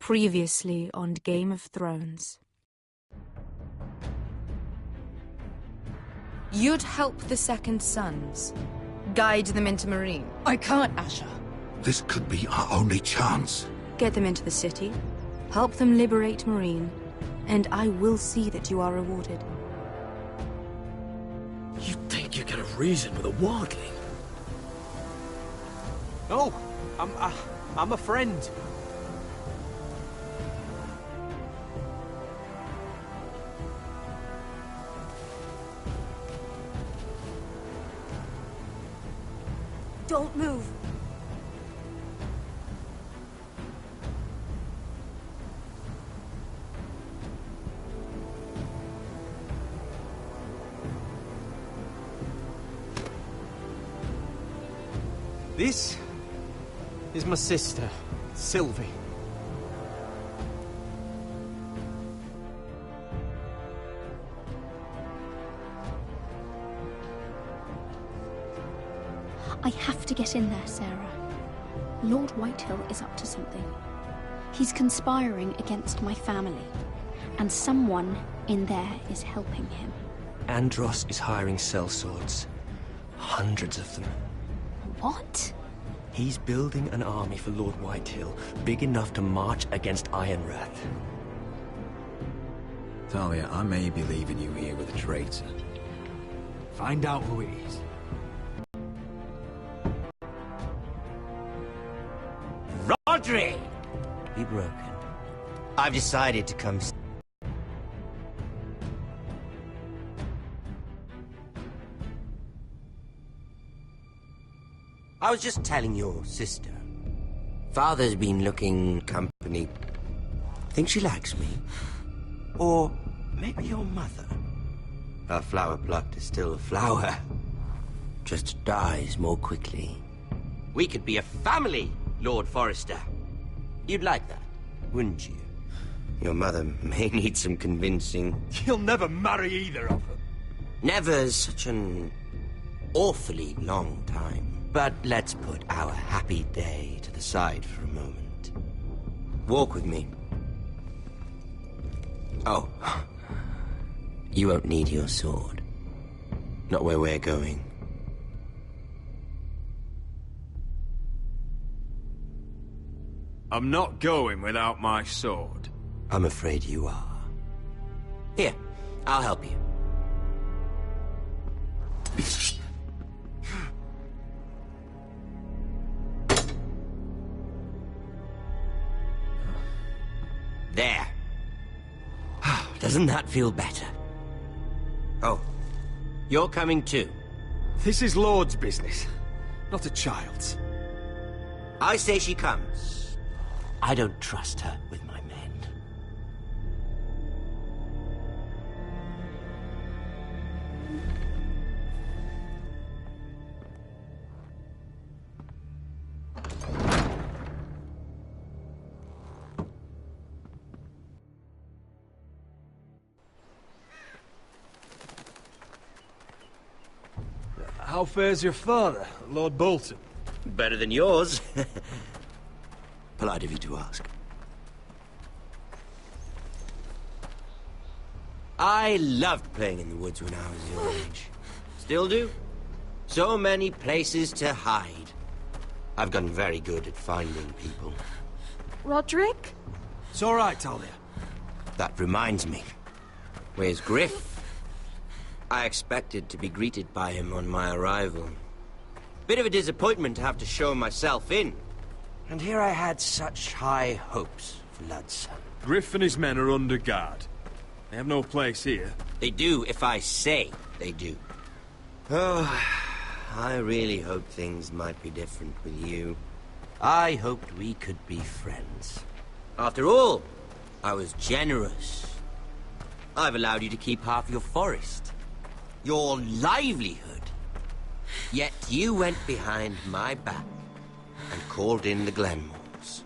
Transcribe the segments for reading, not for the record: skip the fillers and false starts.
Previously on Game of Thrones. You'd help the Second Sons. Guide them into Meereen. I can't, Asher. This could be our only chance. Get them into the city. Help them liberate Meereen. And I will see that you are rewarded. You think you can have reason with a wildling? No, I'm a friend. Don't move. This is my sister, Sylvie. I have to get in there, Sarah. Lord Whitehill is up to something. He's conspiring against my family, and someone in there is helping him. Andros is hiring sellswords. Hundreds of them. What? He's building an army for Lord Whitehill, big enough to march against Ironrath. Talia, I may be leaving you here with a traitor. Find out who it is. Rodri! Be broken. I've decided to come... I was just telling your sister. Father's been looking company. Think she likes me? Or maybe your mother? A flower plucked is still a flower. Just dies more quickly. We could be a family, Lord Forrester. You'd like that, wouldn't you? Your mother may need some convincing. You'll never marry either of them. Never's such an awfully long time. But let's put our happy day to the side for a moment. Walk with me. Oh. You won't need your sword. Not where we're going. I'm not going without my sword. I'm afraid you are. Here, I'll help you. There. Doesn't that feel better? Oh, you're coming too. This is Lord's business, not a child's. I say she comes. I don't trust her with my men. How fares your father, Lord Bolton? Better than yours. Polite of you to ask. I loved playing in the woods when I was your age. Still do. So many places to hide. I've gotten very good at finding people. Roderick? It's all right, Talia. That reminds me. Where's Griff? I expected to be greeted by him on my arrival. Bit of a disappointment to have to show myself in. And here I had such high hopes for Ludson. Griff and his men are under guard. They have no place here. They do if I say they do. Oh, I really hoped things might be different with you. I hoped we could be friends. After all, I was generous. I've allowed you to keep half your forest. Your livelihood. Yet you went behind my back and called in the Glenmores.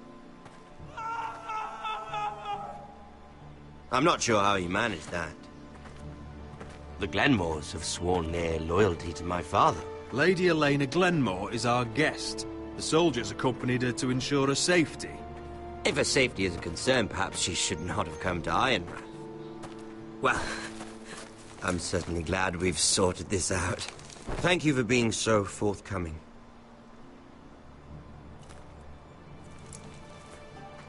I'm not sure how you managed that. The Glenmores have sworn their loyalty to my father. Lady Elena Glenmore is our guest. The soldiers accompanied her to ensure her safety. If her safety is a concern, perhaps she should not have come to Ironrath. Well, I'm certainly glad we've sorted this out. Thank you for being so forthcoming.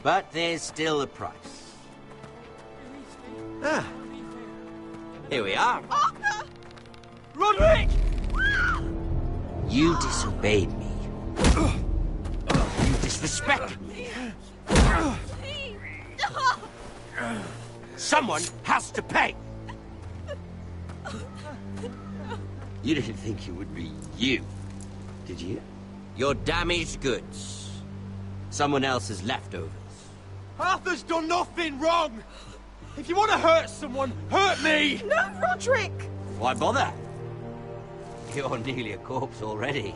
But there's still a price. Ah. Here we are. Arthur! Roderick! You disobeyed me. You disrespected me. Someone has to pay. You didn't think it would be you, did you? Your damaged goods. Someone else's leftovers. Arthur's done nothing wrong! If you want to hurt someone, hurt me! No, Roderick! Why bother? You're nearly a corpse already.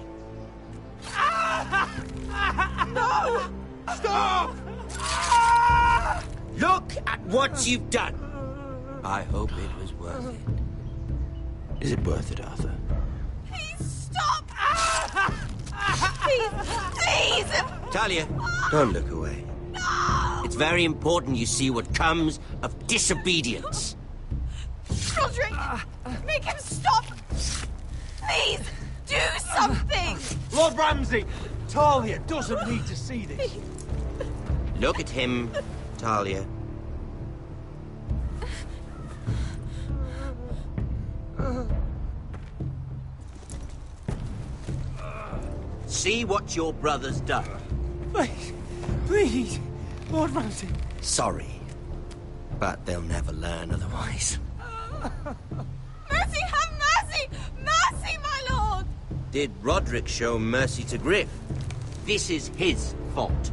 No! Stop! Look at what you've done! I hope it was worth it. Is it worth it, Arthur? Please stop! Please! Talia, don't look away. It's very important you see what comes of disobedience. Roderick! Make him stop! Please! Do something! Lord Ramsay! Talia doesn't need to see this. Look at him, Talia. See what your brother's done. Please, Lord Ramsay. Sorry, but they'll never learn otherwise. Mercy, have mercy! Mercy, my lord! Did Roderick show mercy to Griff? This is his fault.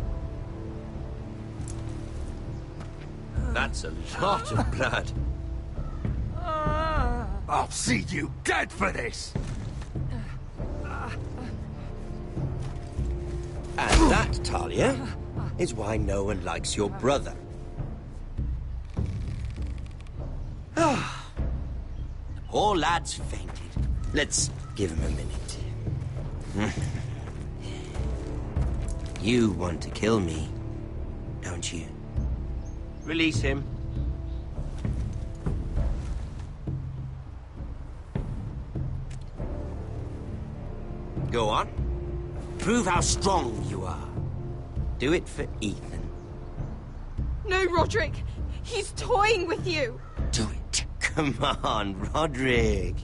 That's a lot of blood. I'll see you dead for this! And that, Talia, is why no one likes your brother. The poor lad's fainted. Let's give him a minute. You want to kill me, don't you? Release him. Go on. Prove how strong you are. Do it for Ethan. No, Roderick! He's toying with you! Do it. Come on, Roderick.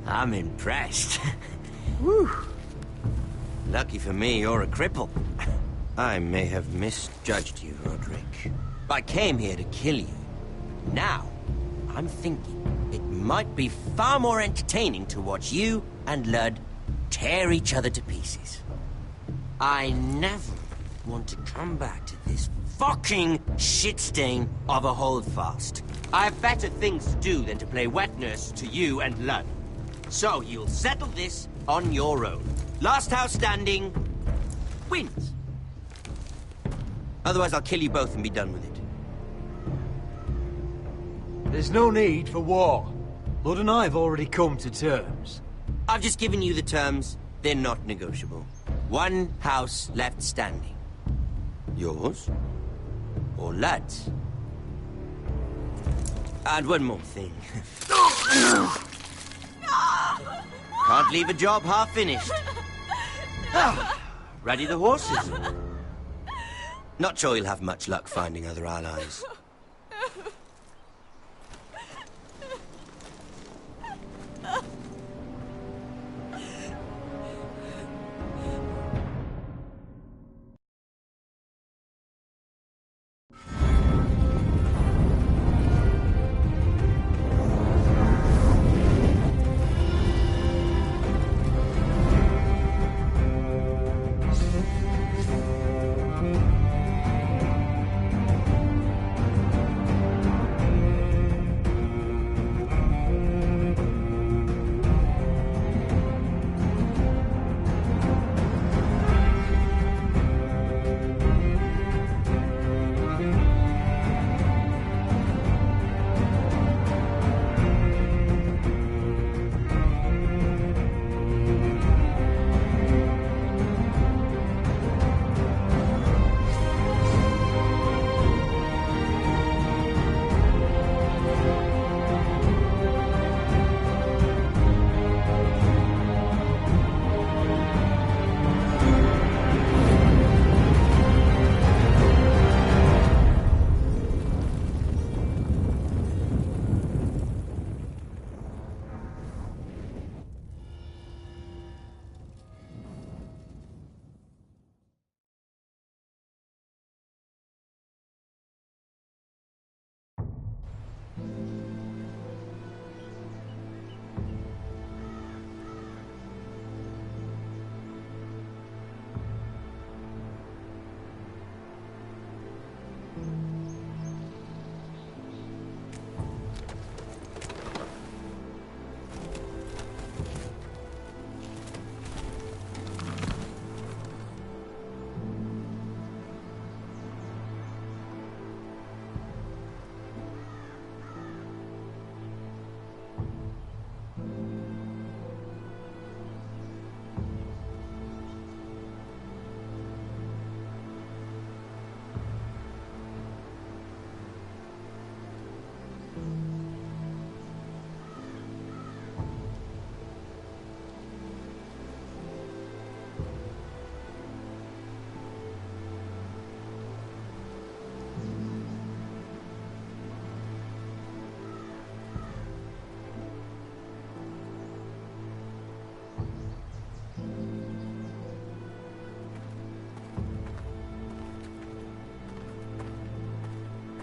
I'm impressed. Whew. Lucky for me, you're a cripple. I may have misjudged you, Roderick. I came here to kill you. Now, I'm thinking it might be far more entertaining to watch you and Ludd tear each other to pieces. I never want to come back to this fucking shit stain of a holdfast. I have better things to do than to play wet nurse to you and Ludd. So you'll settle this on your own. Last house standing wins. Otherwise I'll kill you both and be done with it. There's no need for war. Lord and I have already come to terms. I've just given you the terms. They're not negotiable. One house left standing. Yours or Ludd's? And one more thing. Can't leave a job half finished. Ready the horses? Not sure you'll have much luck finding other allies.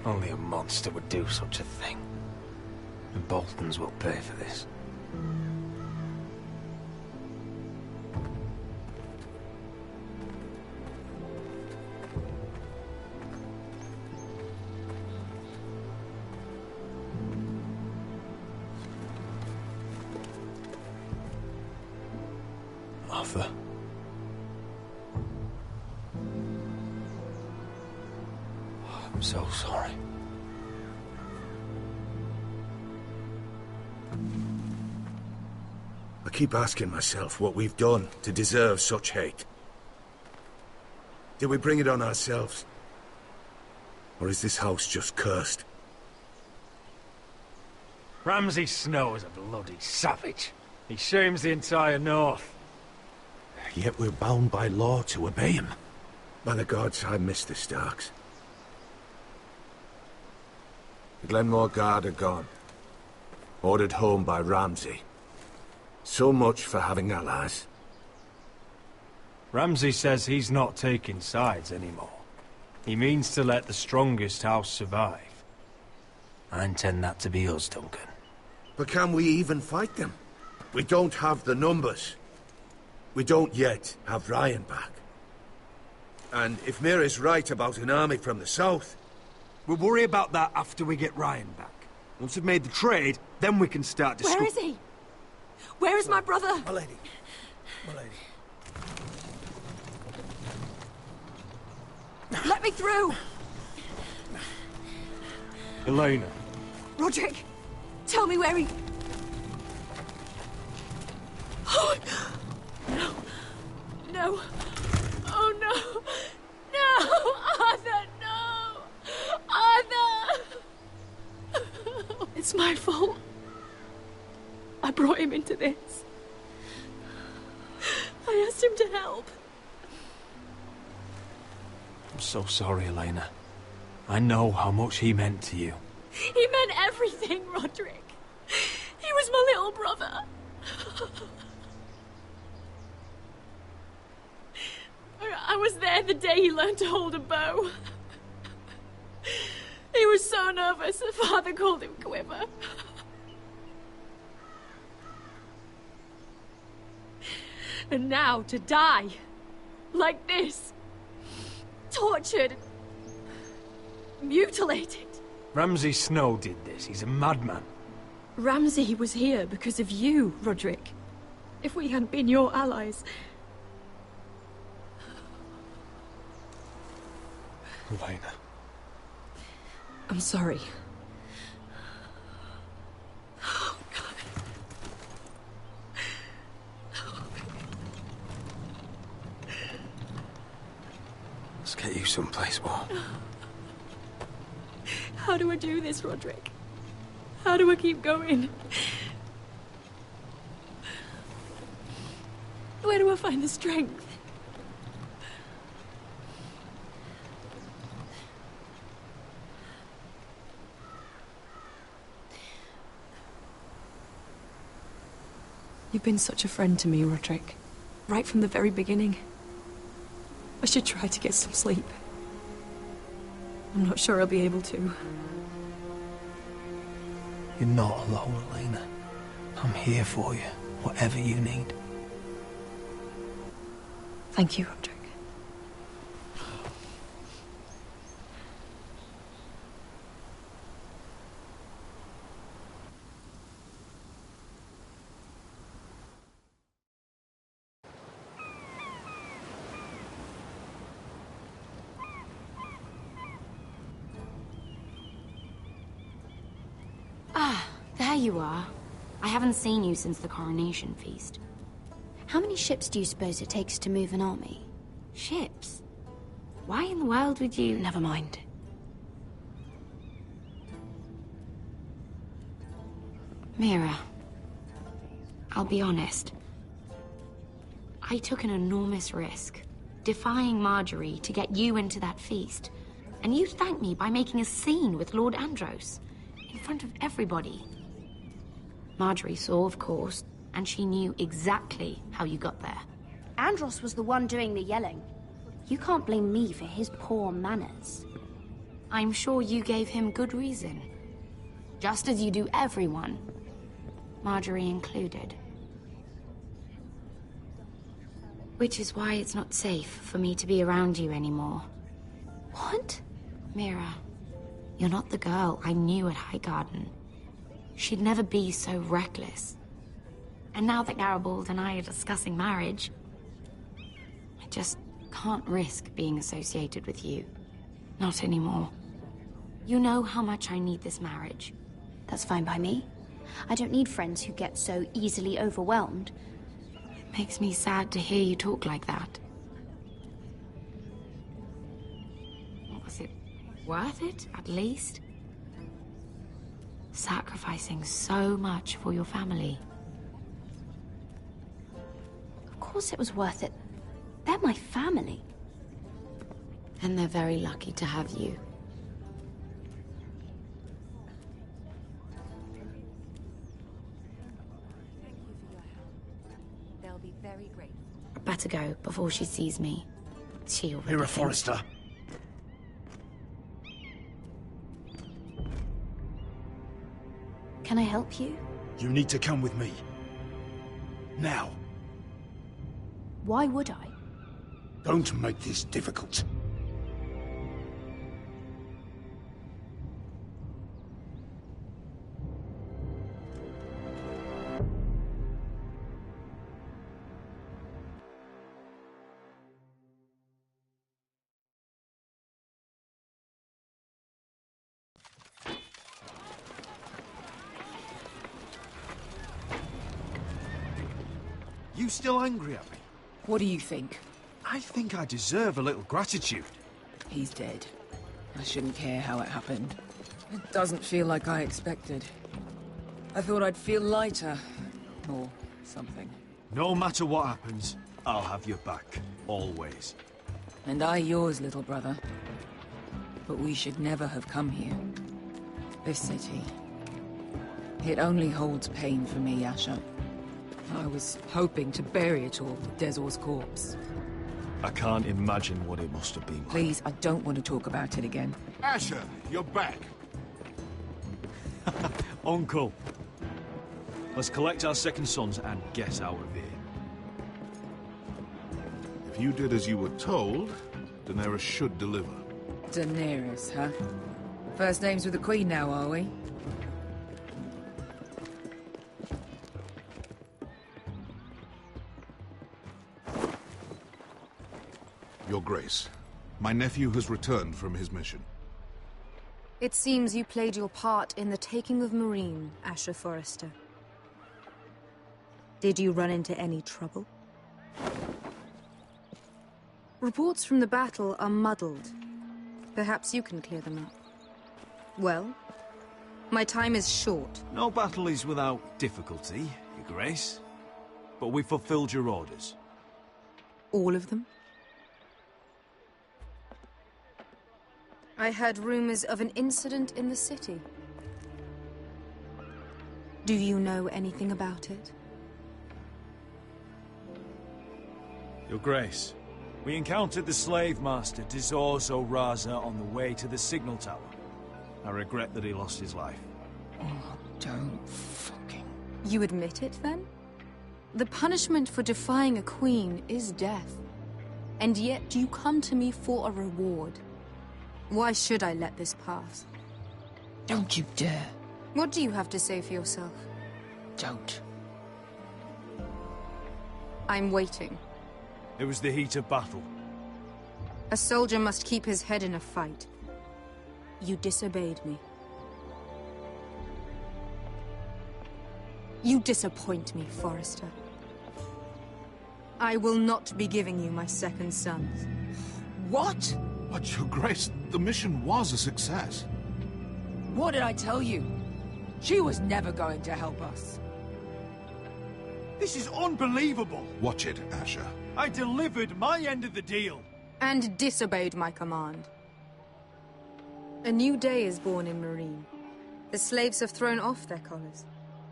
Only a monster would do such a thing. The Boltons will pay for this. Arthur. I'm so sorry. I keep asking myself what we've done to deserve such hate. Did we bring it on ourselves? Or is this house just cursed? Ramsay Snow is a bloody savage. He shames the entire North. Yet we're bound by law to obey him. By the gods, I miss the Starks. The Glenmore Guard are gone. Ordered home by Ramsay. So much for having allies. Ramsay says he's not taking sides anymore. He means to let the strongest house survive. I intend that to be us, Duncan. But can we even fight them? We don't have the numbers. We don't yet have Ryan back. And if Mira's right about an army from the south... We'll worry about that after we get Ryan back. Once we've made the trade, then we can start discussing. Where is he? Where is my brother? My lady. My lady. Let me through! Elena. Roderick, tell me where he... Oh, no. No. Oh, no. No! Arthur, no! Arthur! It's my fault. I brought him into this. I asked him to help. I'm so sorry, Elena. I know how much he meant to you. He meant everything, Roderick. He was my little brother. I was there the day he learned to hold a bow. He was so nervous, the father called him Quiver. And now to die. Like this. Tortured. Mutilated. Ramsay Snow did this. He's a madman. Ramsay was here because of you, Roderick. If we hadn't been your allies... Elena. I'm sorry. Oh, God. Let's get you someplace warm. How do I do this, Roderick? How do I keep going? Where do I find the strength? You've been such a friend to me, Roderick. Right from the very beginning. I should try to get some sleep. I'm not sure I'll be able to. You're not alone, Elena. I'm here for you, whatever you need. Thank you, Roderick. Ah, there you are. I haven't seen you since the coronation feast. How many ships do you suppose it takes to move an army? Ships? Why in the world would you... Never mind. Mira, I'll be honest. I took an enormous risk, defying Marjorie to get you into that feast. And you thanked me by making a scene with Lord Andros, in front of everybody. Marjorie saw, of course, and she knew exactly how you got there. Andros was the one doing the yelling. You can't blame me for his poor manners. I'm sure you gave him good reason. Just as you do everyone, Marjorie included. Which is why it's not safe for me to be around you anymore. What? Mira, you're not the girl I knew at Highgarden. She'd never be so reckless. And now that Garibald and I are discussing marriage, I just can't risk being associated with you. Not anymore. You know how much I need this marriage. That's fine by me. I don't need friends who get so easily overwhelmed. It makes me sad to hear you talk like that. Was it worth it, at least? Sacrificing so much for your family. Of course it was worth it. They're my family. And they're very lucky to have you. They'll be very grateful. I better go before she sees me. She already Mira thinks- Forrester. Can I help you? You need to come with me. Now. Why would I? Don't make this difficult. You still angry at me? What do you think? I think I deserve a little gratitude. He's dead. I shouldn't care how it happened. It doesn't feel like I expected. I thought I'd feel lighter. Or something. No matter what happens, I'll have your back. Always. And I yours, little brother. But we should never have come here. This city. It only holds pain for me, Asher. I was hoping to bury it all with Dezor's corpse. I can't imagine what it must have been like. Please, I don't want to talk about it again. Asher, you're back. Uncle. Let's collect our second sons and get out of here. If you did as you were told, Daenerys should deliver. Daenerys, huh? First names with the Queen now, are we? Your Grace, my nephew has returned from his mission. It seems you played your part in the taking of Marine, Asher Forrester. Did you run into any trouble? Reports from the battle are muddled. Perhaps you can clear them up. Well, my time is short. No battle is without difficulty, Your Grace. But we fulfilled your orders. All of them? I heard rumors of an incident in the city. Do you know anything about it? Your Grace, we encountered the slave master Dizor Zoraza on the way to the signal tower. I regret that he lost his life. Oh, don't fucking... You admit it, then? The punishment for defying a queen is death. And yet you come to me for a reward. Why should I let this pass? Don't you dare. What do you have to say for yourself? Don't. I'm waiting. It was the heat of battle. A soldier must keep his head in a fight. You disobeyed me. You disappoint me, Forrester. I will not be giving you my second sons. What? But, Your Grace, the mission was a success. What did I tell you? She was never going to help us. This is unbelievable! Watch it, Asher. I delivered my end of the deal. And disobeyed my command. A new day is born in Marine. The slaves have thrown off their collars.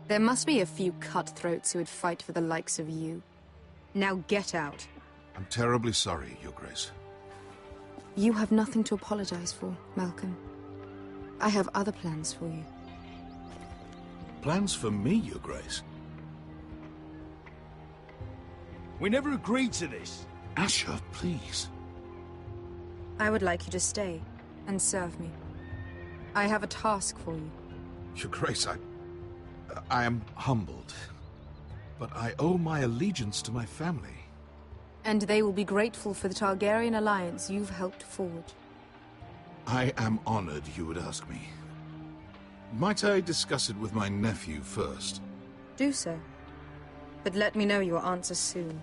There must be a few cutthroats who would fight for the likes of you. Now get out. I'm terribly sorry, Your Grace. You have nothing to apologize for, Malcolm. I have other plans for you. Plans for me, Your Grace? We never agreed to this. Asher, please. I would like you to stay and serve me. I have a task for you. Your Grace, I am humbled. But I owe my allegiance to my family. And they will be grateful for the Targaryen alliance you've helped forge. I am honored you would ask me. Might I discuss it with my nephew first? Do so. But let me know your answer soon.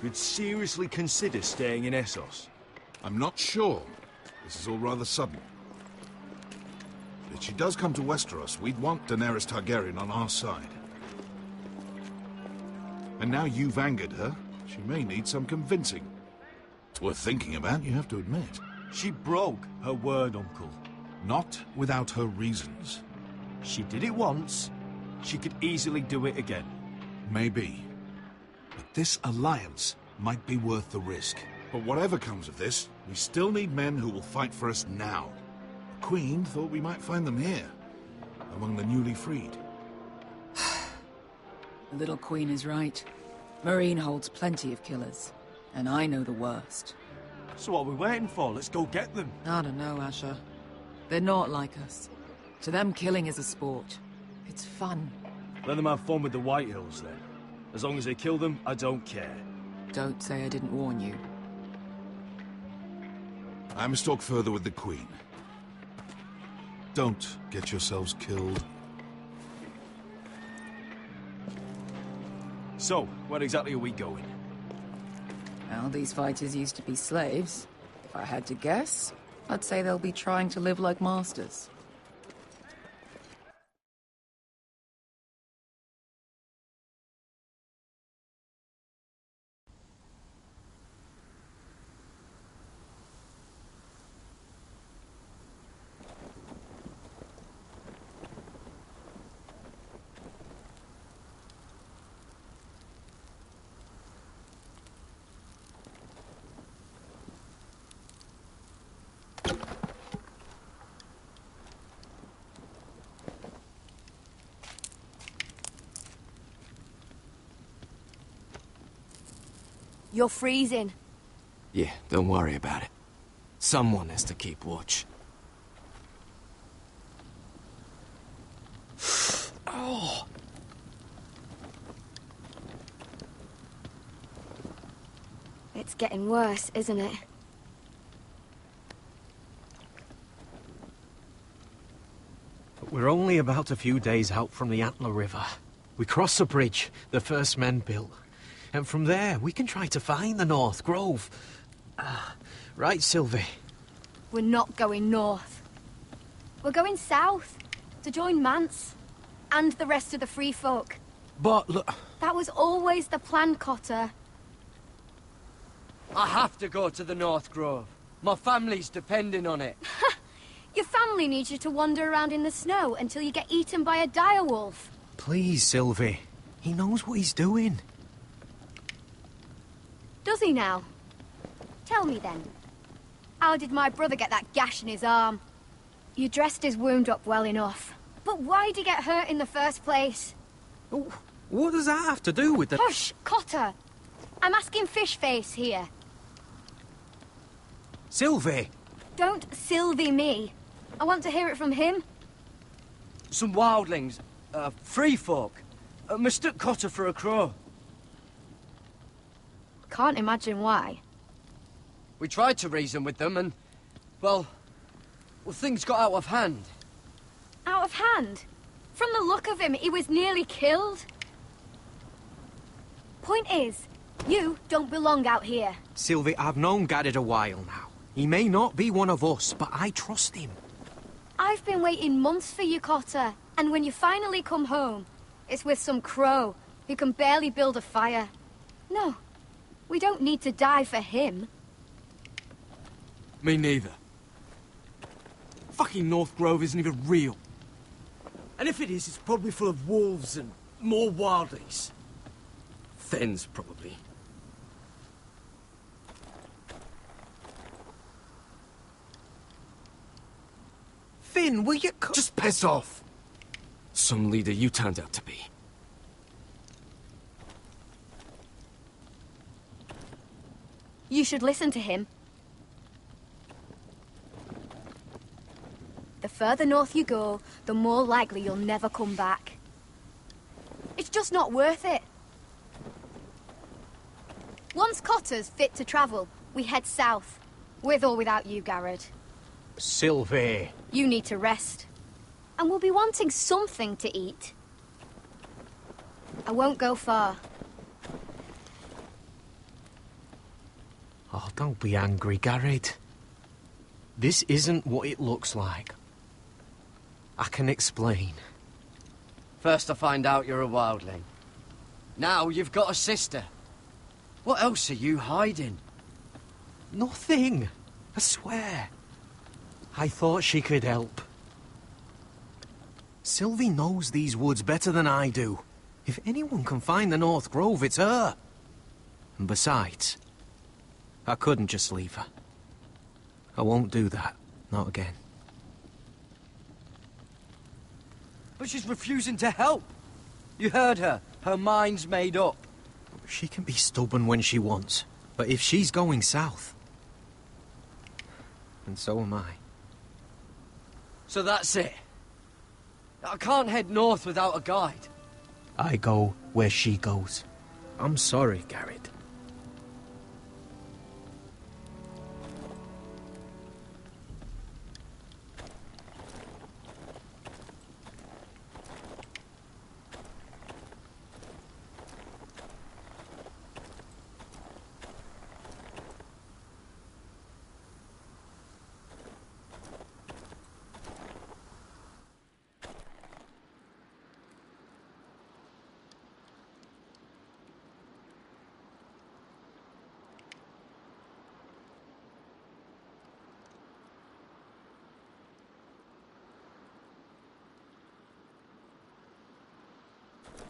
You'd seriously consider staying in Essos? I'm not sure. This is all rather sudden. If she does come to Westeros, we'd want Daenerys Targaryen on our side. And now you've angered her, she may need some convincing. It's worth thinking about, you have to admit. She broke her word, Uncle. Not without her reasons. She did it once. She could easily do it again. Maybe. But this alliance might be worth the risk. But whatever comes of this, we still need men who will fight for us now. The Queen thought we might find them here, among the newly freed. The little queen is right. Marine holds plenty of killers, and I know the worst. So what are we waiting for? Let's go get them. I don't know, Asher. They're not like us. To them, killing is a sport. It's fun. Let them have fun with the Whitehills, then. As long as they kill them, I don't care. Don't say I didn't warn you. I must talk further with the Queen. Don't get yourselves killed. So, where exactly are we going? Well, these fighters used to be slaves. If I had to guess, I'd say they'll be trying to live like masters. You're freezing. Yeah, don't worry about it. Someone has to keep watch. Oh! It's getting worse, isn't it? But we're only about a few days out from the Antler River. We cross a bridge the first men built. And from there, we can try to find the North Grove. Right, Sylvie? We're not going north. We're going south, to join Mance, and the rest of the Free Folk. But look... That was always the plan, Cotter. I have to go to the North Grove. My family's depending on it. Your family needs you to wander around in the snow until you get eaten by a direwolf. Please, Sylvie. He knows what he's doing. Does he now? Tell me then. How did my brother get that gash in his arm? You dressed his wound up well enough. But why'd he get hurt in the first place? Oh, what does that have to do with the... Hush, Cotter! I'm asking Fishface here. Sylvie! Don't Sylvie me. I want to hear it from him. Some wildlings. Free folk. Mistook Cotter for a crow. Can't imagine why. We tried to reason with them and... well, things got out of hand. Out of hand? From the look of him, he was nearly killed. Point is, you don't belong out here. Sylvie, I've known Garrett a while now. He may not be one of us, but I trust him. I've been waiting months for you, Cotter. And when you finally come home, it's with some crow who can barely build a fire. No, we don't need to die for him. Me neither. Fucking North Grove isn't even real. And if it is, it's probably full of wolves and more wildlings. Thens, probably. Finn, will you just piss off! Some leader you turned out to be. You should listen to him. The further north you go, the more likely you'll never come back. It's just not worth it. Once Cotter's fit to travel, we head south. With or without you, Garrett. Sylvie. You need to rest. And we'll be wanting something to eat. I won't go far. Oh, don't be angry, Garrett. This isn't what it looks like. I can explain. First I find out you're a wildling. Now you've got a sister. What else are you hiding? Nothing. I swear. I thought she could help. Sylvie knows these woods better than I do. If anyone can find the North Grove, it's her. And besides, I couldn't just leave her. I won't do that. Not again. But she's refusing to help. You heard her. Her mind's made up. She can be stubborn when she wants. But if she's going south... and so am I. So that's it. I can't head north without a guide. I go where she goes. I'm sorry, Garrett.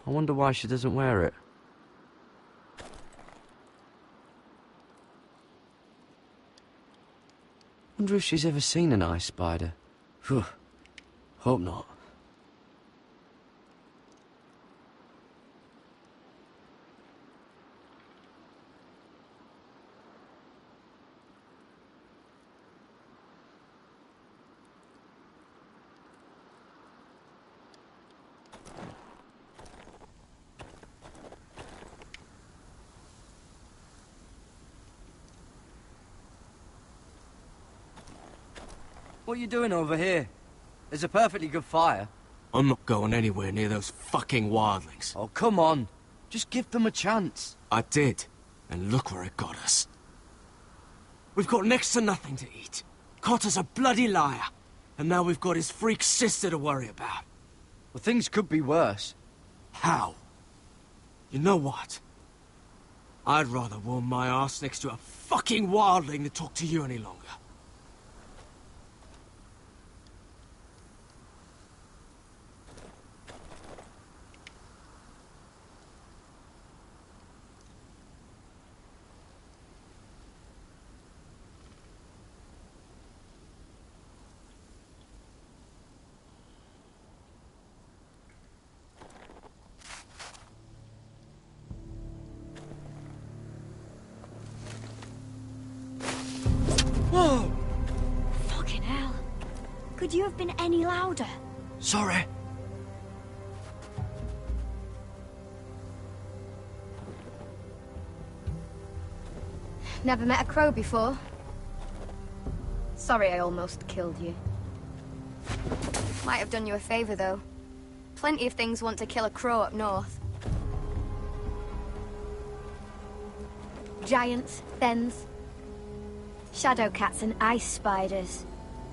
I wonder why she doesn't wear it. Wonder if she's ever seen an ice spider. Phew. Hope not. What are you doing over here? There's a perfectly good fire. I'm not going anywhere near those fucking wildlings. Oh, come on. Just give them a chance. I did, and look where it got us. We've got next to nothing to eat. Cotter's a bloody liar, and now we've got his freak sister to worry about. Well, things could be worse. How? You know what? I'd rather warm my ass next to a fucking wildling than talk to you any longer. Could you have been any louder? Sorry. Never met a crow before? Sorry I almost killed you. Might have done you a favor, though. Plenty of things want to kill a crow up north. Giants, thens, shadow cats and ice spiders.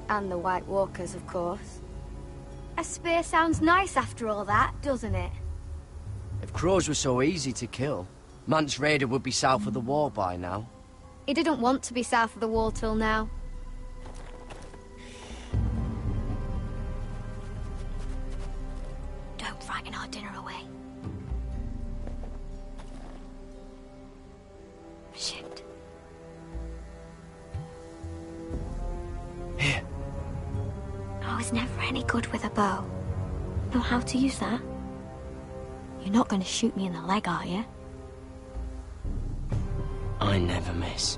And the White Walkers, of course. A spear sounds nice after all that, doesn't it? If crows were so easy to kill, Mance Rayder would be south of the wall by now. He didn't want to be south of the wall till now. Don't frighten our dinner away. Shit. Here. I was never any good with a bow. Know how to use that? You're not going to shoot me in the leg, are you? I never miss.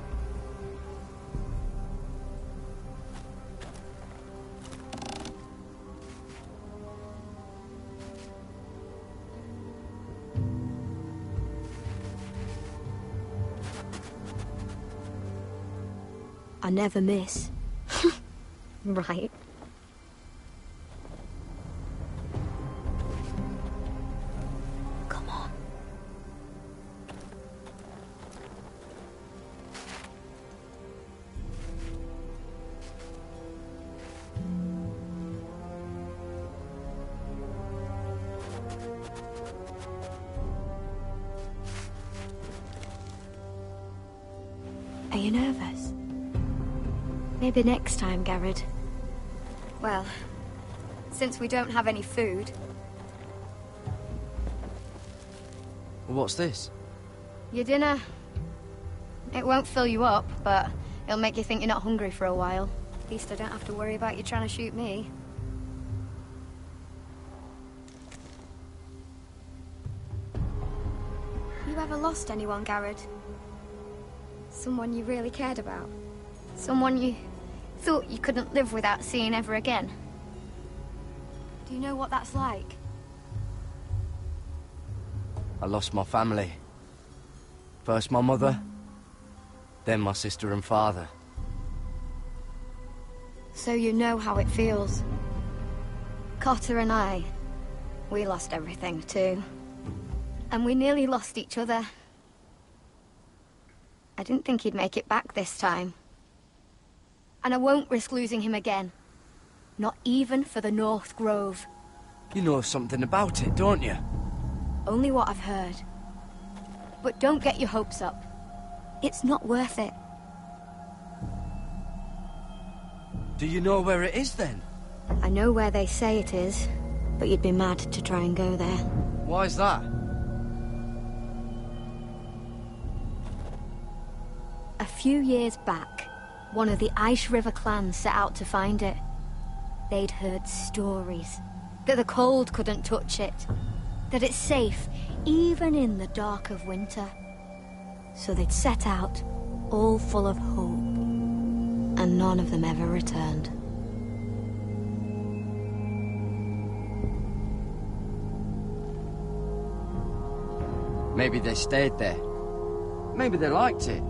I never miss. Right. Come on. Are you nervous? Maybe next time, Garrett. Well, since we don't have any food... What's this? Your dinner. It won't fill you up, but it'll make you think you're not hungry for a while. At least I don't have to worry about you trying to shoot me. You ever lost anyone, Garrett? Someone you really cared about? Someone you thought you couldn't live without seeing ever again? Do you know what that's like? I lost my family. First my mother, then my sister and father. So you know how it feels. Cotter and I, we lost everything too. And we nearly lost each other. I didn't think he'd make it back this time. And I won't risk losing him again. Not even for the North Grove. You know something about it, don't you? Only what I've heard. But don't get your hopes up. It's not worth it. Do you know where it is, then? I know where they say it is, but you'd be mad to try and go there. Why's that? A few years back, one of the Ice River clans set out to find it. They'd heard stories that the cold couldn't touch it, that it's safe even in the dark of winter. So they'd set out, all full of hope, and none of them ever returned. Maybe they stayed there. Maybe they liked it.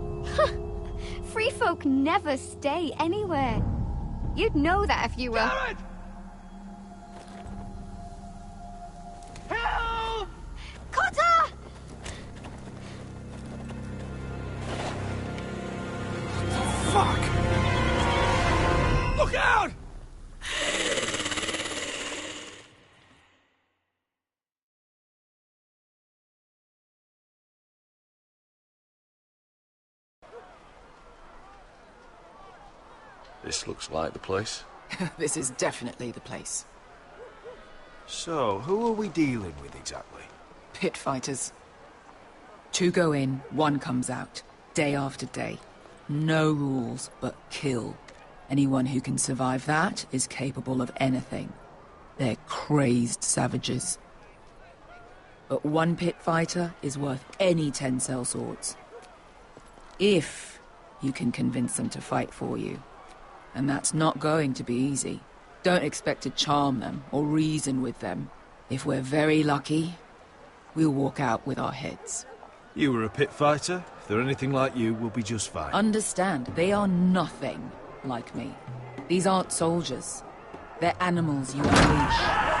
Free folk never stay anywhere. You'd know that if you were... Garrett! Help! Cotter! Fuck! Look out! This looks like the place. This is definitely the place. So, who are we dealing with exactly? Pit fighters. 2 go in, 1 comes out, day after day. No rules, but kill. Anyone who can survive that is capable of anything. They're crazed savages. But 1 pit fighter is worth any 10 sellswords. If you can convince them to fight for you. And that's not going to be easy. Don't expect to charm them or reason with them. If we're very lucky, we'll walk out with our heads. You were a pit fighter. If they're anything like you, we'll be just fine. Understand, they are nothing like me. These aren't soldiers. They're animals you unleash.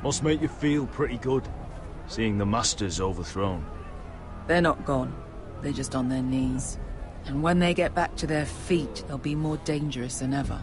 Must make you feel pretty good, seeing the Masters overthrown. They're not gone. They're just on their knees. And when they get back to their feet, they'll be more dangerous than ever.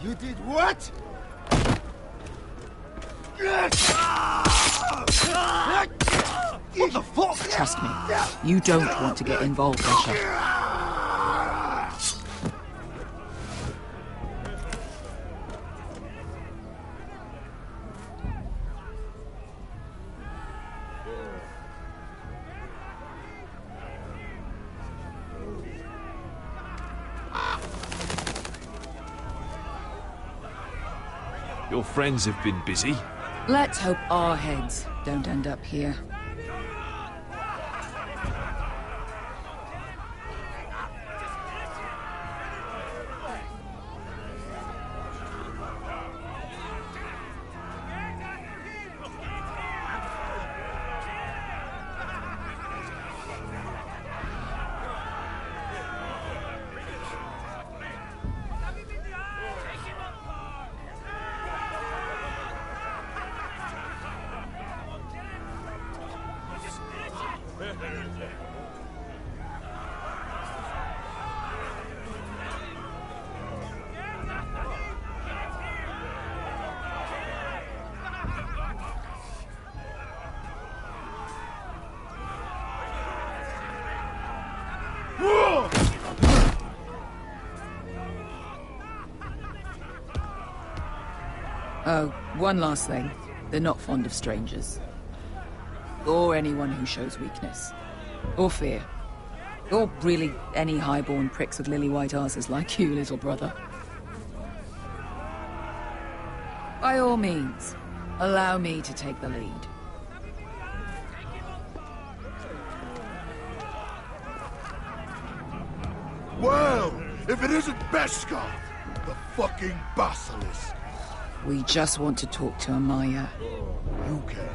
You did what? What the fuck? Trust me, you don't want to get involved, Asher. Your friends have been busy. Let's hope our heads don't end up here. Oh, one last thing. They're not fond of strangers. Or anyone who shows weakness. Or fear. Or really any highborn pricks with lily-white asses like you, little brother. By all means, allow me to take the lead. Well, if it isn't Beskar, the fucking basilisk. We just want to talk to Amaya. You can,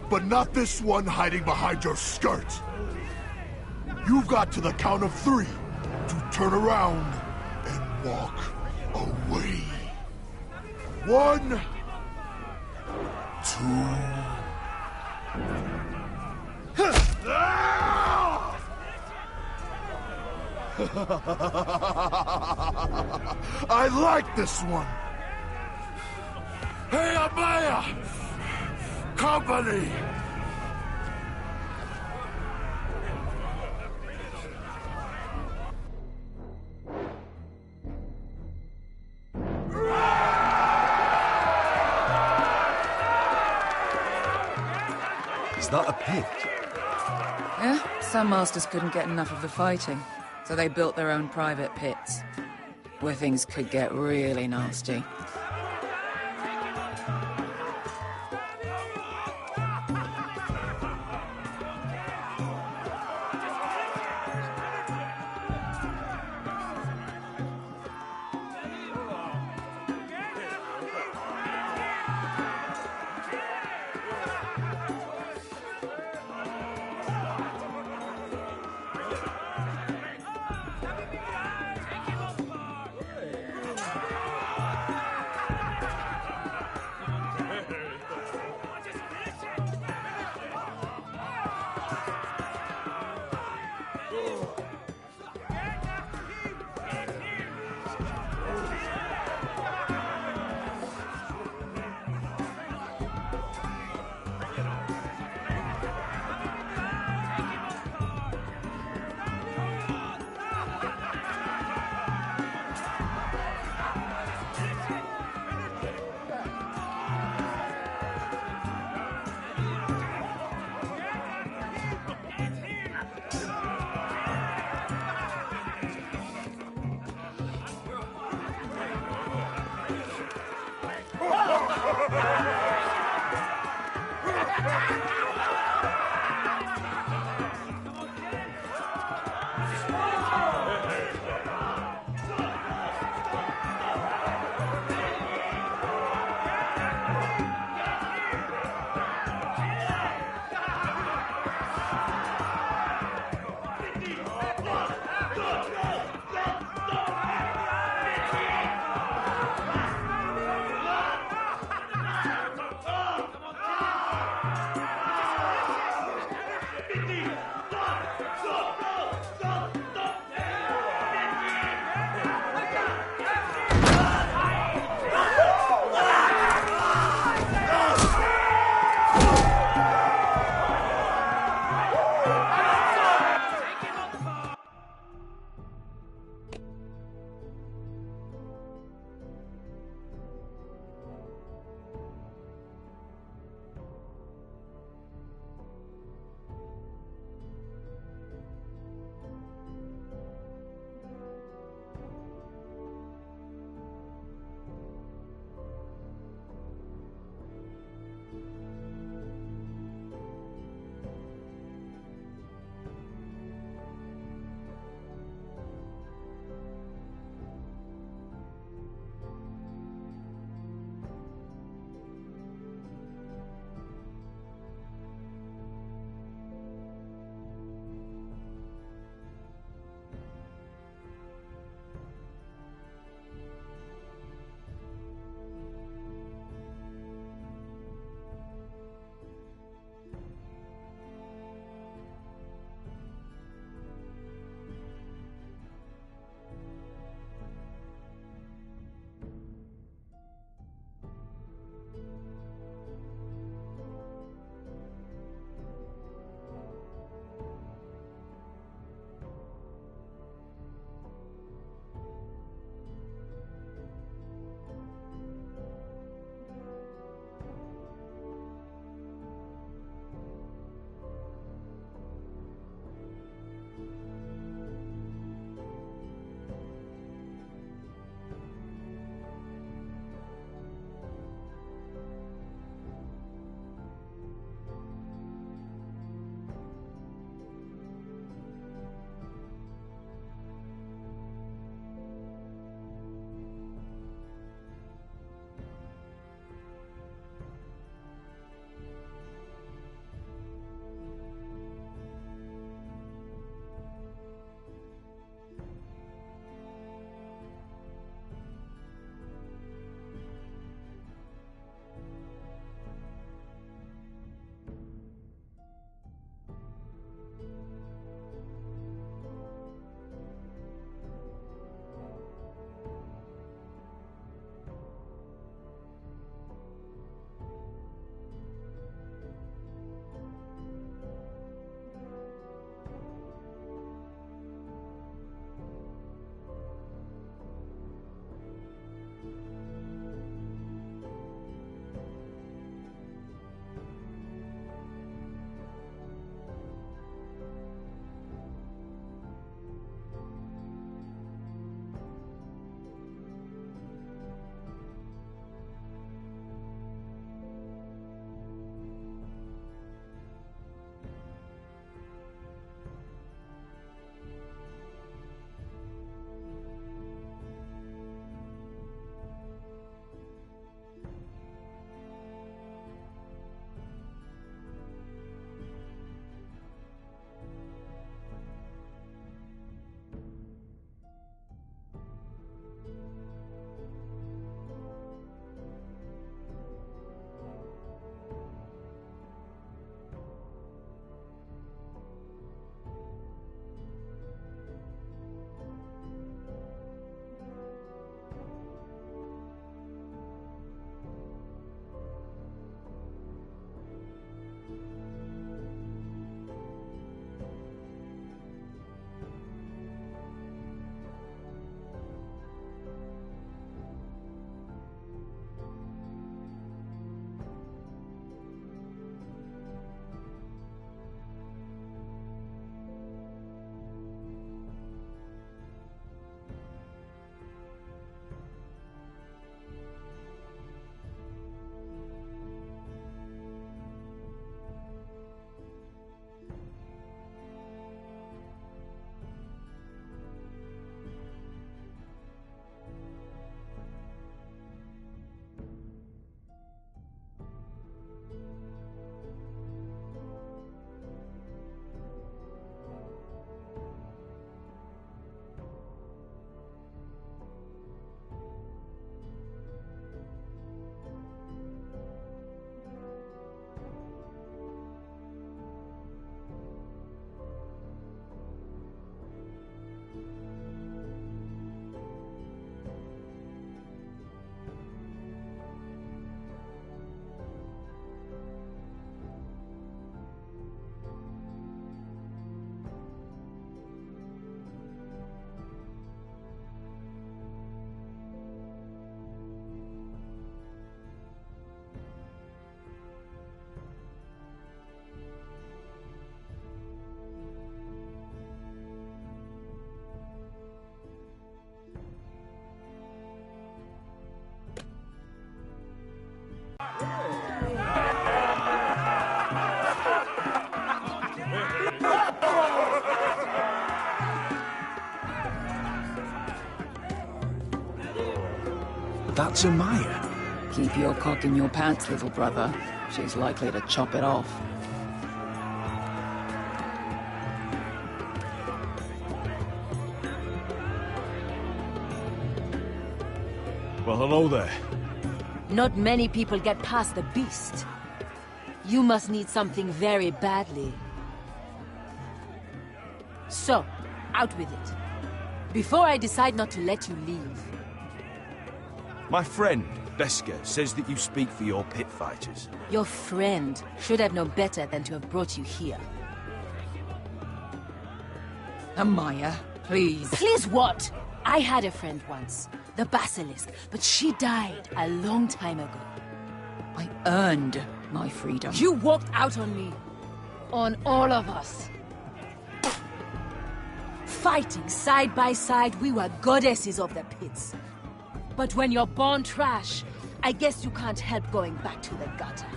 but not this one hiding behind your skirt. You've got to the count of 3 to turn around and walk away. 1, 2... I like this one. Hey, Amaya! Company! Is that a pit? Yeah, some masters couldn't get enough of the fighting, so they built their own private pits, where things could get really nasty. That's Amaya. Keep your cock in your pants, little brother. She's likely to chop it off. Well, hello there. Not many people get past the beast. You must need something very badly. So, out with it. Before I decide not to let you leave. My friend, Beska, says that you speak for your pit fighters. Your friend should have known better than to have brought you here. Amaya, please. Please what? I had a friend once, the Basilisk, but she died a long time ago. I earned my freedom. You walked out on me. On all of us. Fighting side by side, we were goddesses of the pits. But when you're born trash, I guess you can't help going back to the gutter.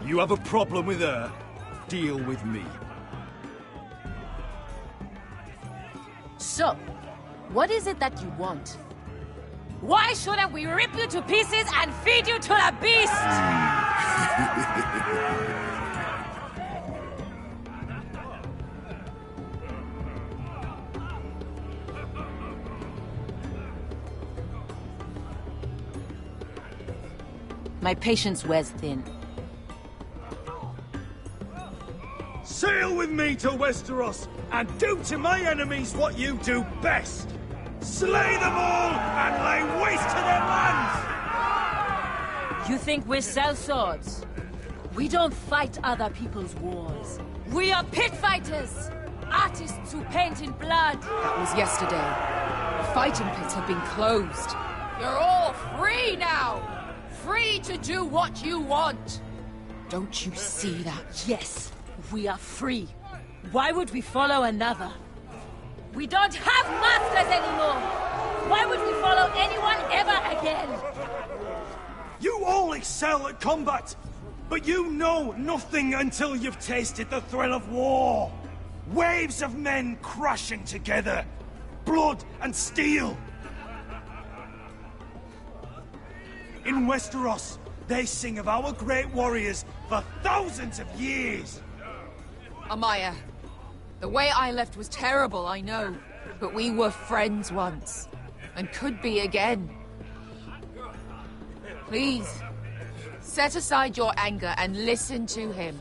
You have a problem with her? Deal with me. So, what is it that you want? Why shouldn't we rip you to pieces and feed you to the beast? My patience wears thin. Sail with me to Westeros and do to my enemies what you do best. Slay them all and lay waste to their lands! You think we sell swords? We don't fight other people's wars. We are pit fighters! Artists who paint in blood! That was yesterday. The fighting pits have been closed. You're all free now! Free to do what you want! Don't you see that? Yes, we are free. Why would we follow another? We don't have masters anymore! Why would we follow anyone ever again? You all excel at combat, but you know nothing until you've tasted the thrill of war. Waves of men crashing together, blood and steel. In Westeros, they sing of our great warriors for thousands of years. Amaya, the way I left was terrible, I know. But we were friends once. And could be again. Please, set aside your anger and listen to him.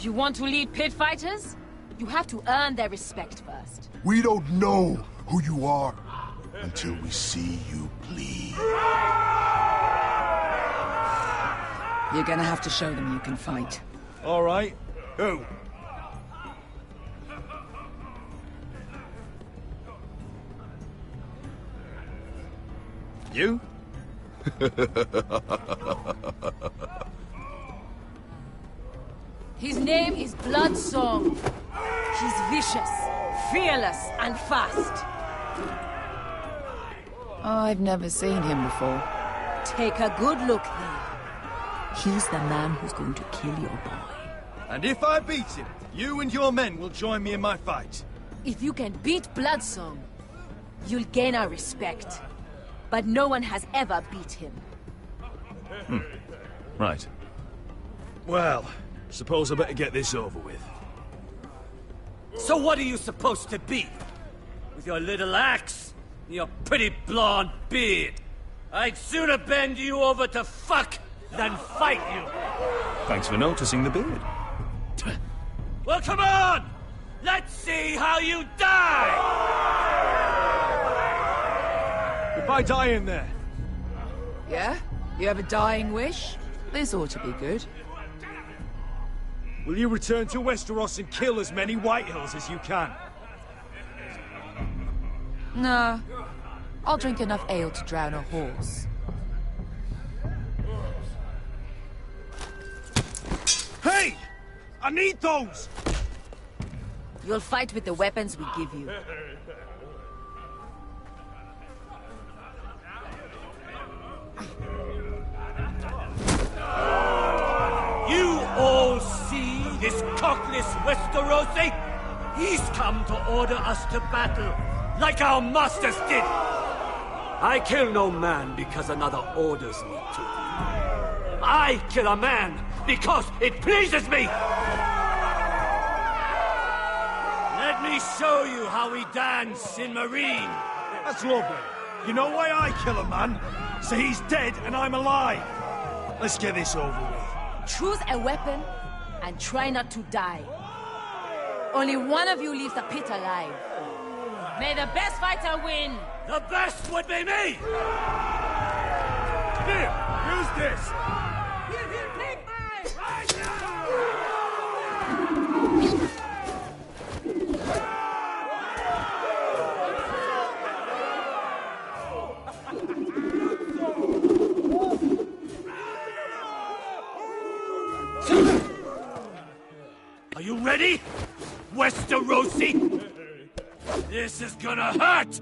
You want to lead pit fighters? You have to earn their respect first. We don't know who you are until we see you bleed. You're gonna have to show them you can fight. All right. Who? You? His name is Bloodsong. He's vicious, fearless, and fast. I've never seen him before. Take a good look then. He's the man who's going to kill your boy. And if I beat him, you and your men will join me in my fight. If you can beat Bloodsong, you'll gain our respect. But no one has ever beat him. Right. Well, suppose I better get this over with. So what are you supposed to be? With your little axe and your pretty blonde beard? I'd sooner bend you over to fuck than fight you. Thanks for noticing the beard. Well, come on! Let's see how you die! If I die in there... Yeah? You have a dying wish? This ought to be good. Will you return to Westeros and kill as many Whitehills as you can? No. I'll drink enough ale to drown a horse. Hey! I need those! You'll fight with the weapons we give you. You all see this cockless Westerosi? He's come to order us to battle, like our masters did. I kill no man because another orders me to. I kill a man because it pleases me! Let me show you how we dance in Marine. That's lovely. You know why I kill a man? So he's dead and I'm alive. Let's get this over with. Choose a weapon and try not to die. Only one of you leaves the pit alive. May the best fighter win! The best would be me! Here, use this! Here, take mine! Are you ready, Westerosi? This is gonna hurt!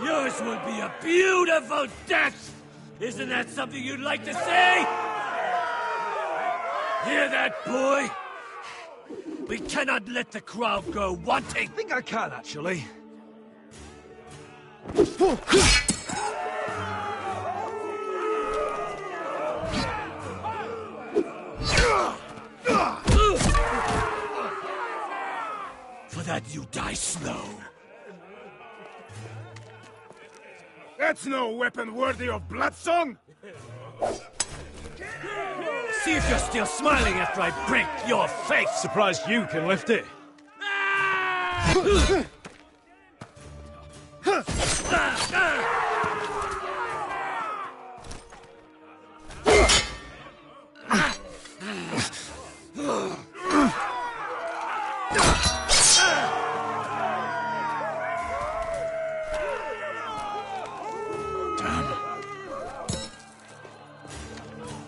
Yours will be a beautiful death! Isn't that something you'd like to say? Hear that, boy? We cannot let the crowd go wanting! I think I can, actually. For that you die slow. That's no weapon worthy of Bloodsong! See if you're still smiling after I break your face! Surprised you can lift it.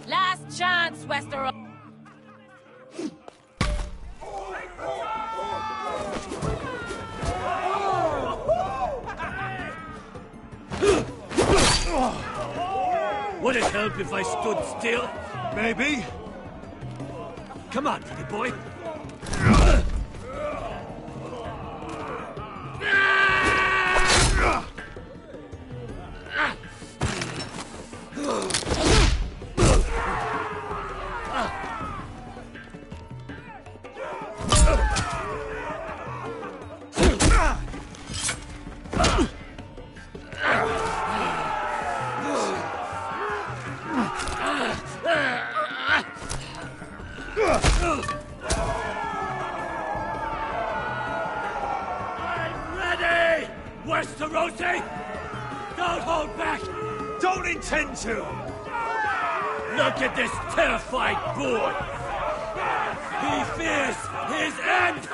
Last chance, Westeros! Would it help if I stood still? Maybe. Come on, pretty boy. I'm ready, Westerosi! Don't hold back! Don't intend to! Look at this terrified boy! He fears his end!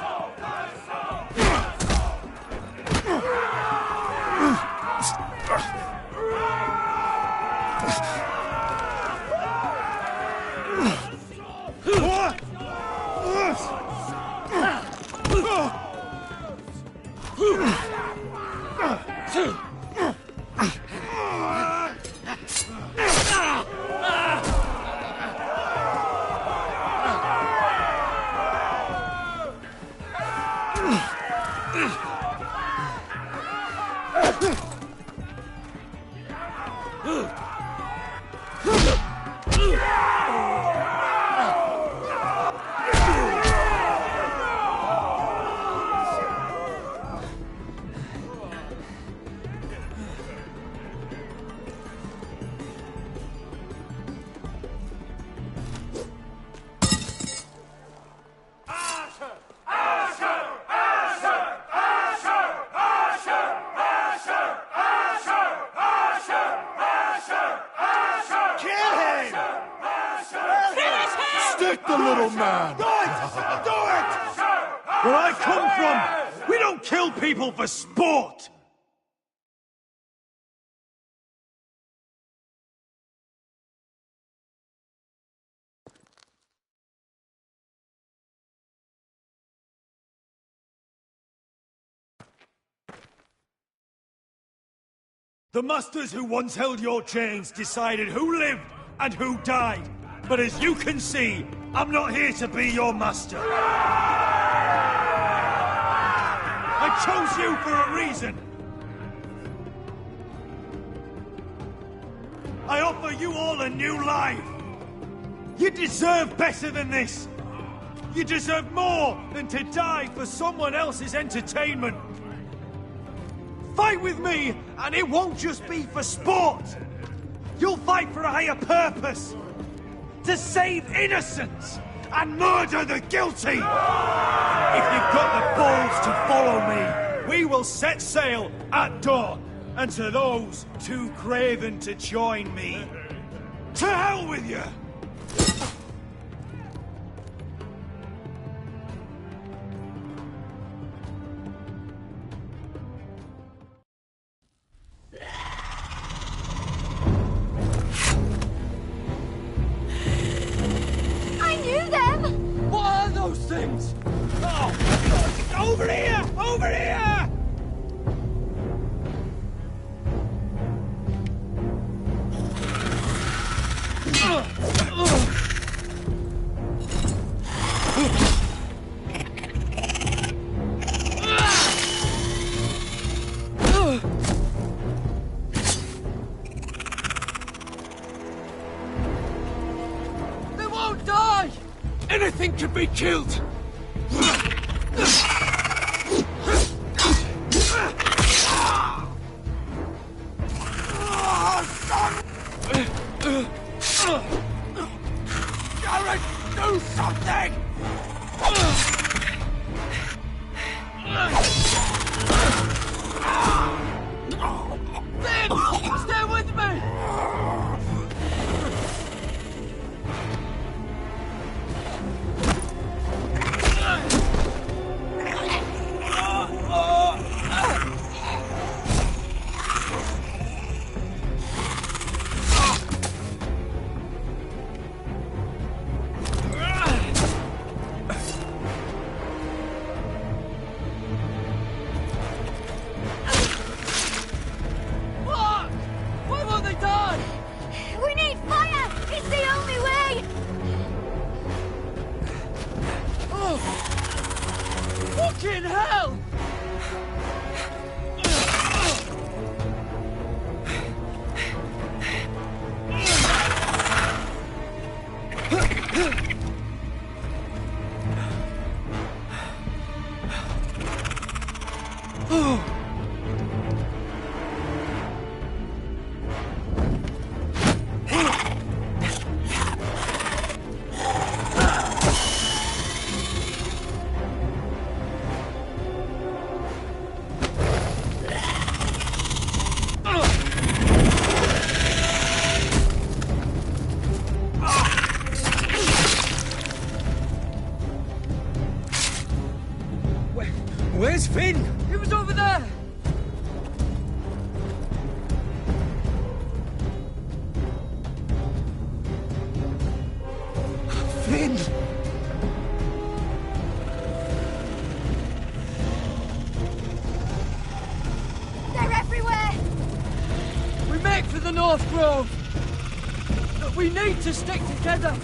Stick the little man! Do it! Do it! Where I come from, we don't kill people for sport! The masters who once held your chains decided who lived and who died. But as you can see, I'm not here to be your master. chose you for a reason. I offer you all a new life. You deserve better than this. You deserve more than to die for someone else's entertainment. Fight with me, and it won't just be for sport. You'll fight for a higher purpose. To save innocents and murder the guilty. If you've got the balls to follow me, we will set sail at dawn. And to those too craven to join me, to hell with you! I knew them! What are those things? Oh! Over here! Over here! They won't die! Anything can be killed! Garrett, do something! Finn! Stay with me! Fuck! Why won't they die? We need fire! It's the only way! Oh! Fucking hell! Oh! Where's Finn? He was over there! Finn! They're everywhere! We make for the North Grove! But we need to stick together!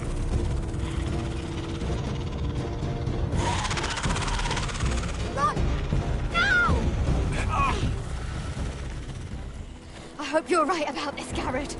Run! No! I hope you're right about this, Garrett.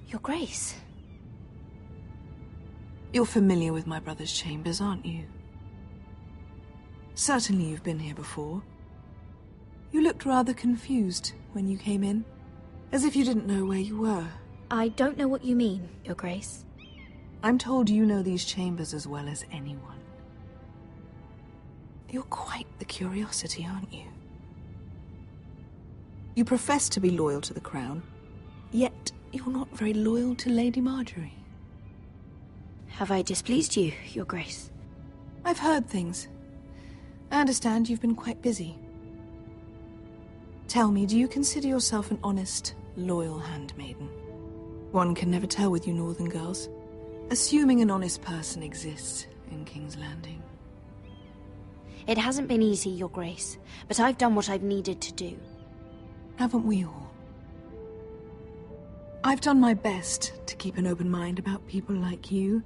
Your Grace. You're familiar with my brother's chambers, aren't you? Certainly you've been here before. You looked rather confused when you came in, as if you didn't know where you were. I don't know what you mean, Your Grace. I'm told you know these chambers as well as anyone. You're quite the curiosity, aren't you? You profess to be loyal to the crown, yet you're not very loyal to Lady Marjorie. Have I displeased you, Your Grace? I've heard things. I understand you've been quite busy. Tell me, do you consider yourself an honest, loyal handmaiden? One can never tell with you northern girls. Assuming an honest person exists in King's Landing. It hasn't been easy, Your Grace, but I've done what I've needed to do. Haven't we all? I've done my best to keep an open mind about people like you.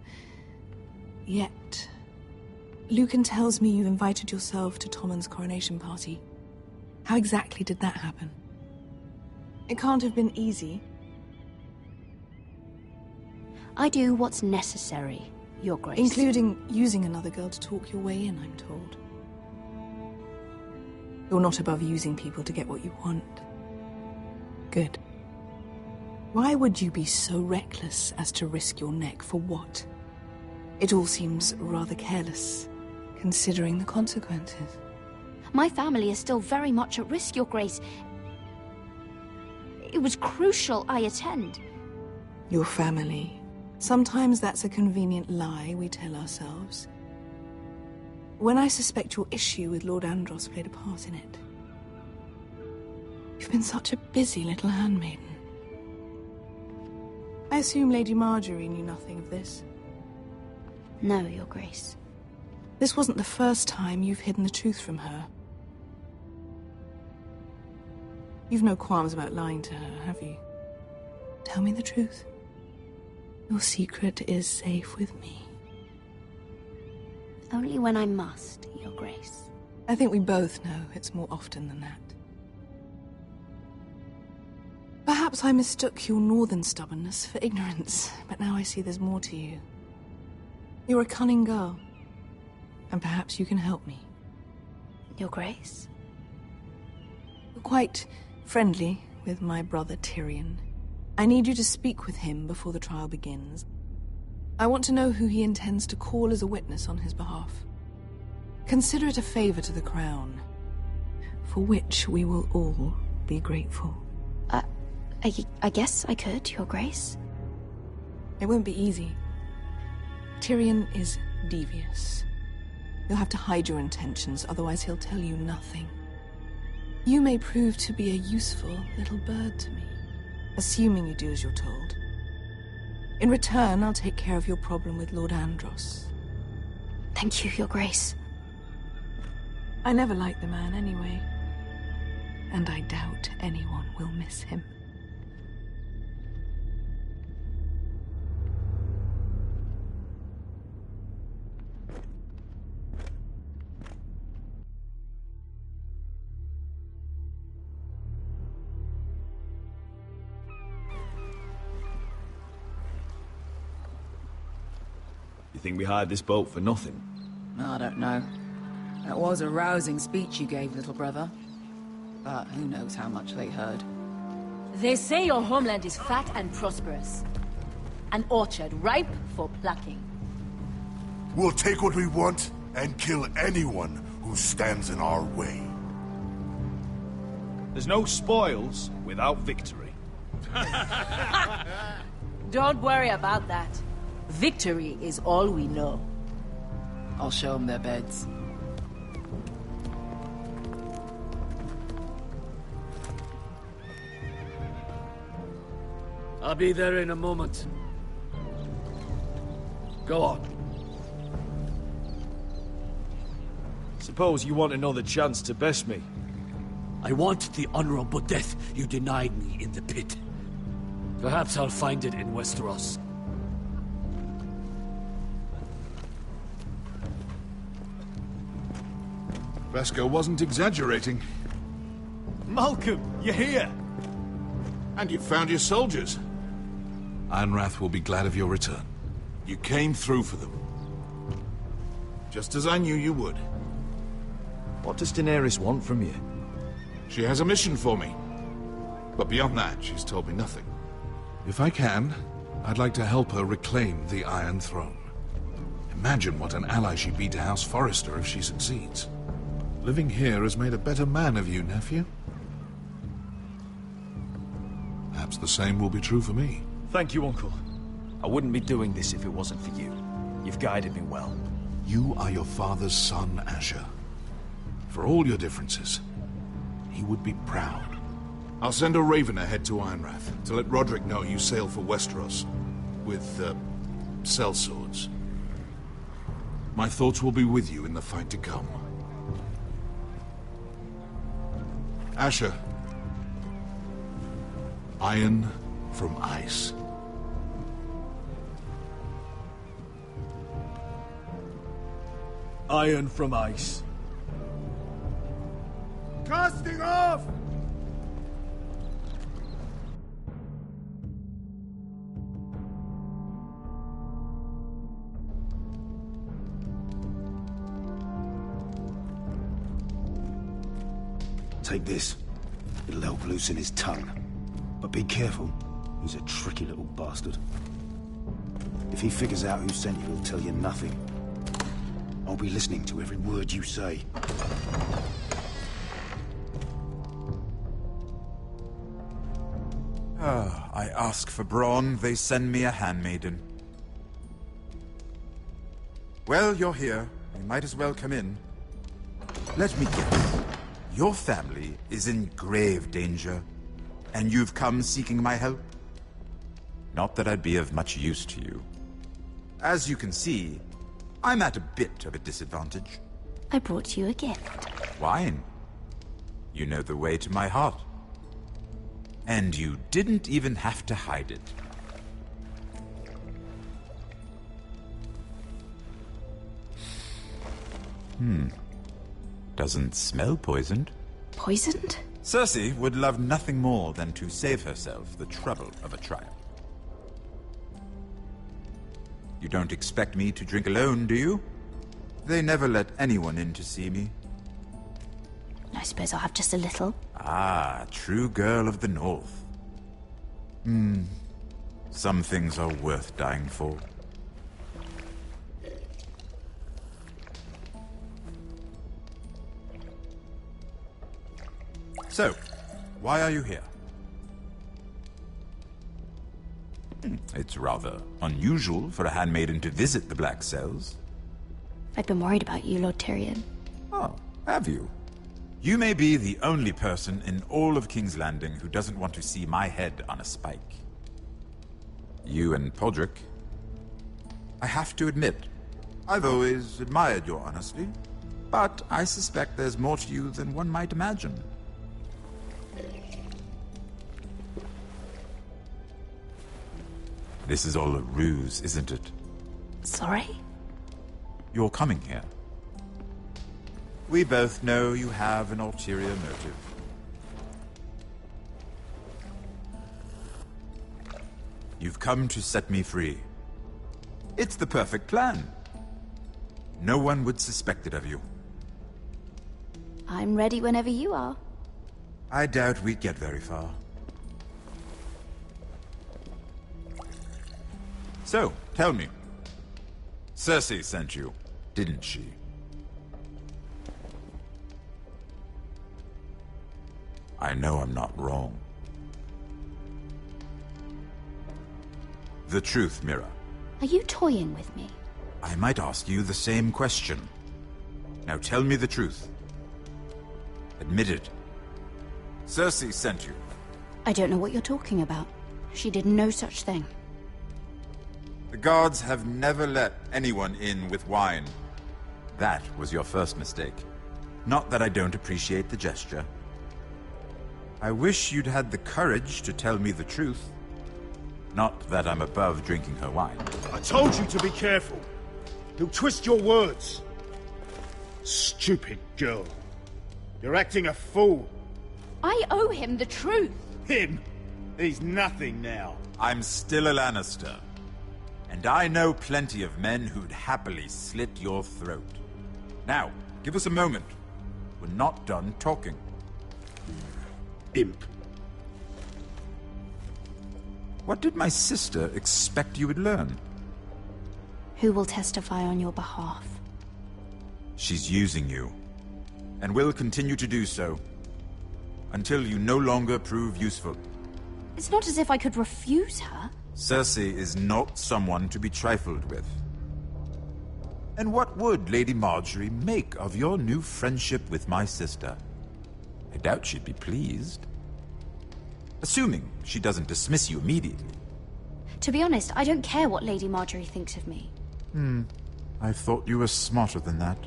Yet, Lucan tells me you invited yourself to Tommen's coronation party. How exactly did that happen? It can't have been easy. I do what's necessary, Your Grace. Including using another girl to talk your way in, I'm told. You're not above using people to get what you want. Good. Why would you be so reckless as to risk your neck for what? It all seems rather careless, considering the consequences. My family is still very much at risk, Your Grace. It was crucial I attend. Your family. Sometimes that's a convenient lie we tell ourselves. When I suspect your issue with Lord Andros played a part in it. You've been such a busy little handmaiden. I assume Lady Marjorie knew nothing of this. No, Your Grace. This wasn't the first time you've hidden the truth from her. You've no qualms about lying to her, have you? Tell me the truth. Your secret is safe with me. Only when I must, Your Grace. I think we both know it's more often than that. Perhaps I mistook your northern stubbornness for ignorance, but now I see there's more to you. You're a cunning girl, and perhaps you can help me. Your Grace? You're quite friendly with my brother Tyrion. I need you to speak with him before the trial begins. I want to know who he intends to call as a witness on his behalf. Consider it a favor to the crown, for which we will all be grateful. I guess I could, Your Grace. It won't be easy. Tyrion is devious. You'll have to hide your intentions, otherwise he'll tell you nothing. You may prove to be a useful little bird to me, assuming you do as you're told. In return, I'll take care of your problem with Lord Andros. Thank you, Your Grace. I never liked the man anyway, and I doubt anyone will miss him. You think we hired this boat for nothing? I don't know. That was a rousing speech you gave, little brother. But who knows how much they heard. They say your homeland is fat and prosperous. An orchard ripe for plucking. We'll take what we want and kill anyone who stands in our way. There's no spoils without victory. Don't worry about that. Victory is all we know. I'll show them their beds. I'll be there in a moment. Go on. Suppose you want another chance to best me. I want the honorable death you denied me in the pit. Perhaps I'll find it in Westeros. Vasco wasn't exaggerating. Malcolm, you're here! And you found your soldiers. Ironrath will be glad of your return. You came through for them. Just as I knew you would. What does Daenerys want from you? She has a mission for me. But beyond that, she's told me nothing. If I can, I'd like to help her reclaim the Iron Throne. Imagine what an ally she'd be to House Forrester if she succeeds. Living here has made a better man of you, nephew. Perhaps the same will be true for me. Thank you, Uncle. I wouldn't be doing this if it wasn't for you. You've guided me well. You are your father's son, Asher. For all your differences, he would be proud. I'll send a raven ahead to Ironrath to let Roderick know you sail for Westeros with, sellswords. My thoughts will be with you in the fight to come. Asher. Iron from ice. Iron from ice. Casting off! Take this. It'll help loosen his tongue. But be careful. He's a tricky little bastard. If he figures out who sent you, he'll tell you nothing. I'll be listening to every word you say. I ask for brawn, they send me a handmaiden. Well, you're here. You might as well come in. Let me guess. Your family is in grave danger, and you've come seeking my help? Not that I'd be of much use to you. As you can see, I'm at a bit of a disadvantage. I brought you a gift. Wine. You know the way to my heart. And you didn't even have to hide it. Doesn't smell poisoned. Poisoned? Cersei would love nothing more than to save herself the trouble of a trial. You don't expect me to drink alone, do you? They never let anyone in to see me. I suppose I'll have just a little. Ah, true girl of the North. Some things are worth dying for. So, why are you here? It's rather unusual for a handmaiden to visit the Black Cells. I've been worried about you, Lord Tyrion. Oh, have you? You may be the only person in all of King's Landing who doesn't want to see my head on a spike. You and Podrick. I have to admit, I've always admired your honesty, but I suspect there's more to you than one might imagine. This is all a ruse, isn't it? Sorry? You're coming here. We both know you have an ulterior motive. You've come to set me free. It's the perfect plan. No one would suspect it of you. I'm ready whenever you are. I doubt we'd get very far. So, tell me. Cersei sent you, didn't she? I know I'm not wrong. The truth, Mira. Are you toying with me? I might ask you the same question. Now tell me the truth. Admit it. Cersei sent you. I don't know what you're talking about. She did no such thing. The guards have never let anyone in with wine. That was your first mistake. Not that I don't appreciate the gesture. I wish you'd had the courage to tell me the truth. Not that I'm above drinking her wine. I told you to be careful. He'll twist your words. Stupid girl. You're acting a fool. I owe him the truth. Him? He's nothing now. I'm still a Lannister. And I know plenty of men who'd happily slit your throat. Now, give us a moment. We're not done talking. Imp. What did my sister expect you would learn? Who will testify on your behalf? She's using you. And will continue to do so. Until you no longer prove useful. It's not as if I could refuse her. Cersei is not someone to be trifled with. And what would Lady Marjorie make of your new friendship with my sister? I doubt she'd be pleased. Assuming she doesn't dismiss you immediately. To be honest, I don't care what Lady Marjorie thinks of me. I thought you were smarter than that.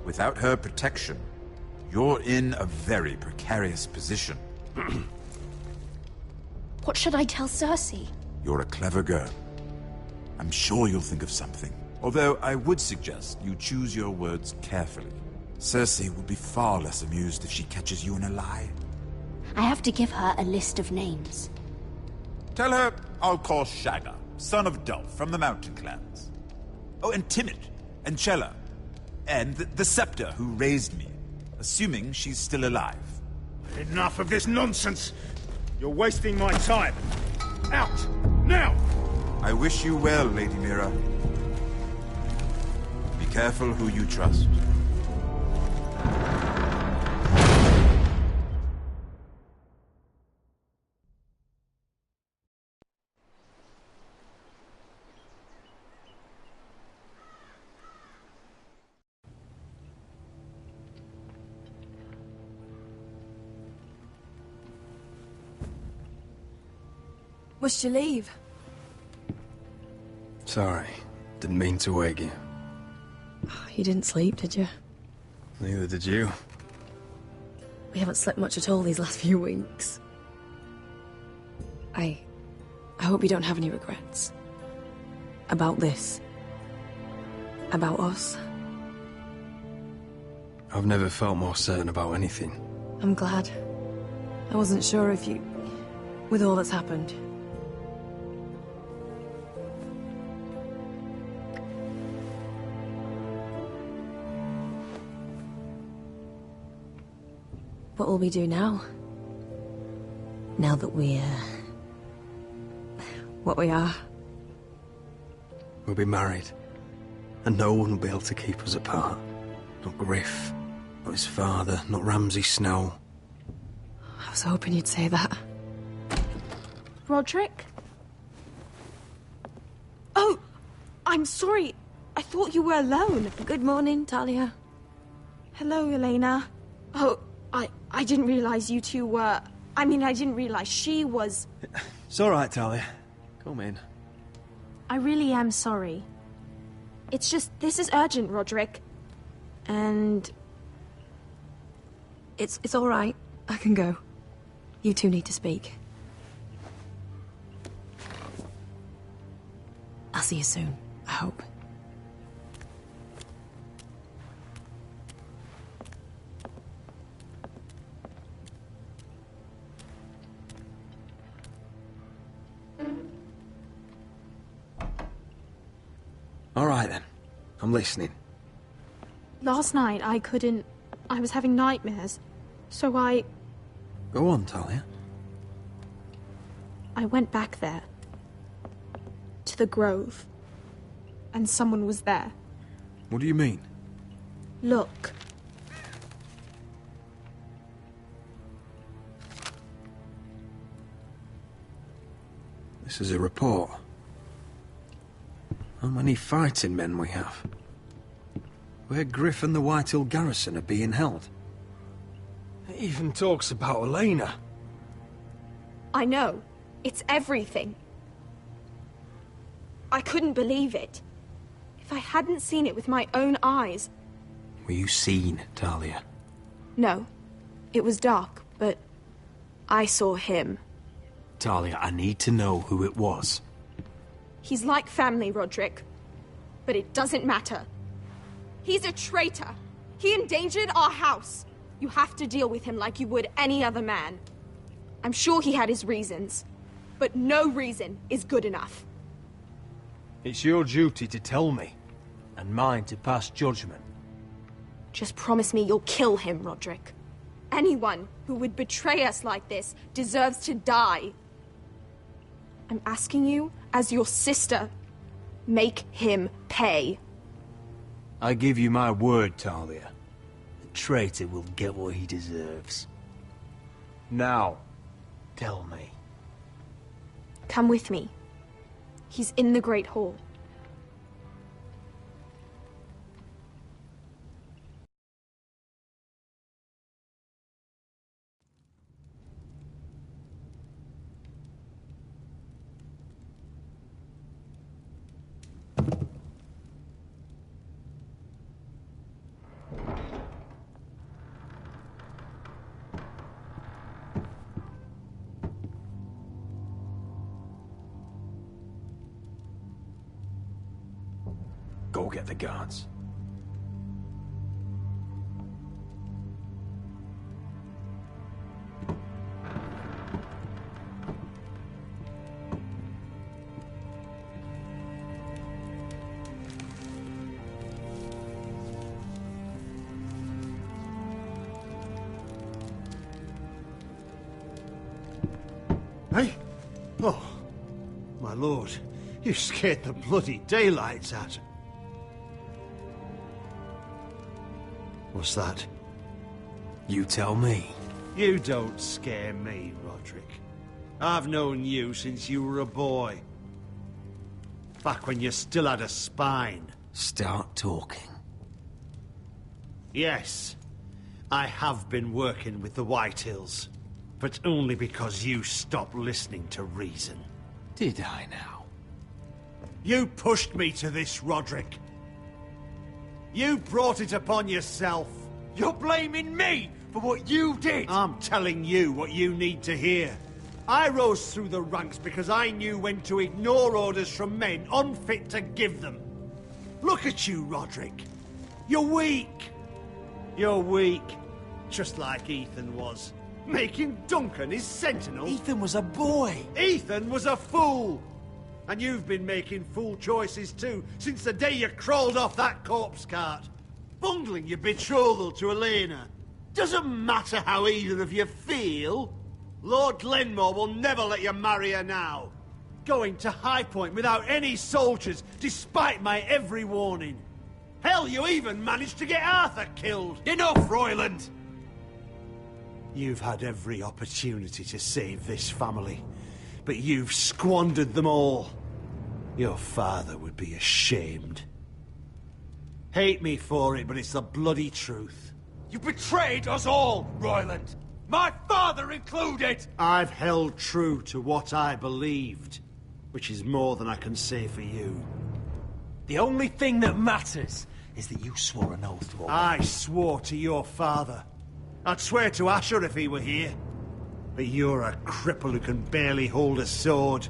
Without her protection, you're in a very precarious position. What should I tell Cersei? You're a clever girl. I'm sure you'll think of something. Although I would suggest you choose your words carefully. Cersei will be far less amused if she catches you in a lie. I have to give her a list of names. Tell her I'll call Shagga, son of Dolph, from the Mountain Clans. Oh, and Timid, and Chella, and the Scepter who raised me, assuming she's still alive. Enough of this nonsense! You're wasting my time! Out! Now! I wish you well, Lady Mira. Be careful who you trust. Must you leave? Sorry. Didn't mean to wake you. You didn't sleep, did you? Neither did you. We haven't slept much at all these last few weeks. I hope you don't have any regrets. About this. About us. I've never felt more certain about anything. I'm glad. I wasn't sure if you... with all that's happened. What will we do now? Now that we're... what we are? We'll be married. And no one will be able to keep us apart. Not Griff, not his father, not Ramsay Snow. I was hoping you'd say that. Roderick? Oh! I'm sorry. I thought you were alone. Good morning, Talia. Hello, Elena. Oh, I didn't realize you two were... I mean, I didn't realize she was... It's all right, Talia. Come in. I really am sorry. It's just, this is urgent, Roderick. And... It's all right. I can go. You two need to speak. I'll see you soon, I hope. All right, then. I'm listening. Last night, I couldn't... I was having nightmares. So Go on, Talia. I went back there. To the grove. And someone was there. What do you mean? Look. This is a report. How many fighting men we have? Where Griff and the Whitehill garrison are being held. It even talks about Elena. I know. It's everything. I couldn't believe it. If I hadn't seen it with my own eyes... Were you seen, Talia? No. It was dark, but... I saw him. Talia, I need to know who it was. He's like family, Roderick. But it doesn't matter. He's a traitor. He endangered our house. You have to deal with him like you would any other man. I'm sure he had his reasons. But no reason is good enough. It's your duty to tell me, and mine to pass judgment. Just promise me you'll kill him, Roderick. Anyone who would betray us like this deserves to die. I'm asking you, as your sister, make him pay. I give you my word, Talia. The traitor will get what he deserves. Now, tell me. Come with me. He's in the Great Hall. go get the guards. Hey? Oh, my lord, you scared the bloody daylights out. What's that? You tell me. You don't scare me, Roderick. I've known you since you were a boy. Back when you still had a spine. Start talking. Yes, I have been working with the Whitehills. But only because you stopped listening to reason. Did I now? You pushed me to this, Roderick. You brought it upon yourself. You're blaming me for what you did! I'm telling you what you need to hear. I rose through the ranks because I knew when to ignore orders from men unfit to give them. Look at you, Roderick. You're weak. You're weak. Just like Ethan was. Making Duncan his sentinel. Ethan was a boy. Ethan was a fool. And you've been making fool choices too, since the day you crawled off that corpse cart. Bungling your betrothal to Elena. Doesn't matter how either of you feel. Lord Glenmore will never let you marry her now. Going to High Point without any soldiers, despite my every warning. Hell, you even managed to get Arthur killed. Enough, Royland! You've had every opportunity to save this family, but you've squandered them all. Your father would be ashamed. Hate me for it, but it's the bloody truth. You betrayed us all, Royland! My father included! I've held true to what I believed, which is more than I can say for you. The only thing that matters is that you swore an oath to obey. I swore to your father. I'd swear to Asher if he were here. But you're a cripple who can barely hold a sword.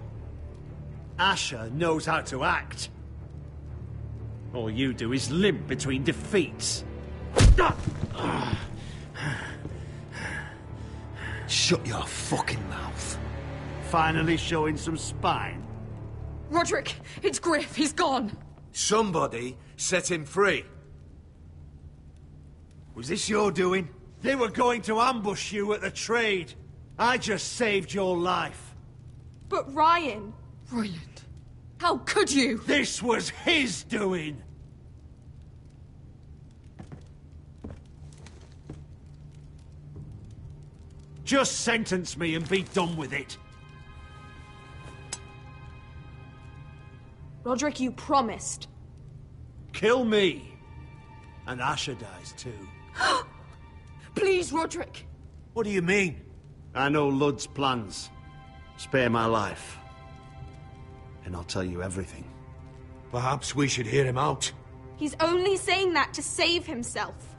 Asher knows how to act. All you do is limp between defeats. Shut your fucking mouth. Finally showing some spine. Roderick, it's Griff. He's gone. Somebody set him free. Was this your doing? They were going to ambush you at the trade. I just saved your life. But Ryan... Royland, how could you? This was his doing. Just sentence me and be done with it. Roderick, you promised. Kill me. And Asher dies too. Please, Roderick. What do you mean? I know Ludd's plans. Spare my life. And I'll tell you everything. Perhaps we should hear him out. He's only saying that to save himself.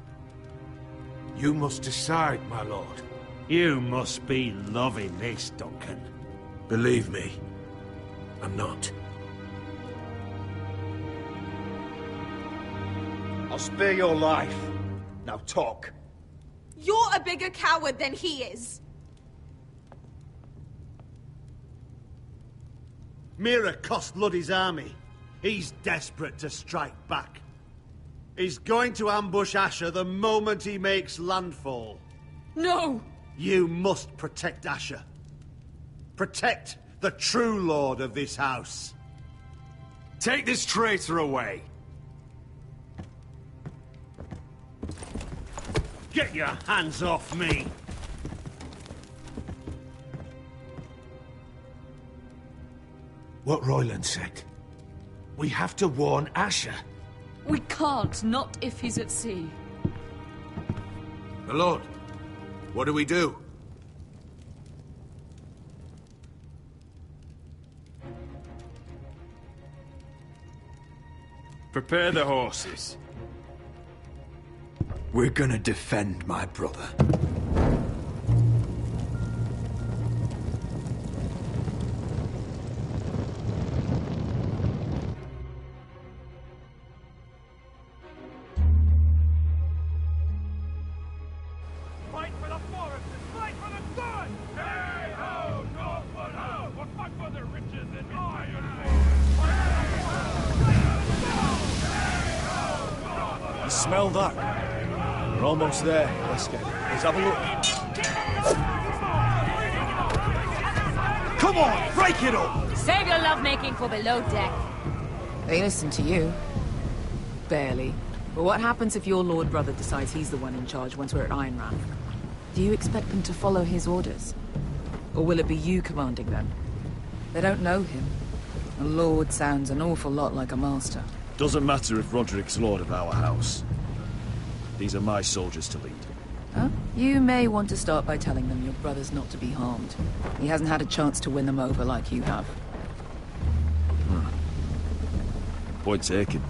You must decide, my lord. You must be loving this, Duncan. Believe me, I'm not. I'll spare your life. Now talk. You're a bigger coward than he is. Mira cost Luddy's army. He's desperate to strike back. He's going to ambush Asher the moment he makes landfall. No! You must protect Asher. Protect the true lord of this house. Take this traitor away. Get your hands off me! What Royland said. We have to warn Asher. We can't, not if he's at sea. My lord, what do we do? Prepare the horses. We're gonna defend my brother. You smell that? We're almost there. Let's have a look. Come on, break it up! Save your lovemaking for below deck. They listen to you. Barely. But what happens if your lord brother decides he's the one in charge once we're at Ironrath? Do you expect them to follow his orders? Or will it be you commanding them? They don't know him. A lord sounds an awful lot like a master. Doesn't matter if Roderick's lord of our house. These are my soldiers to lead. Huh? You may want to start by telling them your brother's not to be harmed. He hasn't had a chance to win them over like you have. Point taken.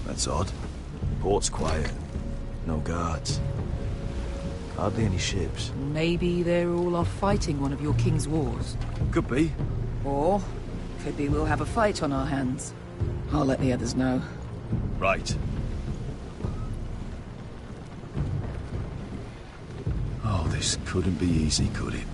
That's odd. Port's quiet. No guards. Hardly any ships. Maybe they're all off fighting one of your king's wars. Could be. Or, could be we'll have a fight on our hands. I'll let the others know. Right. Oh, this couldn't be easy, could it?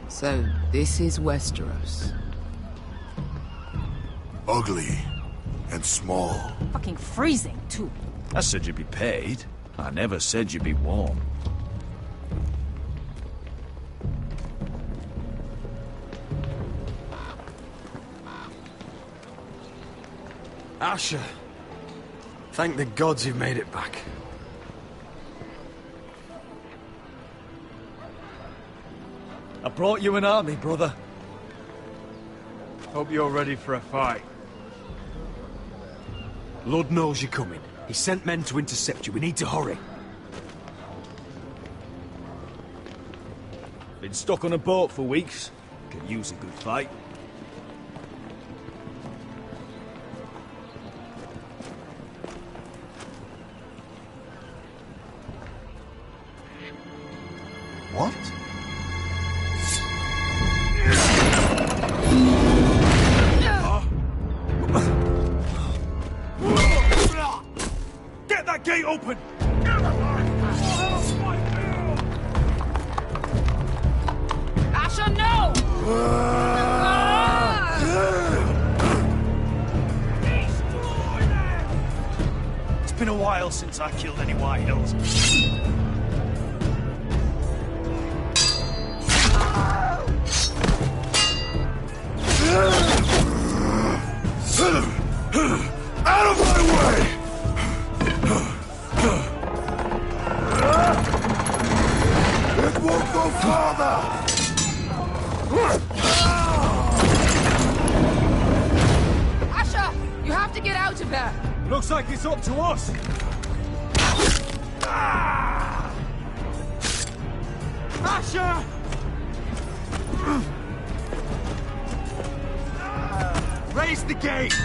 So, this is Westeros. Ugly and small. Fucking freezing, too. I said you'd be paid. I never said you'd be warm. Asher. Thank the gods you've made it back. I brought you an army, brother. Hope you're ready for a fight. Lord knows you're coming. He sent men to intercept you. We need to hurry. Been stuck on a boat for weeks. Could use a good fight. What? Get that gate open! Asher, no! It's been a while since I killed any White Hills. Out of my way! It won't go farther! Asher, you have to get out of there. Looks like it's up to us. Asher! Raise the gate!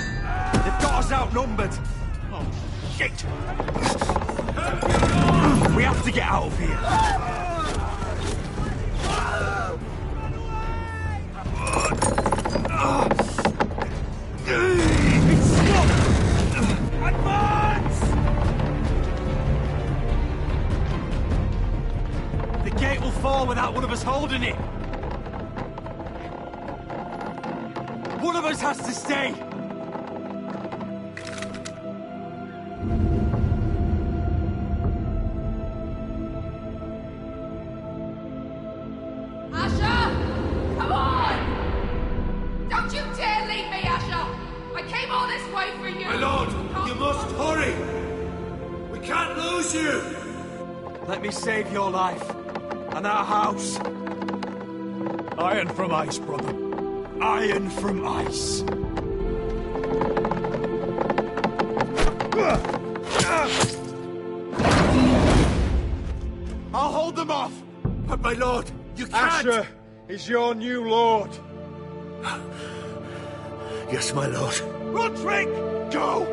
They've got us outnumbered! Oh, shit! We have to get out of here! It's stopped! Advance! The gate will fall without one of us holding it! One of us has to stay! Asher! Come on! Don't you dare leave me, Asher! I came all this way for you! My lord, you must hurry! We can't lose you! Let me save your life, and our house. Iron from ice, brother. Iron from ice. I'll hold them off! But my lord, you can't! Asher is your new lord. Yes, my lord. Roderick, go!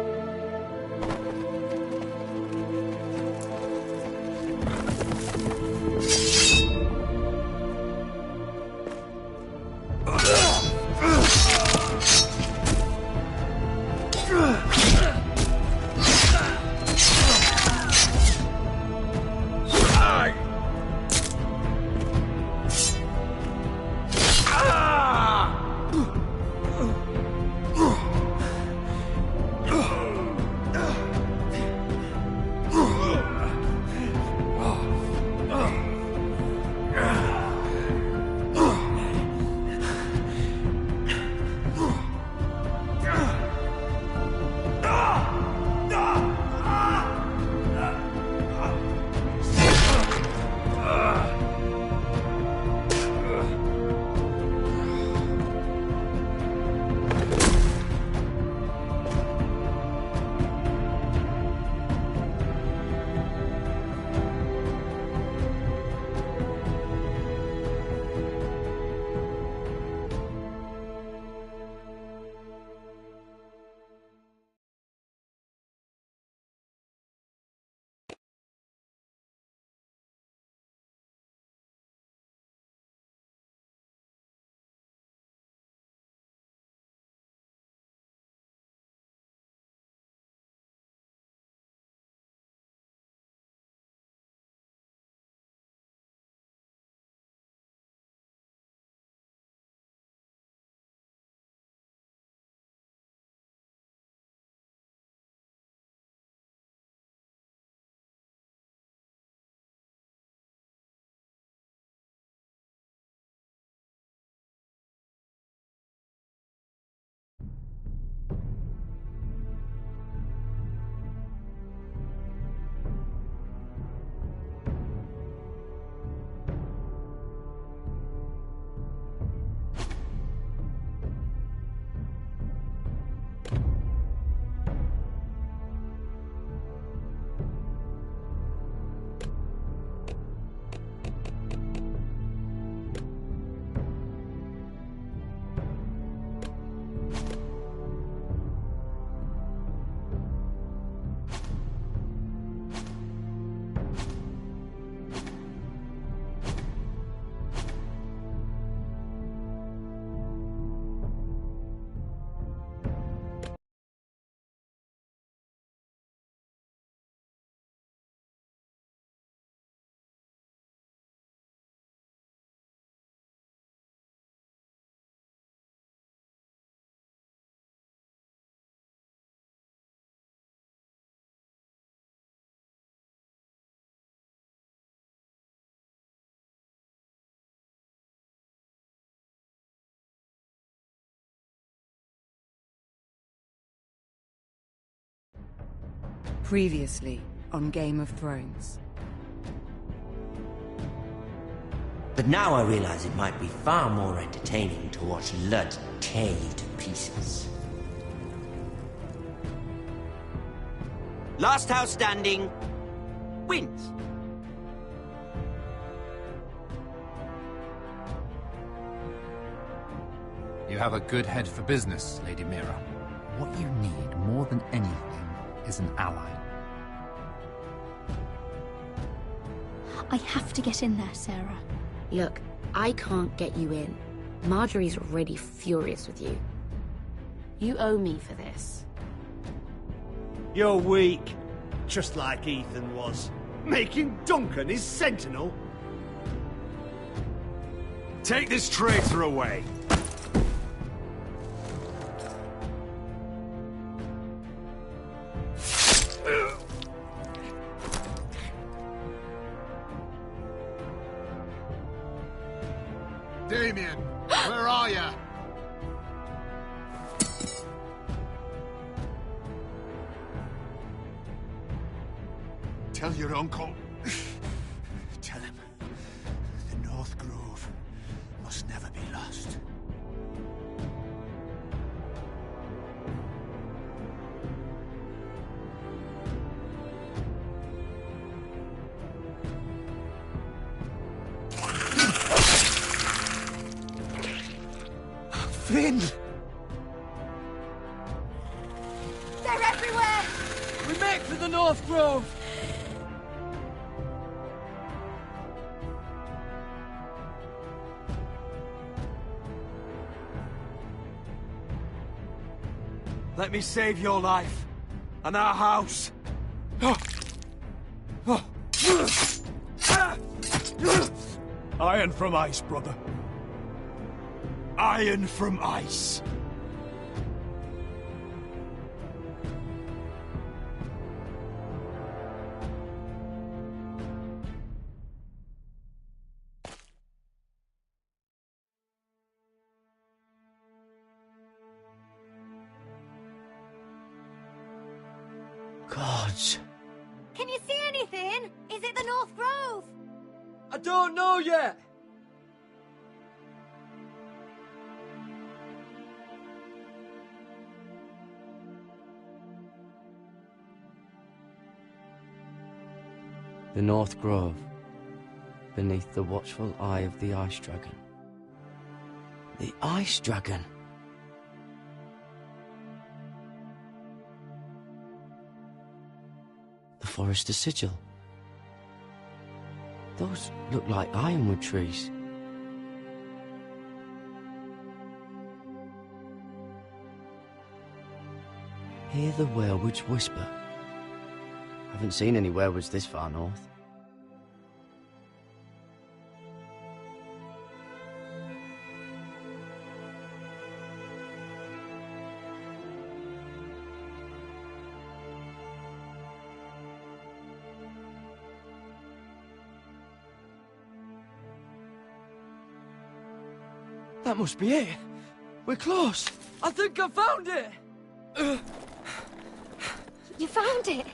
Previously on Game of Thrones. But now I realize it might be far more entertaining to watch Lud tear you to pieces. Last house standing wins. You have a good head for business, Lady Mira. What you need more than anything is an ally. I have to get in there, Sarah. Look, I can't get you in. Marjorie's already furious with you. You owe me for this. You're weak. Just like Ethan was. Making Duncan his sentinel. Take this traitor away. Damien, where are you? Tell your uncle. Tell him the North Grove must never be lost. Finn! They're everywhere! We make for the North Grove! Let me save your life and our house. Iron from ice, brother. Iron from ice. Gods. Can you see anything? Is it the North Grove? I don't know yet! The North Grove, beneath the watchful eye of the Ice Dragon. The Ice Dragon! The Forester Sigil. Those look like ironwood trees. Hear the werewolves whisper. Haven't seen any werewolves this far north. That must be it. We're close. I think I found it. You found it?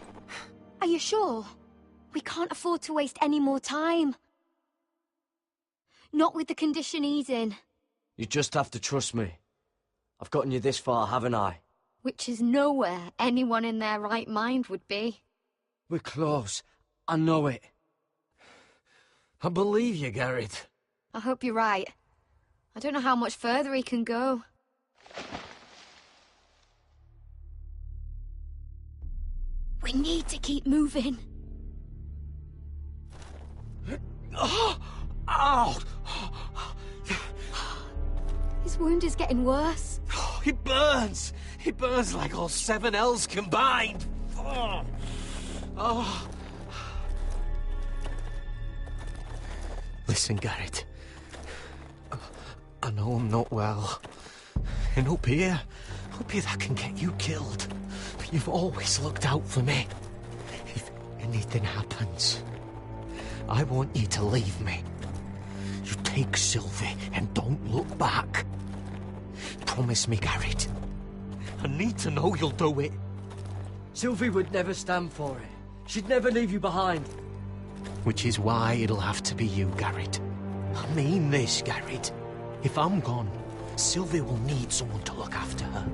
Are you sure? We can't afford to waste any more time. Not with the condition he's in. You just have to trust me. I've gotten you this far, haven't I? Which is nowhere anyone in their right mind would be. We're close. I know it. I believe you, Garrett. I hope you're right. I don't know how much further he can go. We need to keep moving. Ow! His wound is getting worse. He burns! He burns like all 7 L's combined! Oh. Listen, Garrett. I know I'm not well. And up here that can get you killed. But you've always looked out for me. If anything happens, I want you to leave me. You take Sylvie and don't look back. Promise me, Garrett. I need to know you'll do it. Sylvie would never stand for it. She'd never leave you behind. Which is why it'll have to be you, Garrett. I mean this, Garrett. If I'm gone, Sylvie will need someone to look after her.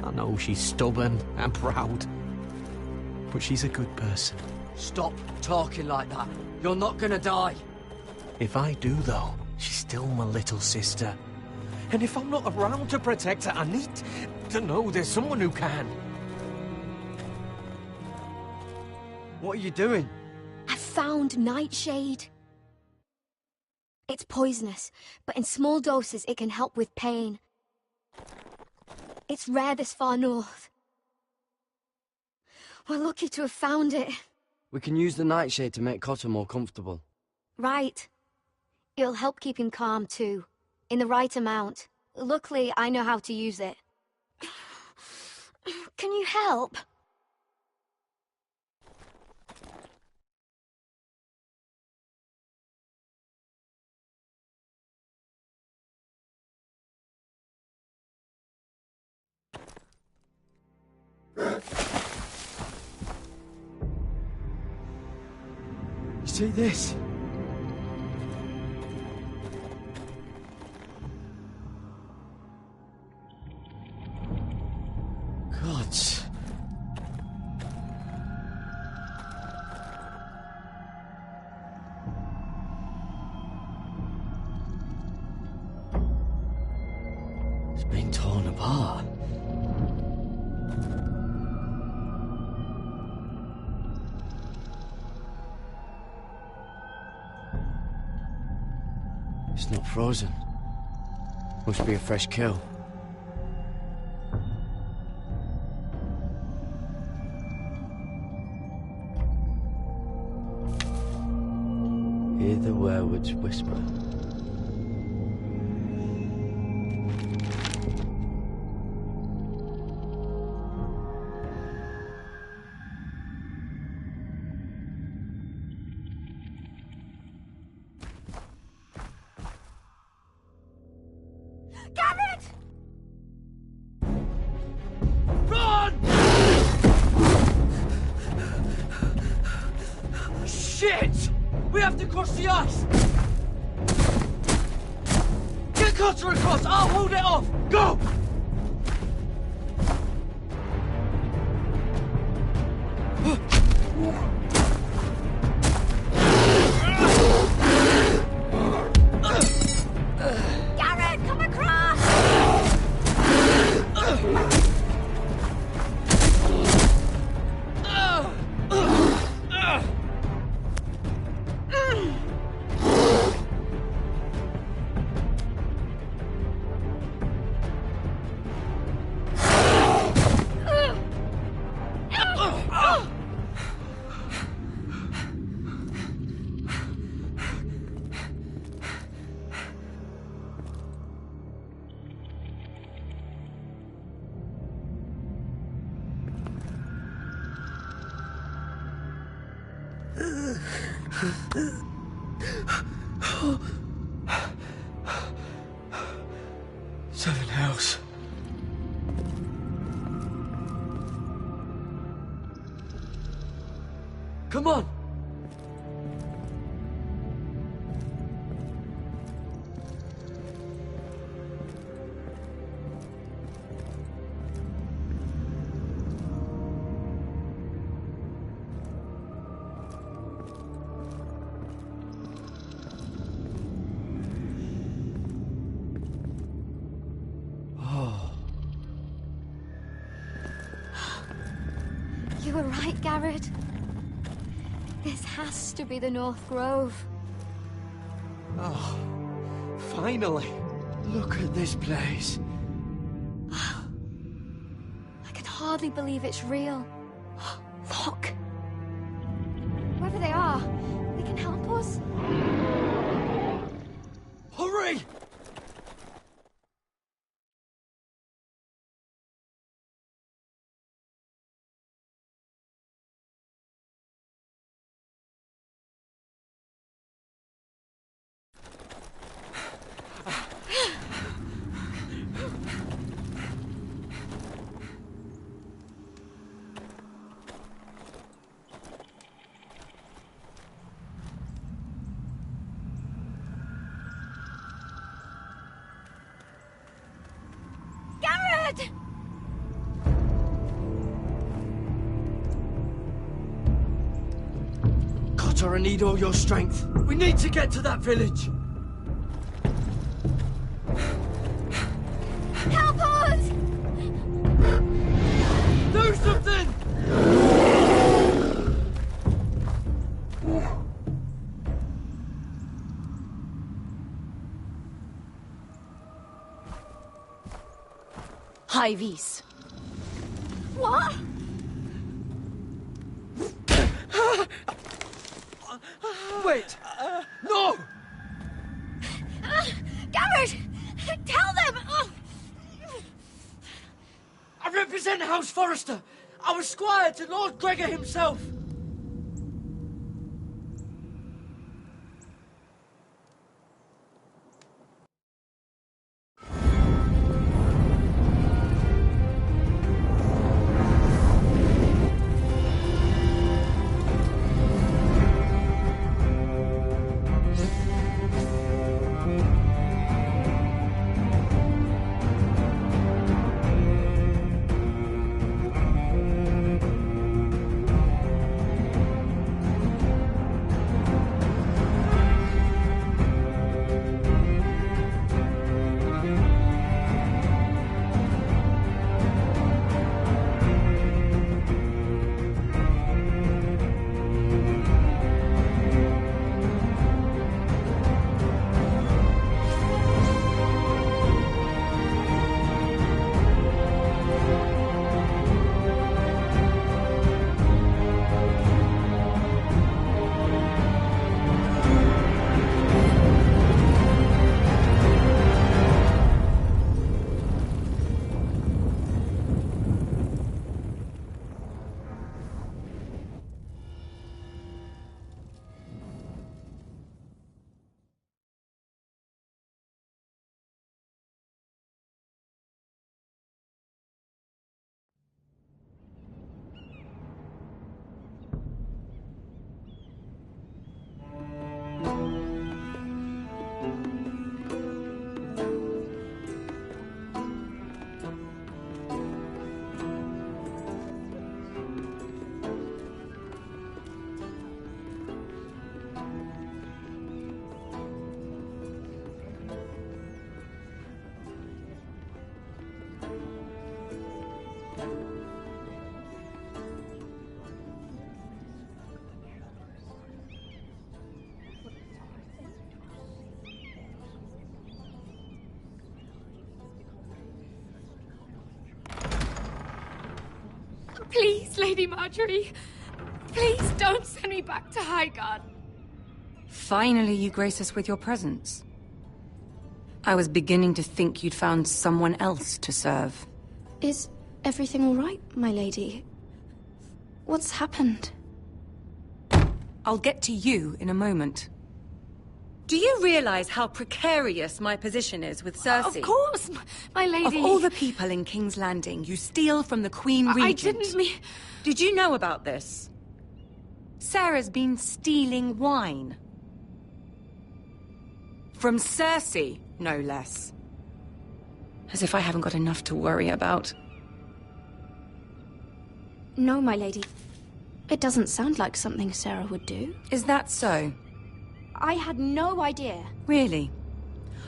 I know she's stubborn and proud, but she's a good person. Stop talking like that. You're not gonna die. If I do, though, she's still my little sister. And if I'm not around to protect her, I need to know there's someone who can. What are you doing? I found nightshade. It's poisonous, but in small doses it can help with pain. It's rare this far north. We're lucky to have found it. We can use the nightshade to make Cotter more comfortable. Right. It'll help keep him calm, too. In the right amount. Luckily, I know how to use it. Can you help? See this? Gods. It's been torn apart. It's not frozen. Must be a fresh kill. Hear the werewood's whisper. Garrett! Run! Shit! We have to cross the ice! Get Cotter across! I'll hold it off! Go! Garrett, come across! Seven hells. Come on! You were right, Garrett. This has to be the North Grove. Oh, finally. Look at this place. I can hardly believe it's real. Look. Whoever they are, they can help us. Hurry! Asher, I need all your strength. We need to get to that village. Help us! Do something! High vis. What? Wait! No! Garrett! Tell them! I represent House Forrester. I was squire to Lord Gregor himself. Please, Lady Marjorie. Please don't send me back to Highgarden. Finally, you grace us with your presence. I was beginning to think you'd found someone else to serve. Is everything all right, my lady? What's happened? I'll get to you in a moment. Do you realize how precarious my position is with Cersei? Of course, my lady. Of all the people in King's Landing, you steal from the Queen Regent. I didn't mean... Did you know about this? Sarah's been stealing wine. From Cersei, no less. As if I haven't got enough to worry about. No, my lady. It doesn't sound like something Sarah would do. Is that so? I had no idea. Really?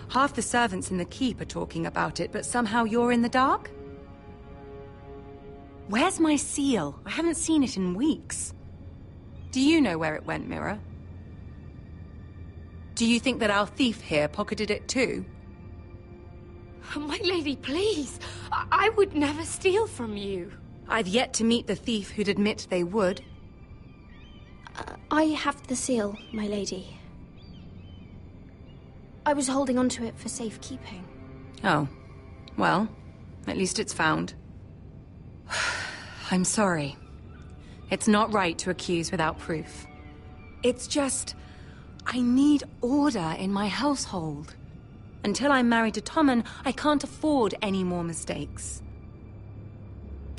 Half the servants in the keep are talking about it, but somehow you're in the dark? Where's my seal? I haven't seen it in weeks. Do you know where it went, Mira? Do you think that our thief here pocketed it too? My lady, please. I would never steal from you. I've yet to meet the thief who'd admit they would. I have the seal, my lady. I was holding on to it for safekeeping. Oh. Well, at least it's found. I'm sorry. It's not right to accuse without proof. It's just... I need order in my household. Until I'm married to Tommen, I can't afford any more mistakes.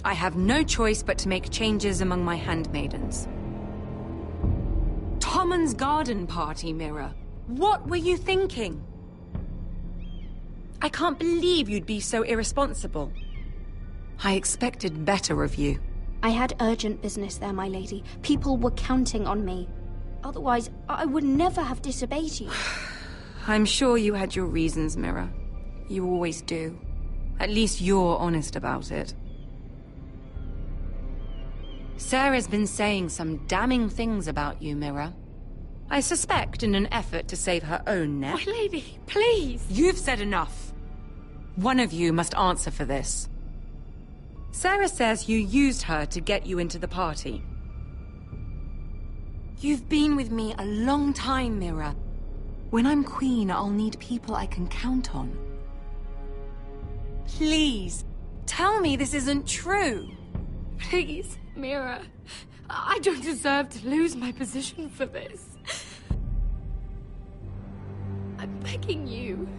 I have no choice but to make changes among my handmaidens. Tommen's garden party, Mira. What were you thinking? I can't believe you'd be so irresponsible. I expected better of you. I had urgent business there, my lady. People were counting on me. Otherwise, I would never have disobeyed you. I'm sure you had your reasons, Mira. You always do. At least you're honest about it. Sarah's been saying some damning things about you, Mira. I suspect in an effort to save her own neck. My lady, please! You've said enough. One of you must answer for this. Sarah says you used her to get you into the party. You've been with me a long time, Mira. When I'm queen, I'll need people I can count on. Please, tell me this isn't true. Please, Mira. I don't deserve to lose my position for this. I'm begging you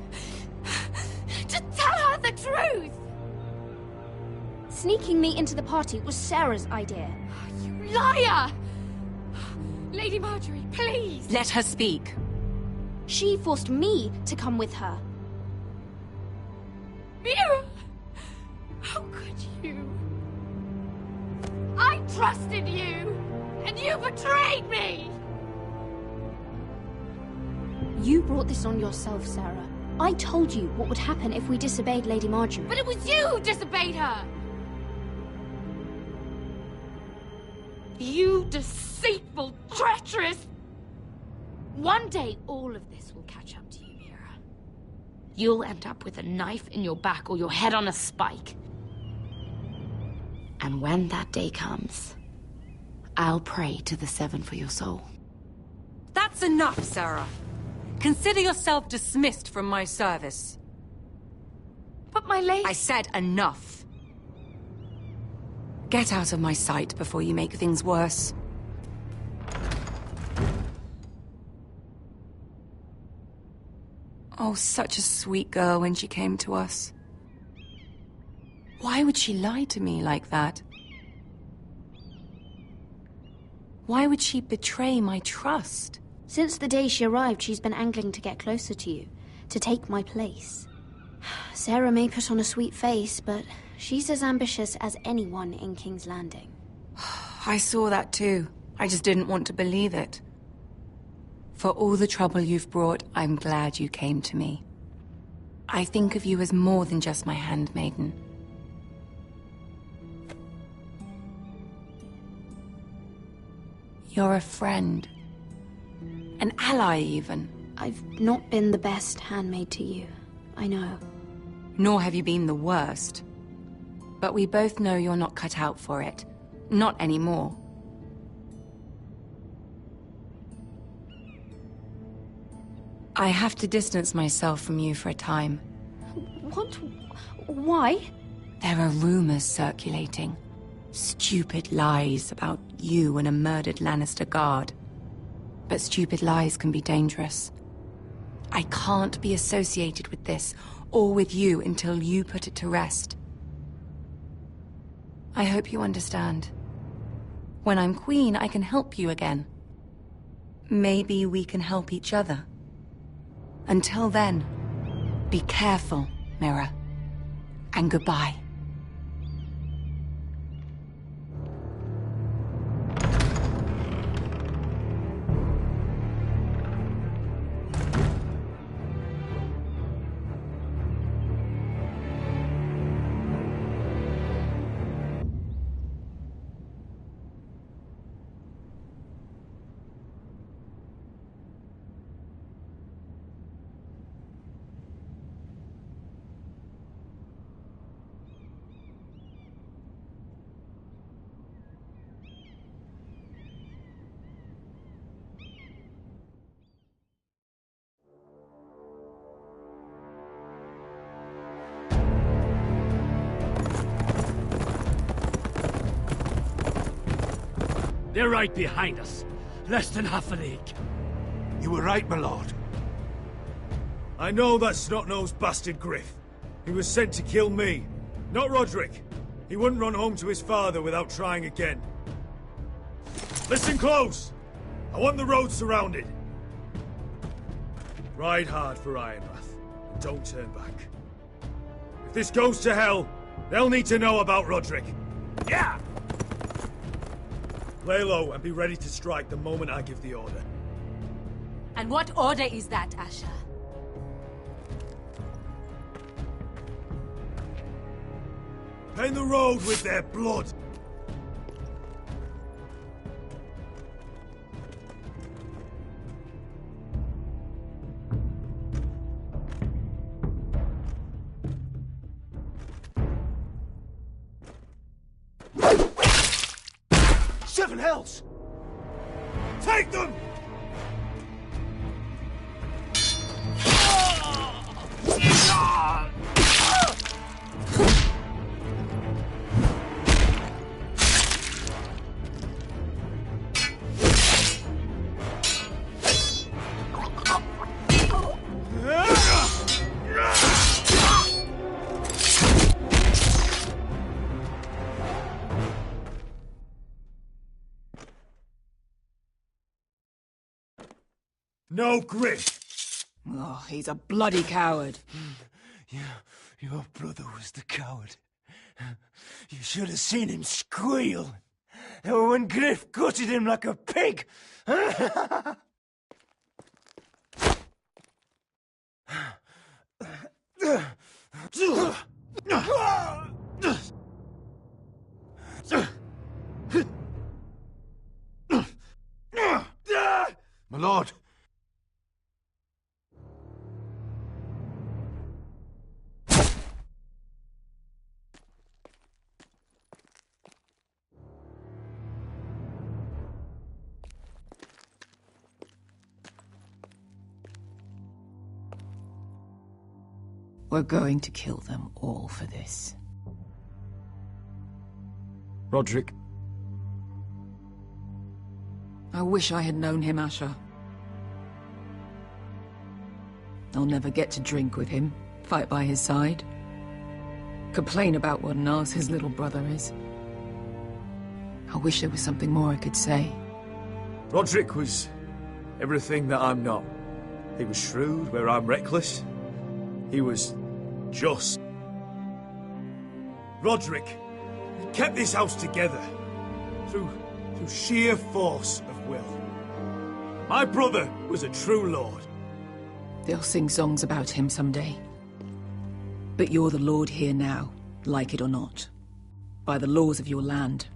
to tell her the truth! Sneaking me into the party was Sarah's idea. You liar! Lady Marjorie, please! Let her speak. She forced me to come with her. Mira! How could you? I trusted you, and you betrayed me! You brought this on yourself, Sarah. I told you what would happen if we disobeyed Lady Marjorie. But it was you who disobeyed her! You deceitful, treacherous... One day, all of this will catch up to you, Mira. You'll end up with a knife in your back or your head on a spike. And when that day comes, I'll pray to the Seven for your soul. That's enough, Sarah. Consider yourself dismissed from my service. But my lady... I said enough. Get out of my sight before you make things worse. Oh, such a sweet girl when she came to us. Why would she lie to me like that? Why would she betray my trust? Since the day she arrived, she's been angling to get closer to you, to take my place. Sarah may put on a sweet face, but she's as ambitious as anyone in King's Landing. I saw that too. I just didn't want to believe it. For all the trouble you've brought, I'm glad you came to me. I think of you as more than just my handmaiden. You're a friend. An ally, even. I've not been the best handmaid to you, I know. Nor have you been the worst. But we both know you're not cut out for it. Not anymore. I have to distance myself from you for a time. What? Why? There are rumors circulating. Stupid lies about you and a murdered Lannister guard. But stupid lies can be dangerous. I can't be associated with this, or with you, until you put it to rest. I hope you understand. When I'm queen, I can help you again. Maybe we can help each other. Until then, be careful, Mira. And goodbye. They're right behind us. Less than half a league. You were right, my lord. I know that snot-nosed bastard Griff. He was sent to kill me, not Roderick. He wouldn't run home to his father without trying again. Listen close! I want the road surrounded. Ride hard for Ironrath, and don't turn back. If this goes to hell, they'll need to know about Roderick. Yeah! Lay low and be ready to strike the moment I give the order. And what order is that, Asher? Paint the road with their blood. Seven hells! Take them! No grit! Oh, he's a bloody coward. Your brother was the coward. You should have seen him squeal when Griff gutted him like a pig. My lord. We're going to kill them all for this. Roderick. I wish I had known him, Asher. I'll never get to drink with him, fight by his side, complain about what an arse his little brother is. I wish there was something more I could say. Roderick was everything that I'm not. He was shrewd where I'm reckless. He was just. Roderick kept this house together through sheer force of will. My brother was a true lord. They'll sing songs about him someday. But you're the lord here now, like it or not. By the laws of your land.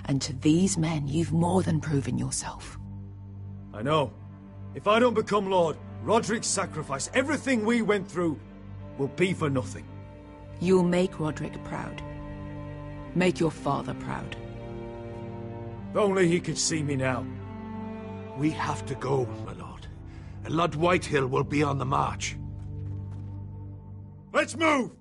And to these men, you've more than proven yourself. I know. If I don't become lord, Roderick's sacrifice, everything we went through, will be for nothing. You'll make Roderick proud. Make your father proud. If only he could see me now. We have to go, my lord. And Lord Whitehill will be on the march. Let's move!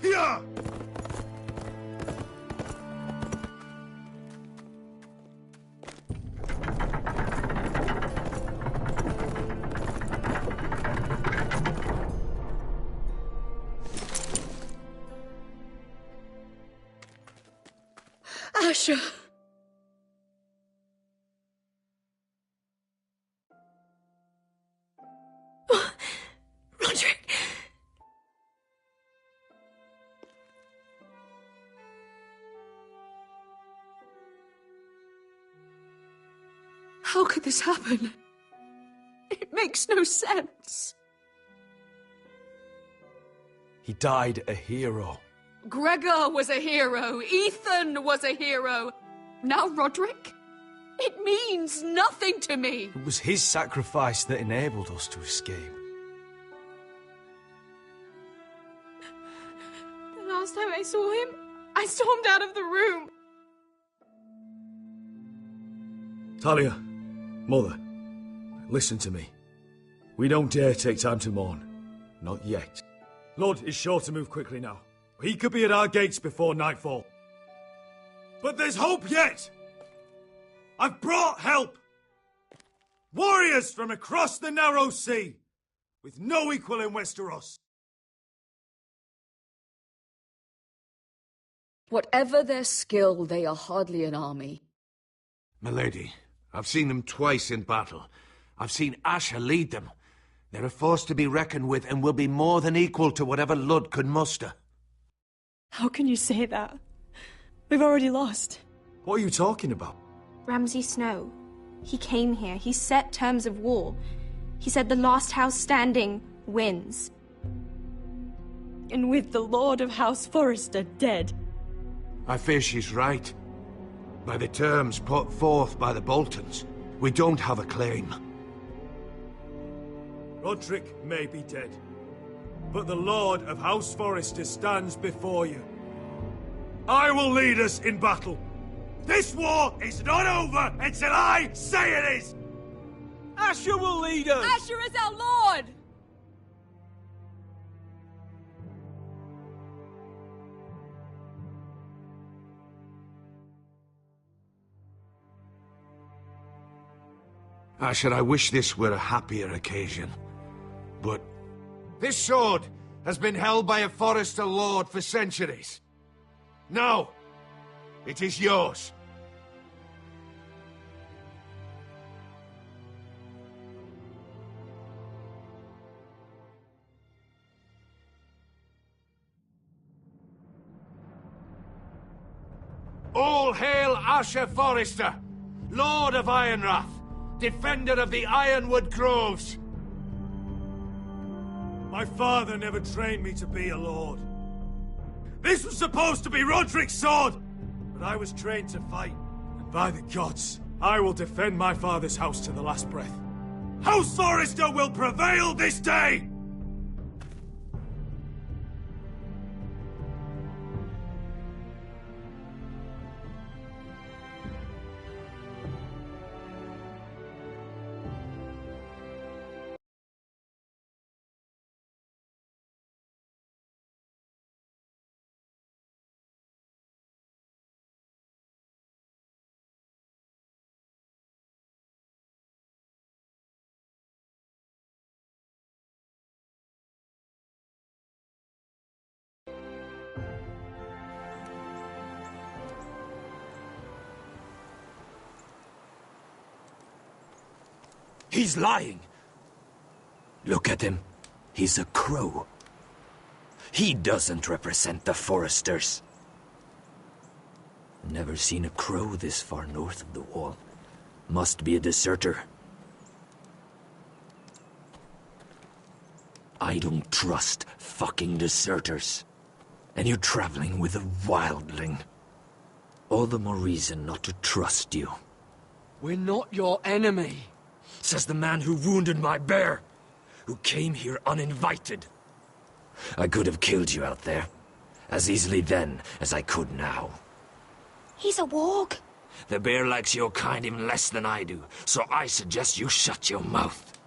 Here! Asher! Roderick! How could this happen? It makes no sense. He died a hero. Gregor was a hero. Ethan was a hero. Now Roderick? It means nothing to me. It was his sacrifice that enabled us to escape. The last time I saw him, I stormed out of the room. Talia, Mother, listen to me. We don't dare take time to mourn. Not yet. Lord is sure to move quickly now. He could be at our gates before nightfall. But there's hope yet! I've brought help! Warriors from across the narrow sea, with no equal in Westeros. Whatever their skill, they are hardly an army. Milady, I've seen them twice in battle. I've seen Asher lead them. They're a force to be reckoned with and will be more than equal to whatever Lud could muster. How can you say that? We've already lost. What are you talking about? Ramsay Snow. He came here. He set terms of war. He said the last house standing wins. And with the Lord of House Forrester dead. I fear she's right. By the terms put forth by the Boltons, we don't have a claim. Roderick may be dead, but the Lord of House Forrester stands before you. I will lead us in battle. This war is not over until I say it is! Asher will lead us! Asher is our lord! Asher, I wish this were a happier occasion. But this sword has been held by a Forrester lord for centuries. Now, it is yours. All hail Asher Forrester, Lord of Ironrath, defender of the Ironwood Groves. My father never trained me to be a lord. This was supposed to be Roderick's sword, but I was trained to fight. And by the gods, I will defend my father's house to the last breath. House Forrester will prevail this day! He's lying! Look at him. He's a crow. He doesn't represent the Foresters. Never seen a crow this far north of the wall. Must be a deserter. I don't trust fucking deserters. And you're traveling with a wildling. All the more reason not to trust you. We're not your enemy. Says the man who wounded my bear, who came here uninvited. I could have killed you out there, as easily then as I could now. He's a warg. The bear likes your kind even less than I do, so I suggest you shut your mouth.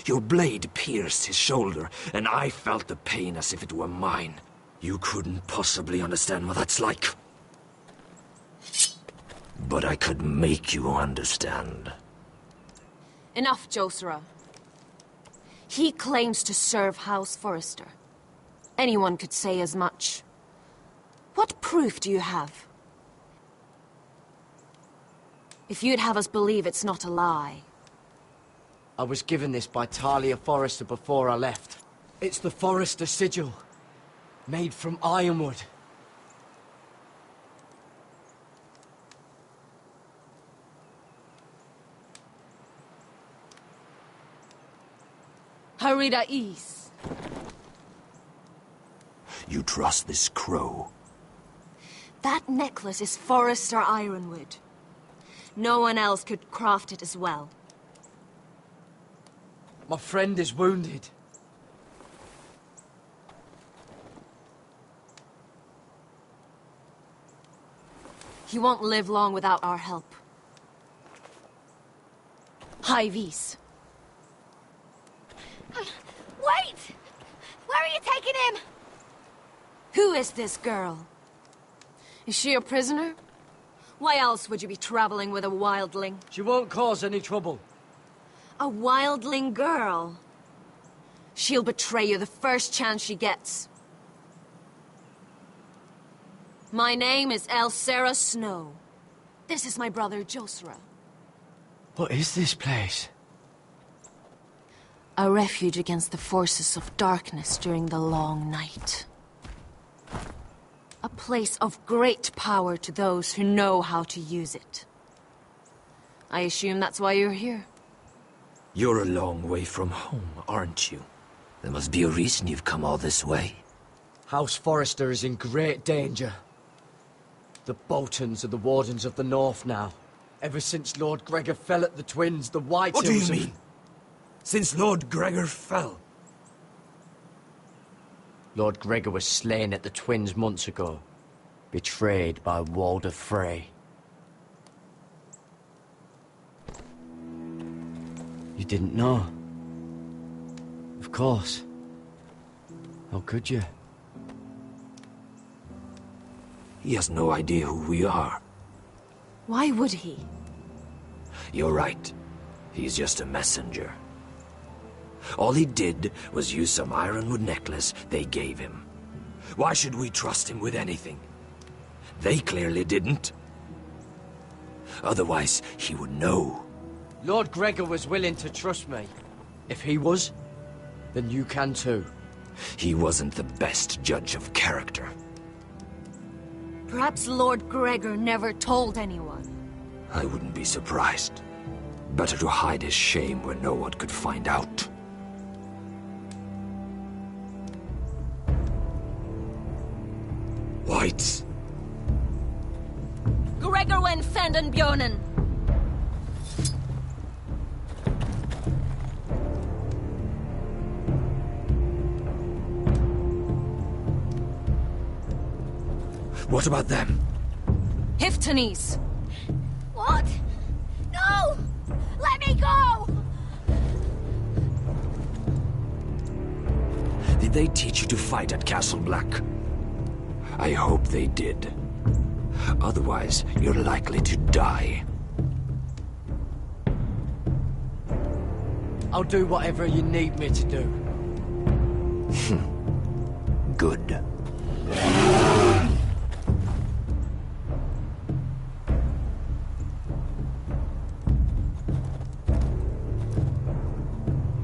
Your blade pierced his shoulder, and I felt the pain as if it were mine. You couldn't possibly understand what that's like. But I could make you understand. Enough, Josera. He claims to serve House Forrester. Anyone could say as much. What proof do you have? If you'd have us believe it's not a lie. I was given this by Talia Forrester before I left. It's the Forrester sigil, made from ironwood. Harida East. You trust this crow? That necklace is Forrester Ironwood. No one else could craft it as well. My friend is wounded. He won't live long without our help. High vis. Wait! Where are you taking him? Who is this girl? Is she a prisoner? Why else would you be traveling with a wildling? She won't cause any trouble. A wildling girl? She'll betray you the first chance she gets. My name is Elsera Snow. This is my brother Josra. What is this place? A refuge against the forces of darkness during the long night. A place of great power to those who know how to use it. I assume that's why you're here. You're a long way from home, aren't you? There must be a reason you've come all this way. House Forrester is in great danger. The Boltons are the Wardens of the North now. Ever since Lord Gregor fell at the Twins, the White What do Hills you mean? Since Lord Gregor fell? Lord Gregor was slain at the Twins months ago. Betrayed by Walder Frey. You didn't know? Of course. How could you? He has no idea who we are. Why would he? You're right. He's just a messenger. All he did was use some ironwood necklace they gave him. Why should we trust him with anything? They clearly didn't. Otherwise, he would know. Lord Gregor was willing to trust me. If he was, then you can too. He wasn't the best judge of character. Perhaps Lord Gregor never told anyone. I wouldn't be surprised. Better to hide his shame where no one could find out. Whites. Gregor wen fenden bjonen. What about them? Hiftanes. What? No! Let me go! Did they teach you to fight at Castle Black? I hope they did. Otherwise, you're likely to die. I'll do whatever you need me to do. Good.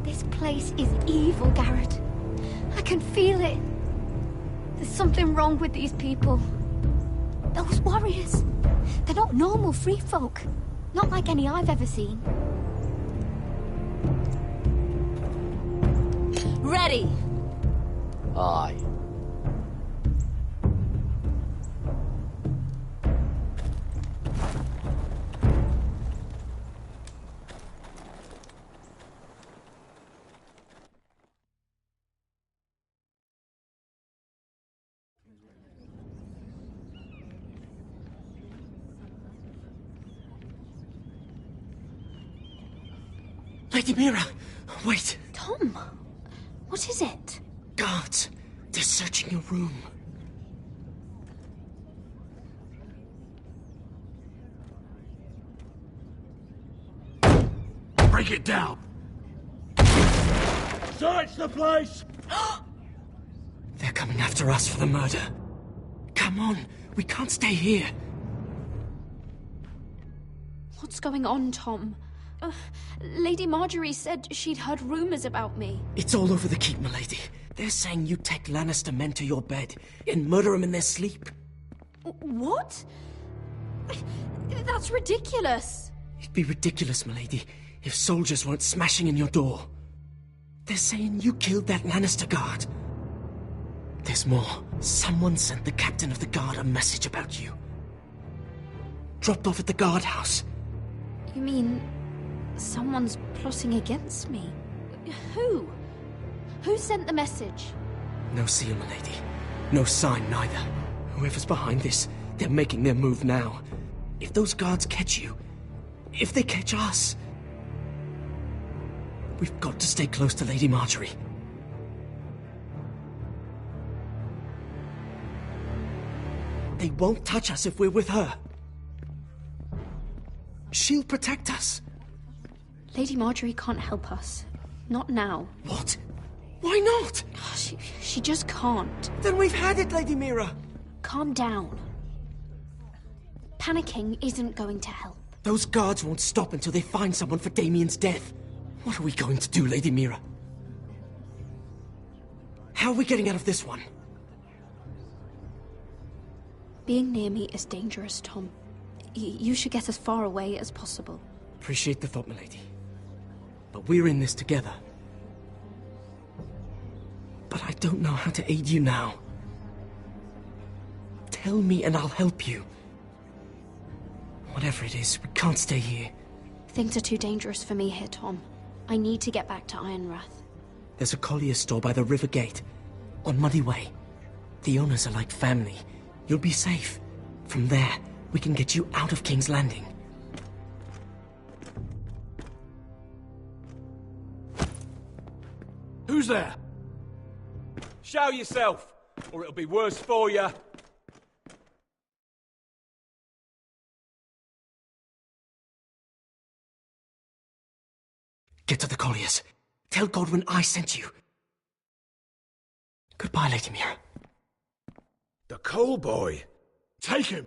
This place is evil, Garrett. I can feel it. There's something wrong with these people. Those warriors. They're not normal free folk. Not like any I've ever seen. Ready. Aye. Lady Mira, wait. Tom, what is it? Guards, they're searching your room. Break it down! Search the place! They're coming after us for the murder. Come on, we can't stay here. What's going on, Tom? Lady Marjorie said she'd heard rumors about me. It's all over the keep, milady. They're saying you take Lannister men to your bed and murder them in their sleep. What? That's ridiculous. It'd be ridiculous, milady, if soldiers weren't smashing in your door. They're saying you killed that Lannister guard. There's more. Someone sent the captain of the guard a message about you. Dropped off at the guardhouse. You mean someone's plotting against me? Who? Who sent the message? No seal, milady. No sign, neither. Whoever's behind this, they're making their move now. If those guards catch you, if they catch us, We've got to stay close to Lady Marjorie. They won't touch us if we're with her. She'll protect us. Lady Marjorie can't help us. Not now. What? Why not? She just can't. Then we've had it, Lady Mira. Calm down. Panicking isn't going to help. Those guards won't stop until they find someone for Damien's death. What are we going to do, Lady Mira? How are we getting out of this one? Being near me is dangerous, Tom. You should get as far away as possible. Appreciate the thought, milady. But we're in this together. But I don't know how to aid you now. Tell me and I'll help you. Whatever it is, we can't stay here. Things are too dangerous for me here, Tom. I need to get back to Ironrath. There's a collier's store by the river gate, on Muddy Way. The owners are like family. You'll be safe. From there, we can get you out of King's Landing. Who's there? Show yourself, or it'll be worse for you. Get to the colliers. Tell Godwin I sent you. Goodbye, Lady Mira. The coal boy. Take him.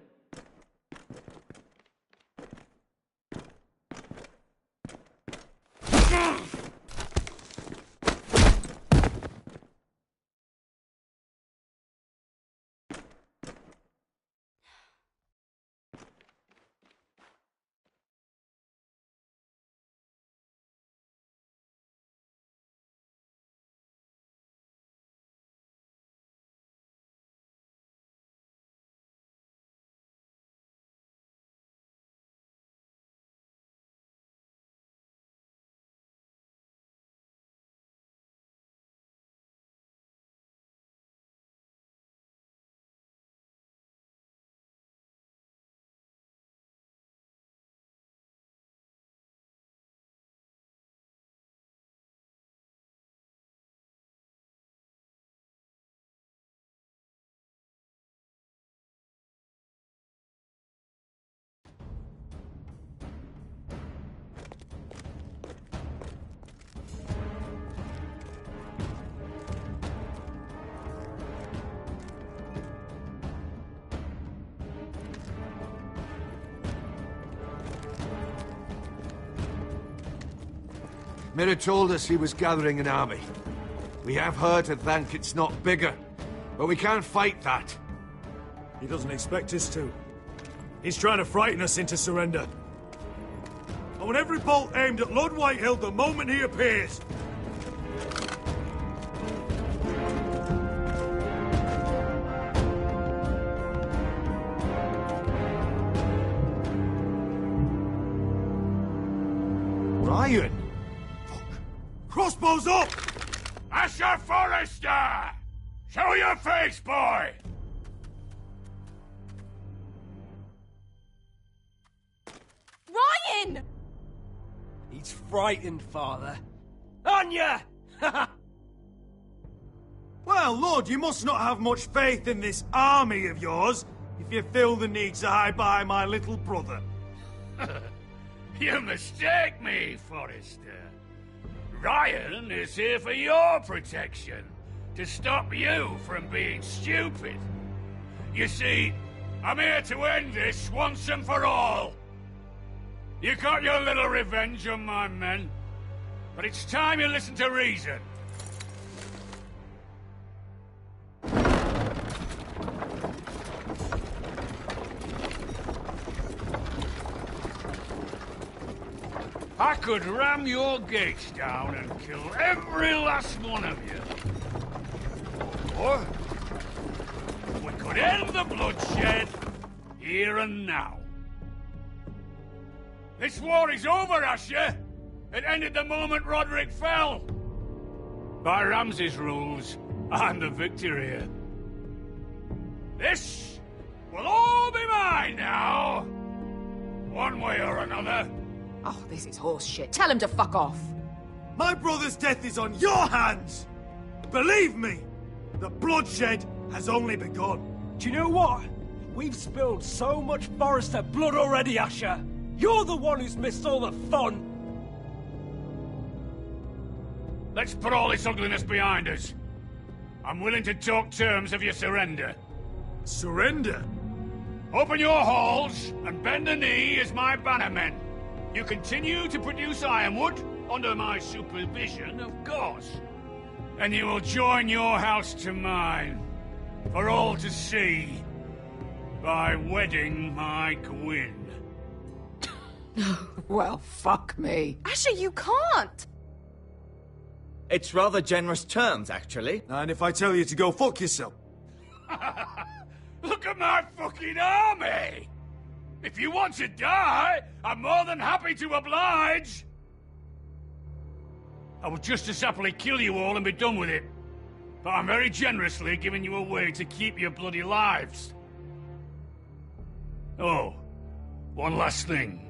Mira told us he was gathering an army. We have her to thank it's not bigger, but we can't fight that. He doesn't expect us to. He's trying to frighten us into surrender. I want every bolt aimed at Lord Whitehill the moment he appears. Ryan! Crossbows up! Asher Forrester! Show your face, boy! Ryan! He's frightened, Father. Aren't ya? Well, Lord, you must not have much faith in this army of yours if you feel the need to hide behind my little brother. You mistake me, Forrester. Ryan is here for your protection, to stop you from being stupid. You see, I'm here to end this once and for all. You got your little revenge on my men, but it's time you listen to reason. I could ram your gates down and kill every last one of you. Or we could end the bloodshed here and now. This war is over, Asher. It ended the moment Roderick fell. By Ramsay's rules, I'm the victor here. This will all be mine now. One way or another. Oh, this is horse shit. Tell him to fuck off. My brother's death is on your hands! Believe me, the bloodshed has only begun. Do you know what? We've spilled so much Forrester blood already, Asher. You're the one who's missed all the fun. Let's put all this ugliness behind us. I'm willing to talk terms of your surrender. Surrender? Open your halls and bend the knee as my bannermen. You continue to produce ironwood, under my supervision, of course. And you will join your house to mine, for all to see, by wedding my Gwyn. No. Well, fuck me. Asher, you can't! It's rather generous terms, actually. And if I tell you to go fuck yourself? Look at my fucking army! If you want to die, I'm more than happy to oblige! I would just as happily kill you all and be done with it. But I'm very generously giving you a way to keep your bloody lives. Oh, one last thing.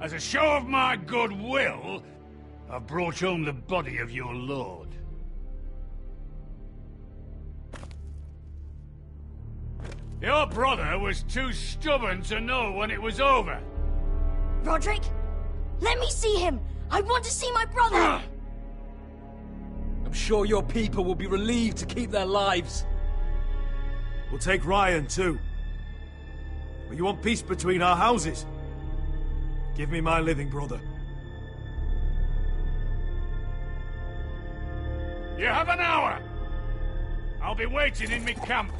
As a show of my goodwill, I've brought home the body of your lord. Your brother was too stubborn to know when it was over. Roderick? Let me see him! I want to see my brother! I'm sure your people will be relieved to keep their lives. We'll take Ryan too. But you want peace between our houses? Give me my living brother. You have an hour! I'll be waiting in my camp.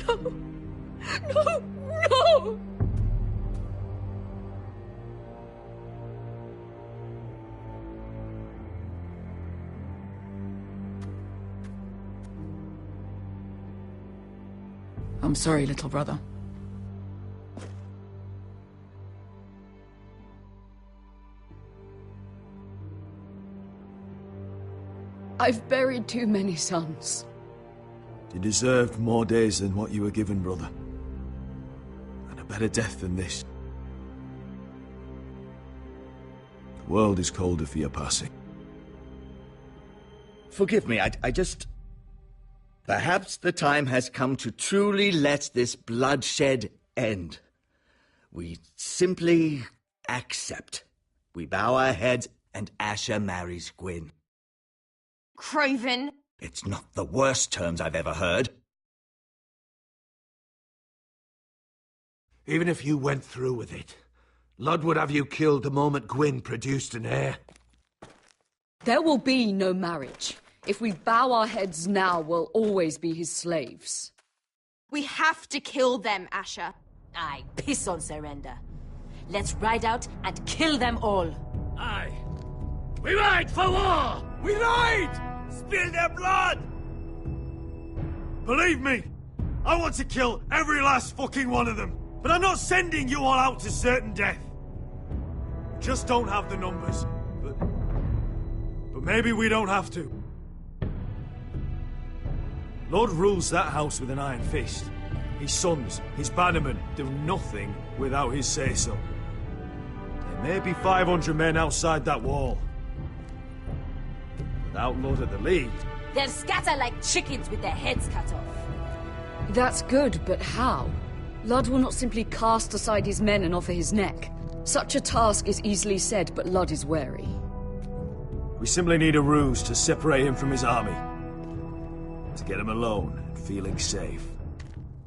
No! No! I'm sorry, little brother. I've buried too many sons. You deserved more days than what you were given, brother. And a better death than this. The world is colder for your passing. Forgive me, I just... Perhaps the time has come to truly let this bloodshed end. We simply accept. We bow our heads and Asher marries Gwyn. Craven! It's not the worst terms I've ever heard. Even if you went through with it, Lud would have you killed the moment Gwyn produced an heir. There will be no marriage. If we bow our heads now, we'll always be his slaves. We have to kill them, Asher. Aye, piss on surrender. Let's ride out and kill them all. Aye. We ride for war! We ride! Spill their blood! Believe me, I want to kill every last fucking one of them. But I'm not sending you all out to certain death. Just don't have the numbers. But maybe we don't have to. Lord rules that house with an iron fist. His sons, his bannermen, do nothing without his say-so. There may be 500 men outside that wall. Without Lord at the lead... They'll scatter like chickens with their heads cut off. That's good, but how? Lud will not simply cast aside his men and offer his neck. Such a task is easily said, but Lud is wary. We simply need a ruse to separate him from his army. to get him alone and feeling safe.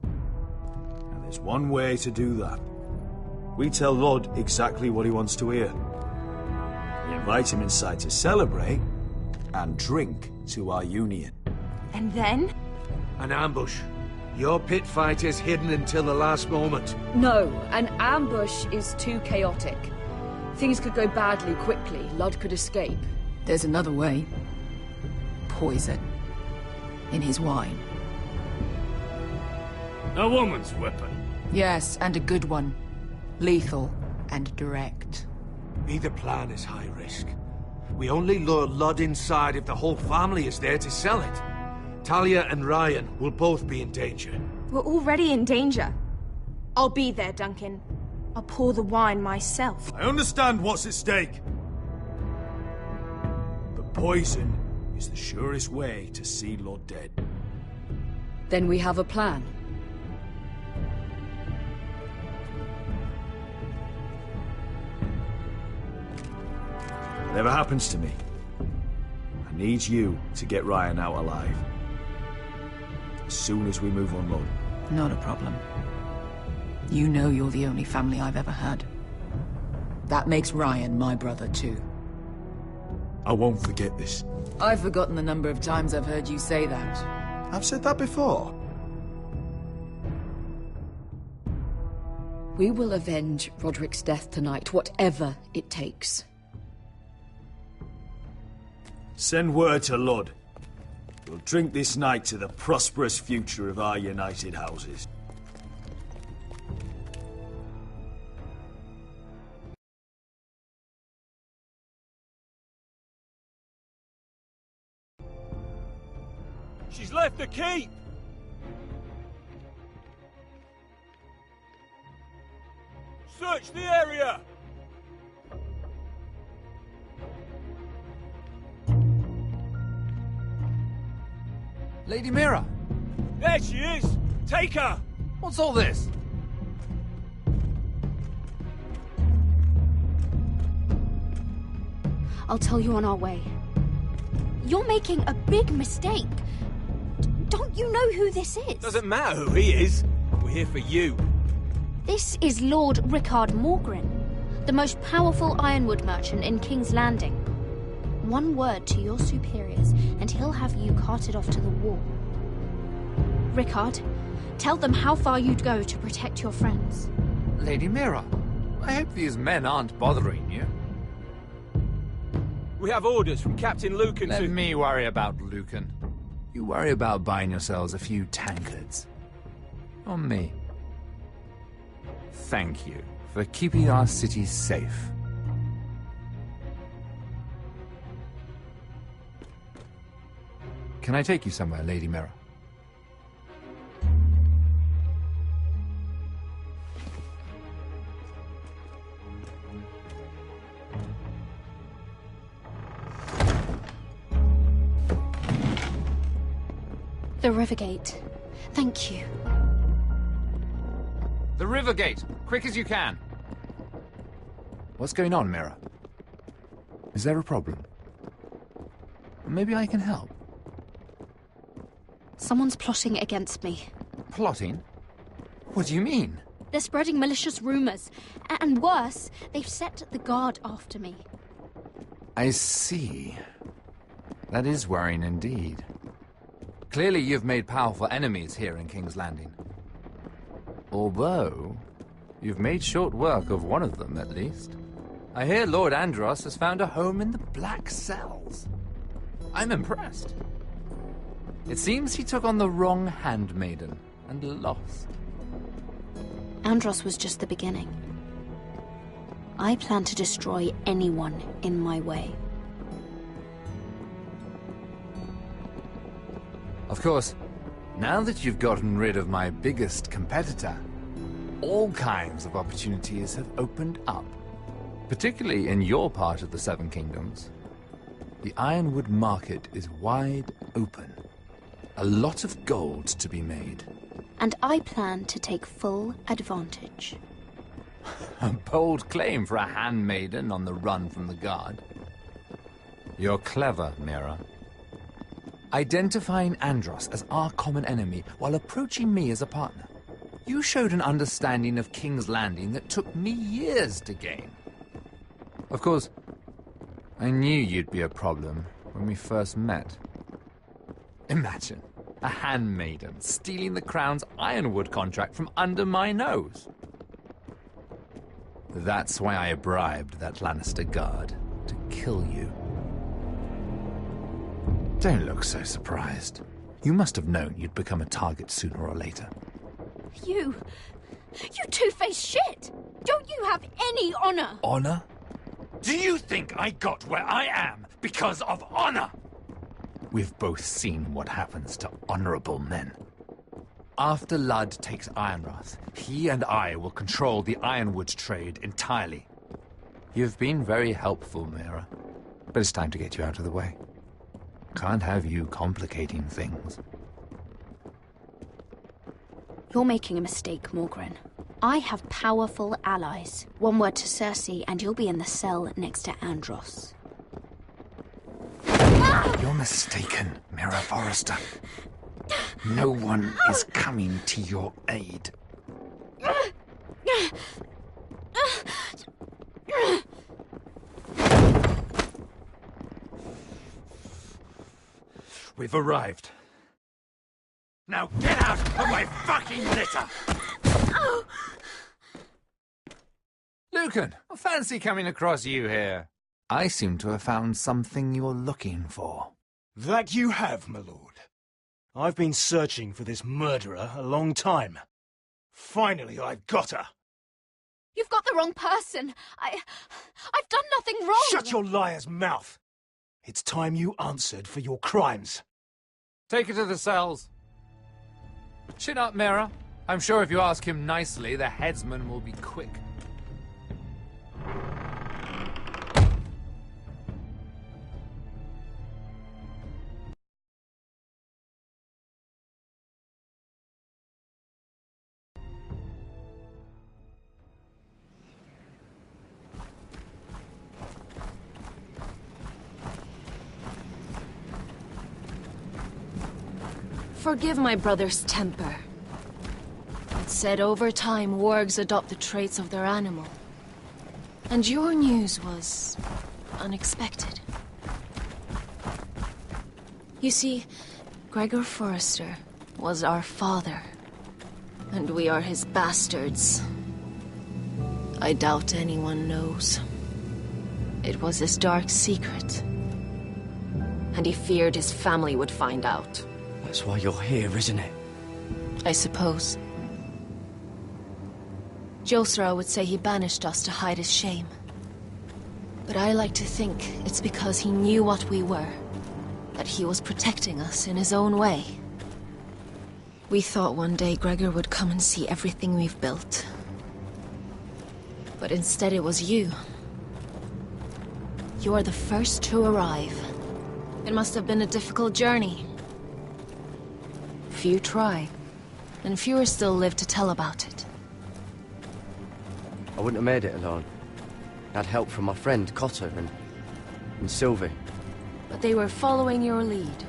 And there's one way to do that. We tell Lord exactly what he wants to hear. We invite him inside to celebrate and drink to our union. And then? An ambush. Your pit fighters hidden until the last moment. No, an ambush is too chaotic. Things could go badly quickly. Lud could escape. There's another way. Poison. In his wine. A woman's weapon. Yes, and a good one. Lethal and direct. Either plan is high risk. We only lure Lud inside if the whole family is there to sell it. Talia and Ryan will both be in danger. We're already in danger. I'll be there, Duncan. I'll pour the wine myself. I understand what's at stake. But poison is the surest way to see Lord dead. Then we have a plan. Whatever happens to me, I need you to get Ryan out alive. As soon as we move on, Lord. Not a problem. You know you're the only family I've ever had. That makes Ryan my brother too. I won't forget this. I've forgotten the number of times I've heard you say that. I've said that before. We will avenge Roderick's death tonight, whatever it takes. Send word to Lud. We'll drink this night to the prosperous future of our united houses. She's left the keep! Search the area! Lady Mira! There she is! Take her! What's all this? I'll tell you on our way. You're making a big mistake. Don't you know who this is? Doesn't matter who he is. We're here for you. This is Lord Rickard Morgren, the most powerful ironwood merchant in King's Landing. One word to your superiors, and he'll have you carted off to the wall. Rickard, tell them how far you'd go to protect your friends. Lady Mira, I hope these men aren't bothering you. We have orders from Captain Lucan to... Let me worry about Lucan. You worry about buying yourselves a few tankards. On me. Thank you for keeping our city safe. Can I take you somewhere, Lady Mira? The Rivergate. Thank you. The Rivergate! Quick as you can! What's going on, Mira? Is there a problem? Maybe I can help. Someone's plotting against me. Plotting? What do you mean? They're spreading malicious rumors. And worse, they've set the guard after me. I see. That is worrying indeed. Clearly you've made powerful enemies here in King's Landing. Although, you've made short work of one of them, at least. I hear Lord Andros has found a home in the Black Cells. I'm impressed. It seems he took on the wrong handmaiden and lost. Andros was just the beginning. I plan to destroy anyone in my way. Of course, now that you've gotten rid of my biggest competitor, all kinds of opportunities have opened up. Particularly in your part of the Seven Kingdoms. The ironwood market is wide open. A lot of gold to be made. And I plan to take full advantage. A bold claim for a handmaiden on the run from the guard. You're clever, Mira. Identifying Andros as our common enemy while approaching me as a partner. You showed an understanding of King's Landing that took me years to gain. Of course, I knew you'd be a problem when we first met. Imagine a handmaiden stealing the Crown's ironwood contract from under my nose. That's why I bribed that Lannister guard to kill you. Don't look so surprised. You must have known you'd become a target sooner or later. You two-faced shit! Don't you have any honor? Honor? Do you think I got where I am because of honor? We've both seen what happens to honorable men. After Ludd takes Ironrath, he and I will control the ironwood trade entirely. You've been very helpful, Mira, but it's time to get you out of the way. Can't have you complicating things. You're making a mistake, Morgren. I have powerful allies. One word to Cersei, and you'll be in the cell next to Andros. You're mistaken, Mira Forrester. No one is coming to your aid. We've arrived. Now get out of my fucking litter! Lucan, I fancy coming across you here. I seem to have found something you're looking for. That you have, my lord. I've been searching for this murderer a long time. Finally, I've got her. You've got the wrong person. I've done nothing wrong. Shut your liar's mouth. It's time you answered for your crimes. Take her to the cells. Chin up, Mira. I'm sure if you ask him nicely, the headsman will be quick. Forgive my brother's temper. It's said over time wargs adopt the traits of their animal. And your news was unexpected. You see, Gregor Forrester was our father, and we are his bastards. I doubt anyone knows. It was his dark secret, and he feared his family would find out. That's why you're here, isn't it? I suppose. Josra would say he banished us to hide his shame. But I like to think it's because he knew what we were, that he was protecting us in his own way. We thought one day Gregor would come and see everything we've built. But instead it was you. You are the first to arrive. It must have been a difficult journey. Few try, and fewer still live to tell about it. I wouldn't have made it alone. I had help from my friend Cotter and Sylvie. But they were following your lead.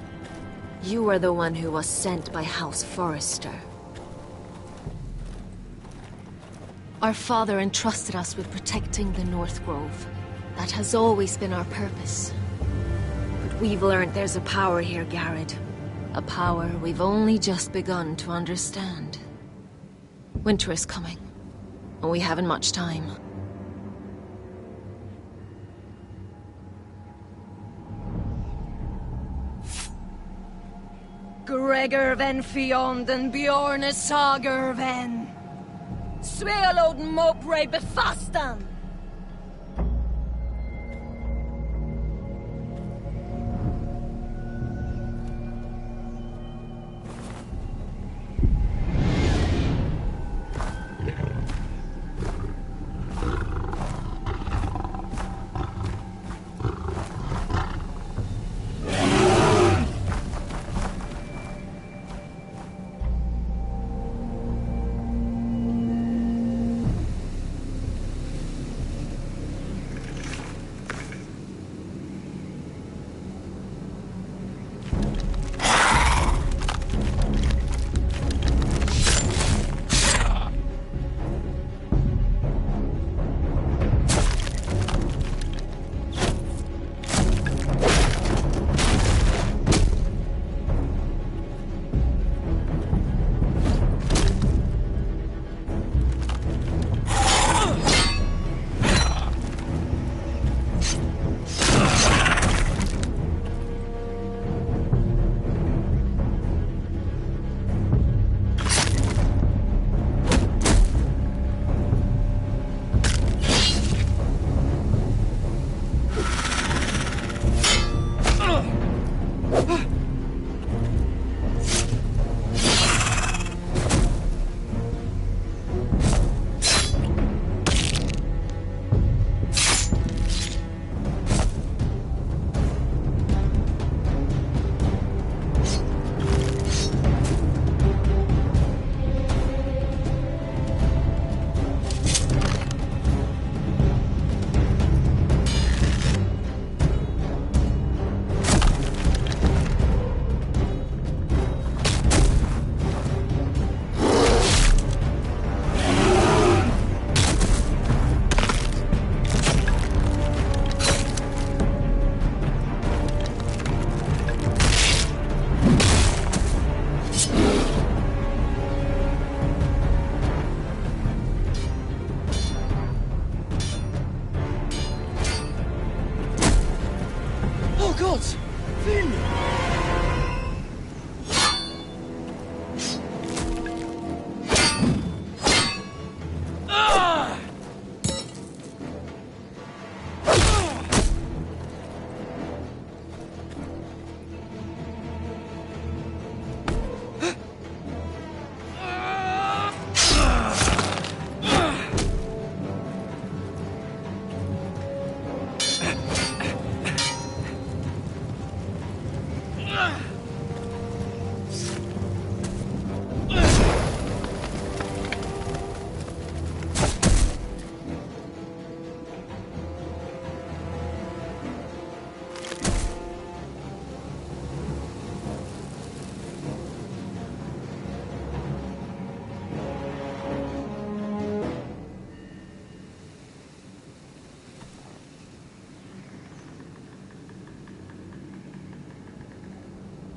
You were the one who was sent by House Forrester. Our father entrusted us with protecting the North Grove. That has always been our purpose. But we've learned there's a power here, Garrett. A power we've only just begun to understand. Winter is coming, and we haven't much time. Gregor ven Fionden Bjorne Sager ven Svealoden Mopre Befastan.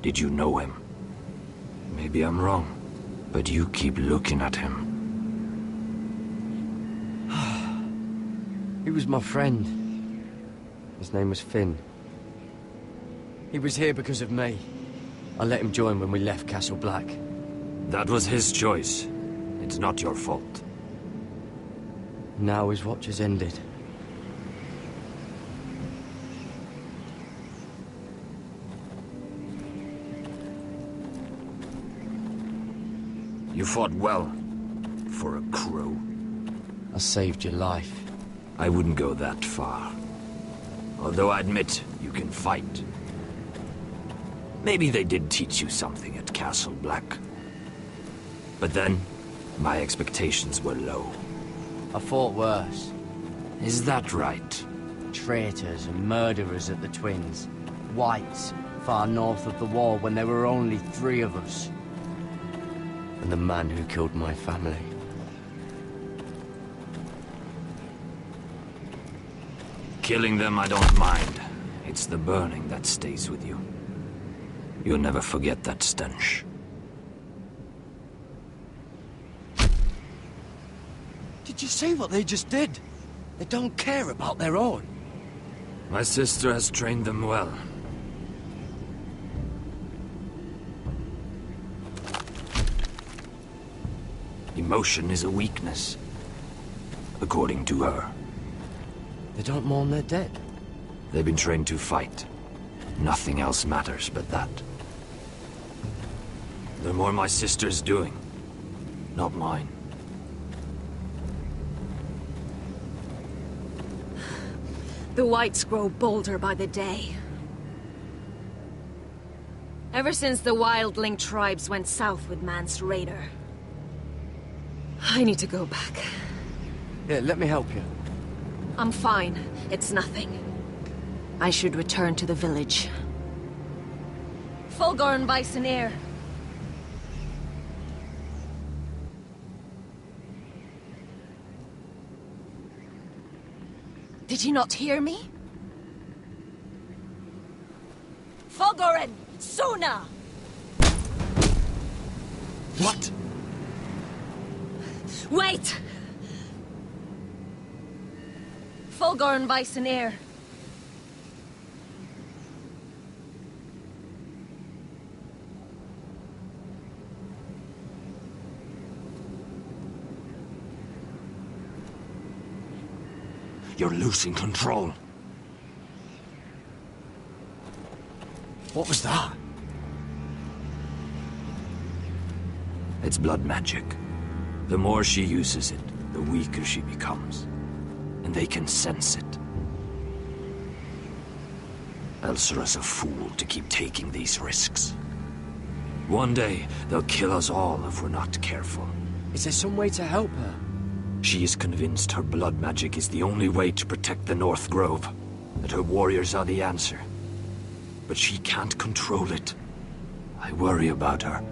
Did you know him? Maybe I'm wrong, but you keep looking at him. He was my friend. His name was Finn. He was here because of me. I let him join when we left Castle Black. That was his choice. It's not your fault. Now his watch has ended. You fought well, for a crow. I saved your life. I wouldn't go that far. Although I admit, you can fight. Maybe they did teach you something at Castle Black. But then, my expectations were low. I fought worse. Is that right? Traitors and murderers at the Twins. Whites, far north of the wall when there were only 3 of us. And the man who killed my family. Killing them I don't mind. It's the burning that stays with you. You'll never forget that stench. Did you see what they just did? They don't care about their own. My sister has trained them well. Emotion is a weakness, according to her. They don't mourn their dead. They've been trained to fight. Nothing else matters but that. The more my sister's doing, not mine. The Whites grow bolder by the day. Ever since the Wildling tribes went south with Mance Raider. I need to go back. Yeah, let me help you. I'm fine. It's nothing. I should return to the village. Fulgorn Bisoneer. Did you not hear me? Fulgorn! Suna! What? Wait! Fulgorn Bisoneer. You're losing control. What was that? It's blood magic. The more she uses it, the weaker she becomes. And they can sense it. Elsura's a fool to keep taking these risks. One day, they'll kill us all if we're not careful. Is there some way to help her? She is convinced her blood magic is the only way to protect the North Grove, that her warriors are the answer. But she can't control it. I worry about her.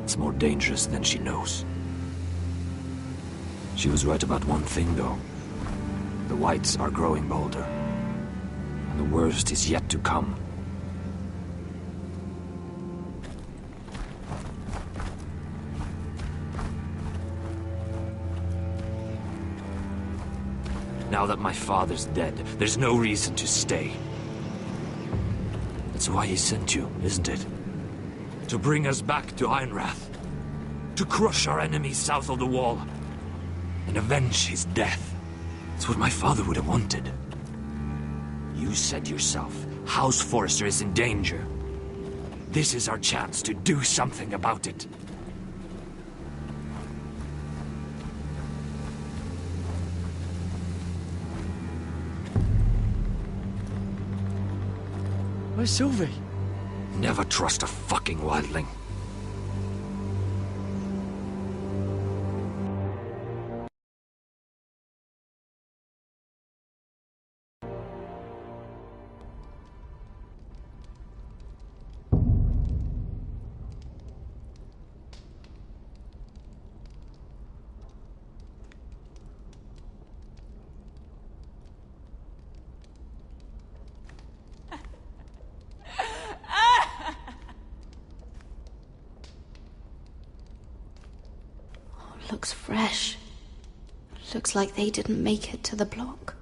It's more dangerous than she knows. She was right about one thing, though. The Whites are growing bolder. And the worst is yet to come. Now that my father's dead, there's no reason to stay. That's why he sent you, isn't it? To bring us back to Ironrath. To crush our enemies south of the Wall. And avenge his death. It's what my father would have wanted. You said yourself, House Forrester is in danger. This is our chance to do something about it. Where's Sylvie? Never trust a fucking wildling. Looks fresh. Looks like they didn't make it to the block.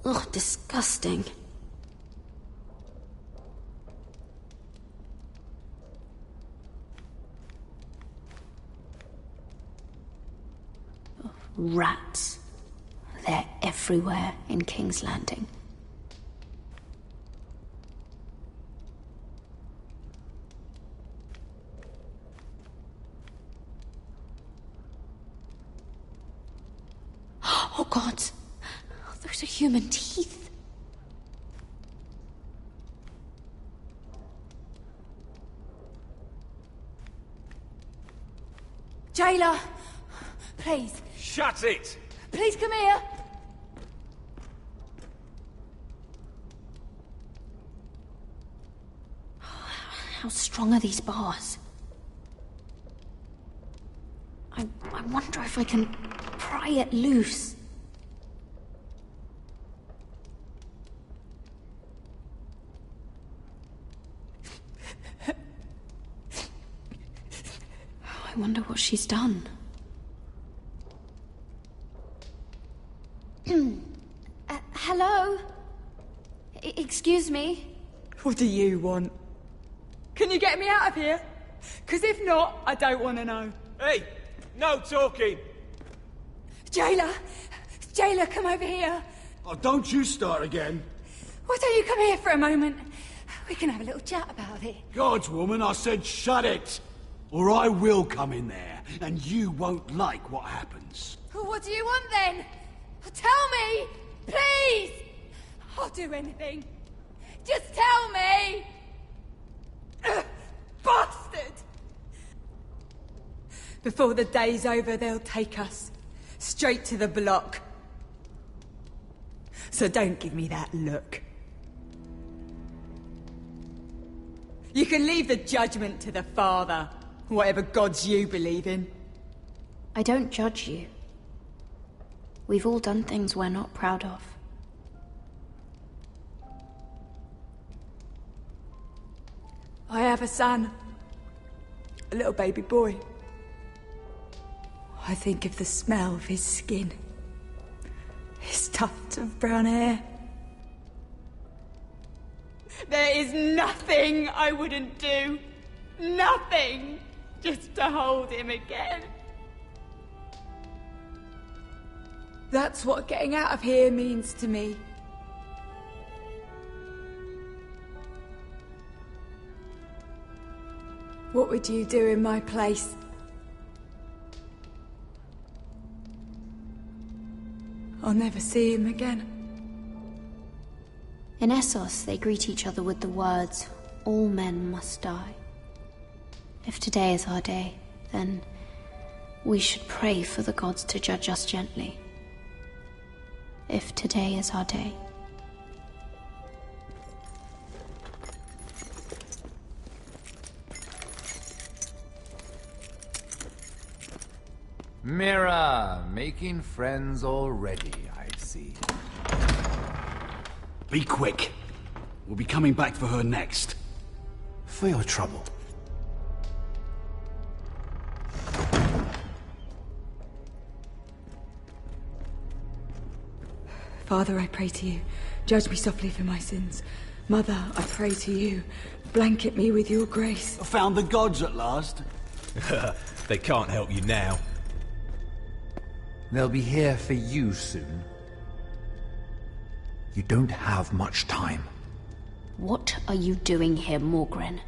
Ugh, disgusting. Ugh, rats. They're everywhere in King's Landing. Oh God, those are human teeth. Jailer, please. Shut it! Please come here. How strong are these bars? I wonder if I can pry it loose. I wonder what she's done. Hello? Excuse me? What do you want? Can you get me out of here? Because if not, I don't want to know. Hey, no talking. Jailer! Jailer, come over here. Oh, don't you start again. Why don't you come here for a moment? We can have a little chat about it. Gods, woman, I said shut it. Or I will come in there, and you won't like what happens. What do you want then? Tell me! Please! I'll do anything. Just tell me! Bastard! Before the day's over, they'll take us straight to the block. So don't give me that look. You can leave the judgment to the Father, whatever gods you believe in. I don't judge you. We've all done things we're not proud of. I have a son. A little baby boy. I think of the smell of his skin. His tufts of brown hair. There is nothing I wouldn't do. Nothing! Just to hold him again. That's what getting out of here means to me. What would you do in my place? I'll never see him again. In Essos, they greet each other with the words, "All men must die." If today is our day, then we should pray for the gods to judge us gently. If today is our day. Mira, making friends already, I see. Be quick. We'll be coming back for her next. For your trouble. Father, I pray to you. Judge me softly for my sins. Mother, I pray to you. Blanket me with your grace. Found the gods at last. They can't help you now. They'll be here for you soon. You don't have much time. What are you doing here, Morgren?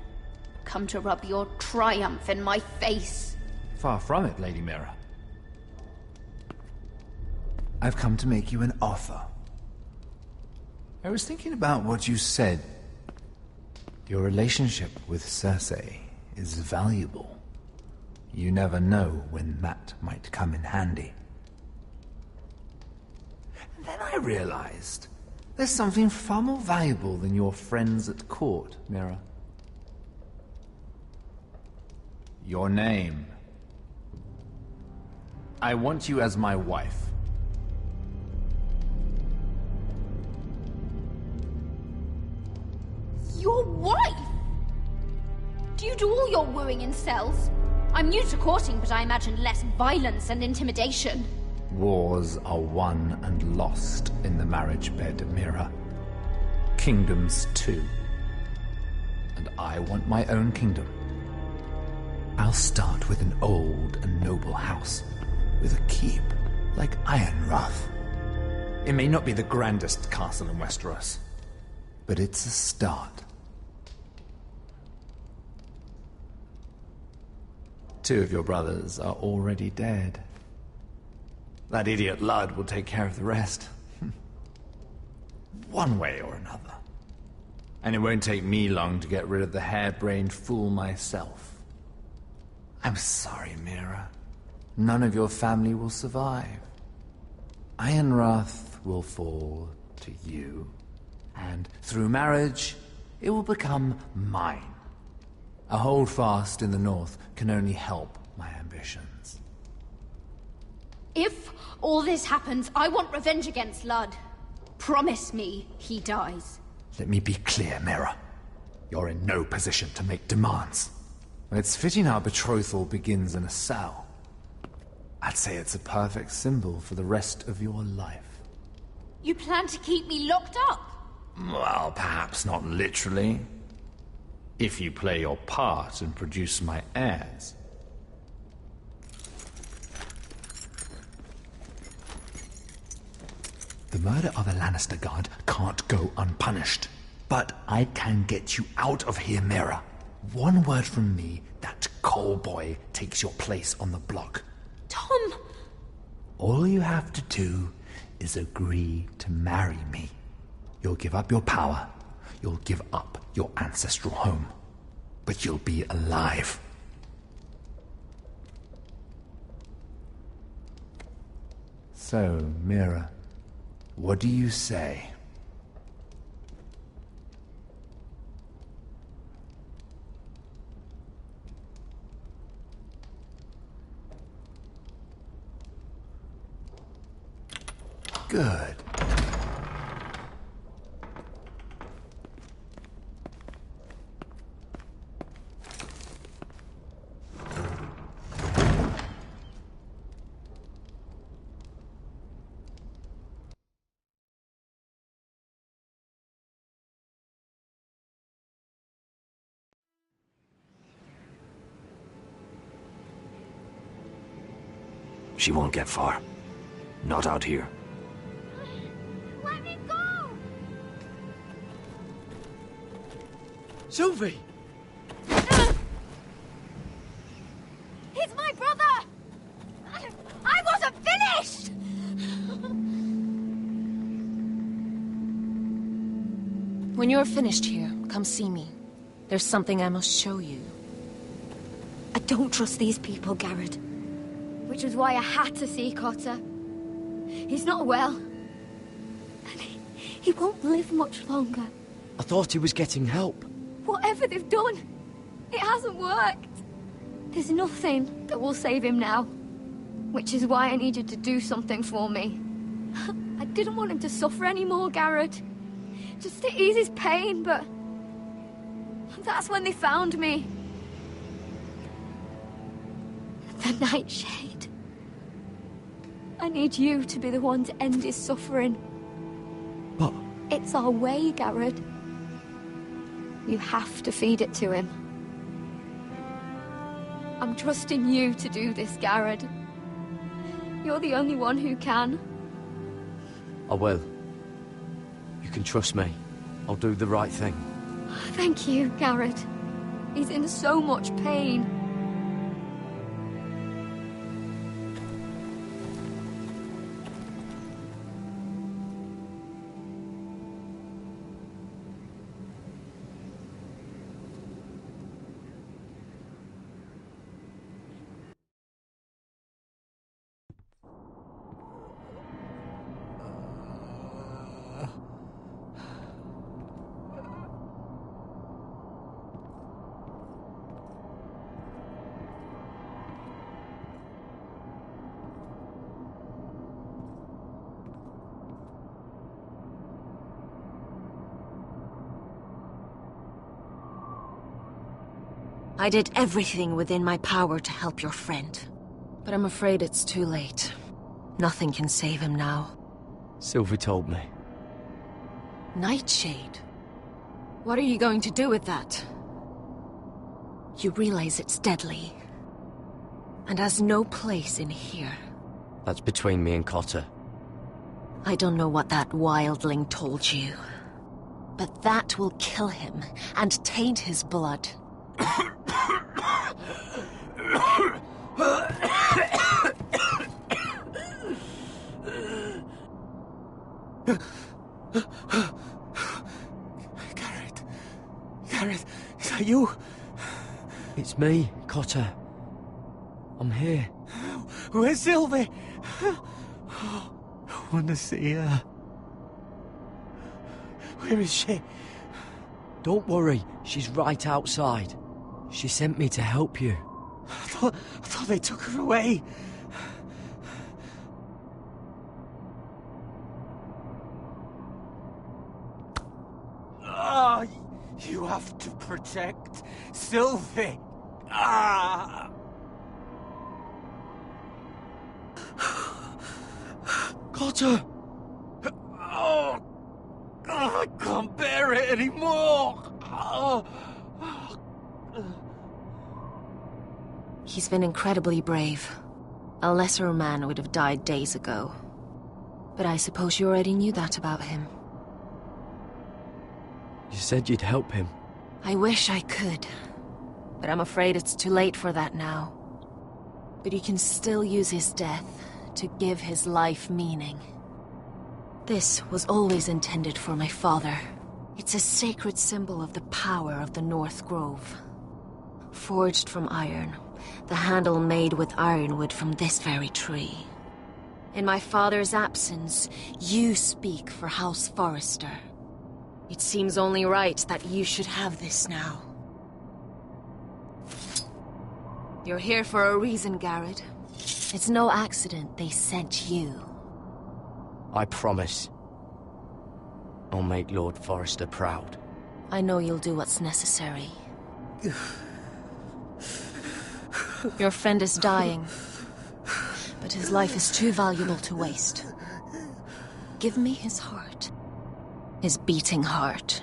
Come to rub your triumph in my face? Far from it, Lady Mira. I've come to make you an offer. I was thinking about what you said. Your relationship with Cersei is valuable. You never know when that might come in handy. And then I realized there's something far more valuable than your friends at court, Mira. Your name. I want you as my wife. Your wife? Do you do all your wooing in cells? I'm new to courting, but I imagine less violence and intimidation. Wars are won and lost in the marriage bed, Mira. Kingdoms too. And I want my own kingdom. I'll start with an old and noble house, with a keep like Ironrath. It may not be the grandest castle in Westeros, but it's a start. Two of your brothers are already dead. That idiot Ludd will take care of the rest. One way or another. And it won't take me long to get rid of the harebrained fool myself. I'm sorry, Mira. None of your family will survive. Ironrath will fall to you. And through marriage, it will become mine. A holdfast in the north can only help my ambitions. If all this happens, I want revenge against Ludd. Promise me he dies. Let me be clear, Mira. You're in no position to make demands. It's fitting our betrothal begins in a cell. I'd say it's a perfect symbol for the rest of your life. You plan to keep me locked up? Well, perhaps not literally. If you play your part and produce my heirs. The murder of a Lannister guard can't go unpunished. But I can get you out of here, Mira. One word from me, that coal boy takes your place on the block. Tom! All you have to do is agree to marry me. You'll give up your power. You'll give up your ancestral home. But you'll be alive. So, Mira, what do you say? Good. She won't get far. Not out here. Let me go! Sylvie! He's my brother! I wasn't finished! When you're finished here, come see me. There's something I must show you. I don't trust these people, Garrett. Which was why I had to see Cotter. He's not well. And he won't live much longer. I thought he was getting help. Whatever they've done, it hasn't worked. There's nothing that will save him now. Which is why I need you to do something for me. I didn't want him to suffer anymore, Garrett. Just to ease his pain, but... that's when they found me. The Nightshade. I need you to be the one to end his suffering. But... it's our way, Garrett. You have to feed it to him. I'm trusting you to do this, Garrett. You're the only one who can. I will. You can trust me. I'll do the right thing. Thank you, Garrett. He's in so much pain. I did everything within my power to help your friend. But I'm afraid it's too late. Nothing can save him now. Sylvie told me. Nightshade? What are you going to do with that? You realize it's deadly. And has no place in here. That's between me and Cotter. I don't know what that wildling told you. But that will kill him and taint his blood. Garrett, is that you? It's me, Cotter. I'm here. Where's Sylvie? I want to see her. Where is she? Don't worry, she's right outside. She sent me to help you. I thought they took her away. Ah, you have to protect Sylvie. Ah. Cotter! Oh, I can't bear it anymore. Oh. He's been incredibly brave. A lesser man would have died days ago. But I suppose you already knew that about him. You said you'd help him. I wish I could. But I'm afraid it's too late for that now. But you can still use his death to give his life meaning. This was always intended for my father. It's a sacred symbol of the power of the North Grove. Forged from iron, the handle made with ironwood from this very tree. In my father's absence, you speak for House Forrester. It seems only right that you should have this now. You're here for a reason, Garrett. It's no accident they sent you. I promise. I'll make Lord Forrester proud. I know you'll do what's necessary. Your friend is dying, but his life is too valuable to waste. Give me his heart. His beating heart.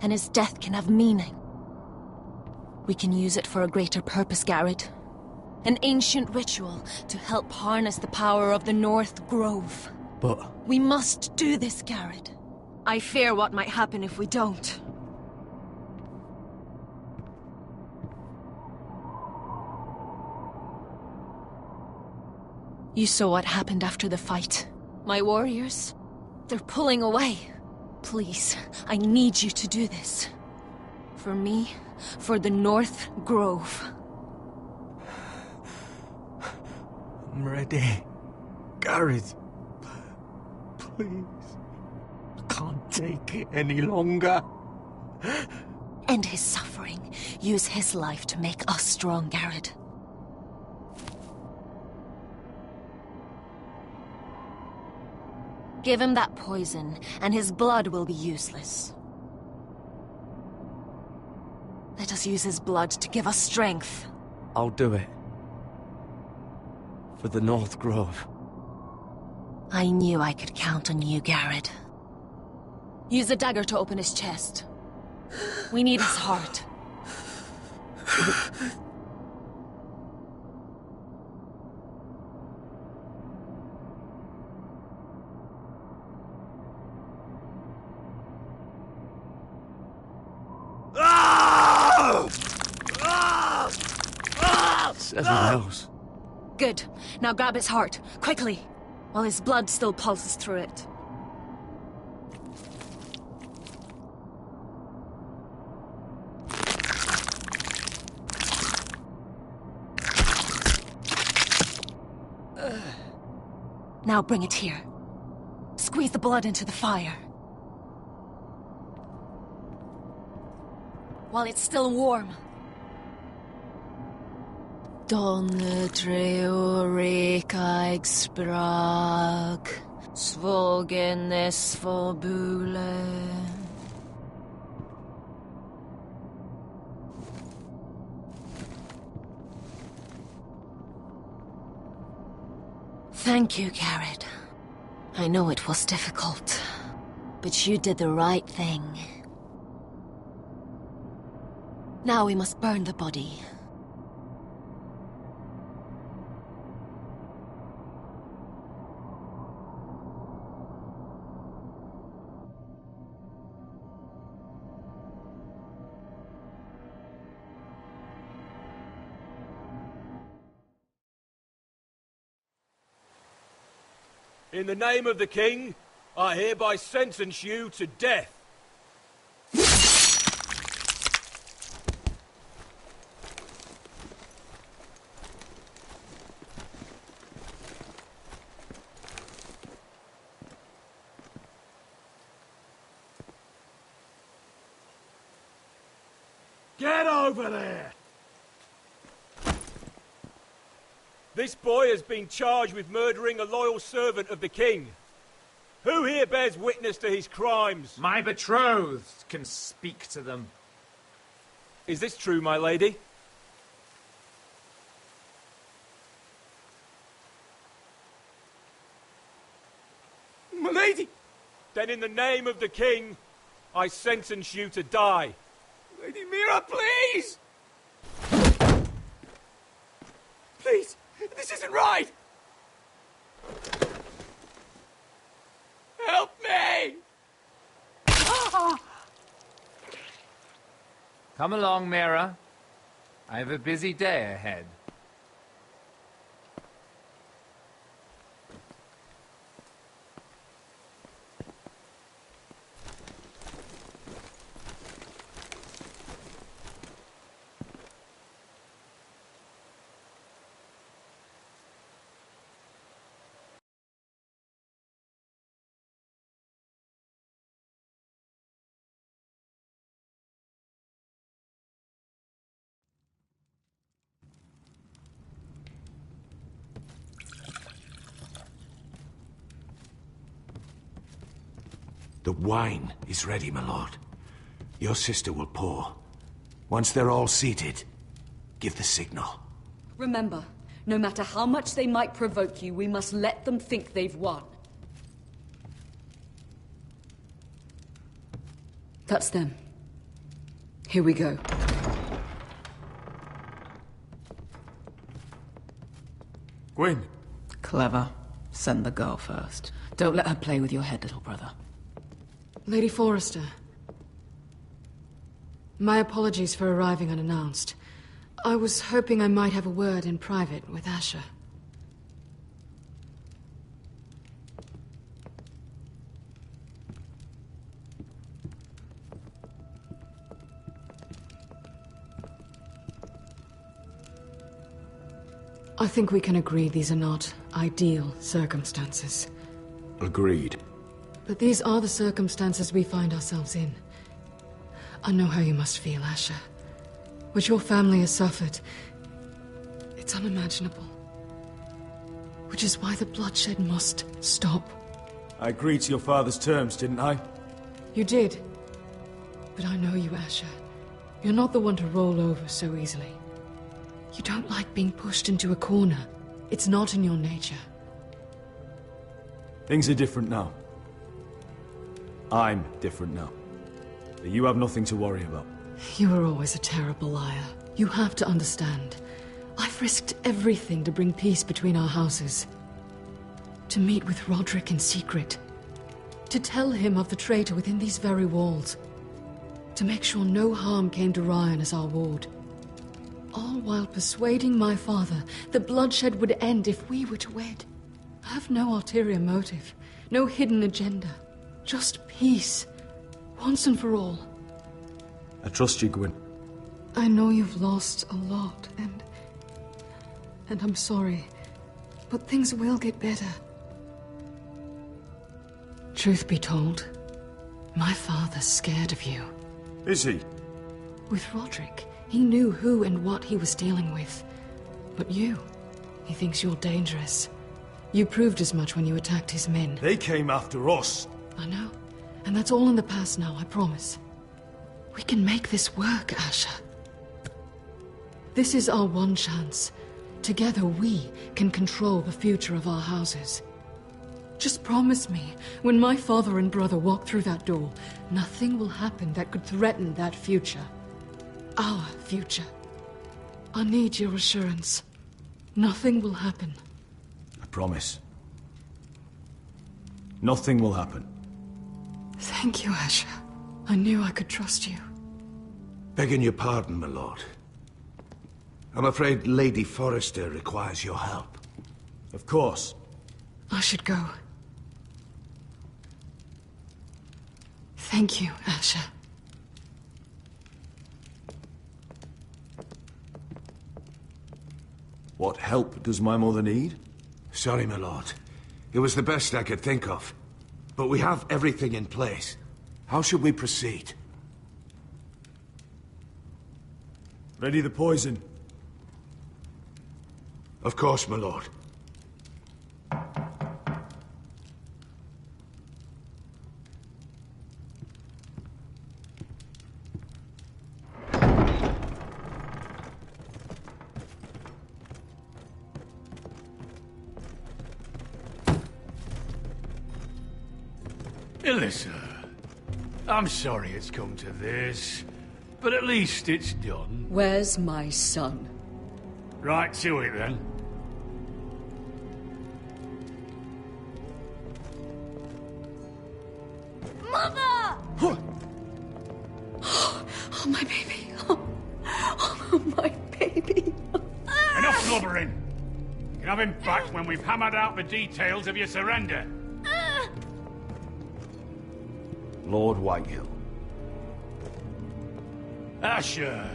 And his death can have meaning. We can use it for a greater purpose, Garrett. An ancient ritual to help harness the power of the North Grove. But... We must do this, Garrett. I fear what might happen if we don't. You saw what happened after the fight. My warriors, they're pulling away. Please, I need you to do this. For me, for the North Grove. I'm ready. Garrett, please. I can't take it any longer. End his suffering. Use his life to make us strong, Garrett. Give him that poison, and his blood will be useless. Let us use his blood to give us strength. I'll do it. For the North Grove. I knew I could count on you, Garrett. Use the dagger to open his chest. We need his heart. Seven hells. Good. Now grab his heart, quickly, while his blood still pulses through it. Now bring it here. Squeeze the blood into the fire. While it's still warm. Donne treo rekaig sprag, svogen esfobule. Thank you, Garrett. I know it was difficult, but you did the right thing. Now we must burn the body. In the name of the king, I hereby sentence you to death. Get over there! This boy has been charged with murdering a loyal servant of the king. Who here bears witness to his crimes? My betrothed can speak to them. Is this true, my lady? My lady! Then in the name of the king, I sentence you to die. Lady Mira, please! Please! This isn't right! Help me! Come along, Mira. I have a busy day ahead. The wine is ready, my lord. Your sister will pour. Once they're all seated, give the signal. Remember, no matter how much they might provoke you, we must let them think they've won. That's them. Here we go. Gwyn. Clever. Send the girl first. Don't let her play with your head, little brother. Lady Forrester. My apologies for arriving unannounced. I was hoping I might have a word in private with Asher. I think we can agree these are not ideal circumstances. Agreed. But these are the circumstances we find ourselves in. I know how you must feel, Asher. What your family has suffered, it's unimaginable. Which is why the bloodshed must stop. I agreed to your father's terms, didn't I? You did. But I know you, Asher. You're not the one to roll over so easily. You don't like being pushed into a corner. It's not in your nature. Things are different now. I'm different now. You have nothing to worry about. You were always a terrible liar. You have to understand. I've risked everything to bring peace between our houses. To meet with Roderick in secret. To tell him of the traitor within these very walls. To make sure no harm came to Ryan as our ward. All while persuading my father that bloodshed would end if we were to wed. I have no ulterior motive, no hidden agenda. Just peace, once and for all. I trust you, Gwyn. I know you've lost a lot, and I'm sorry, but things will get better. Truth be told, my father's scared of you. Is he? With Roderick, he knew who and what he was dealing with. But you, he thinks you're dangerous. You proved as much when you attacked his men. They came after us. I know. And that's all in the past now, I promise. We can make this work, Asher. This is our one chance. Together we can control the future of our houses. Just promise me, when my father and brother walk through that door, nothing will happen that could threaten that future. Our future. I need your assurance. Nothing will happen. I promise. Nothing will happen. Thank you, Asher. I knew I could trust you. Begging your pardon, my lord. I'm afraid Lady Forrester requires your help. Of course. I should go. Thank you, Asher. What help does my mother need? Sorry, my lord. It was the best I could think of. But we have everything in place. How should we proceed? Ready the poison. Of course, my lord. Alyssa, I'm sorry it's come to this, but at least it's done. Where's my son? Right to it, then. Mother! Oh, my baby. Oh, my baby. Enough blubbering! You can have him back when we've hammered out the details of your surrender. Lord Whitehill. Asher.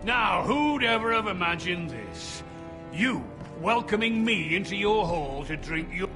Now, who'd ever have imagined this? You welcoming me into your hall to drink your...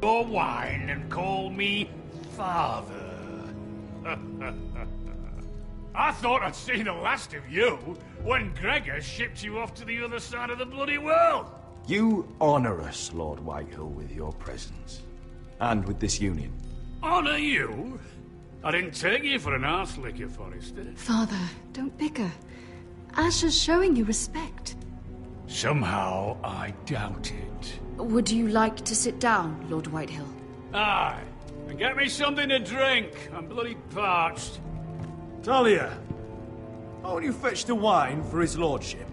your wine and call me father. I thought I'd seen the last of you when Gregor shipped you off to the other side of the bloody world. You honor us, Lord Whitehill, with your presence. And with this union. Honor you? I didn't take you for an arse-licker, Forrester. Father, don't bicker. Asher's showing you respect. Somehow I doubt it. Would you like to sit down, Lord Whitehill? Aye. And get me something to drink. I'm bloody parched. Talia, won't you fetch the wine for his lordship?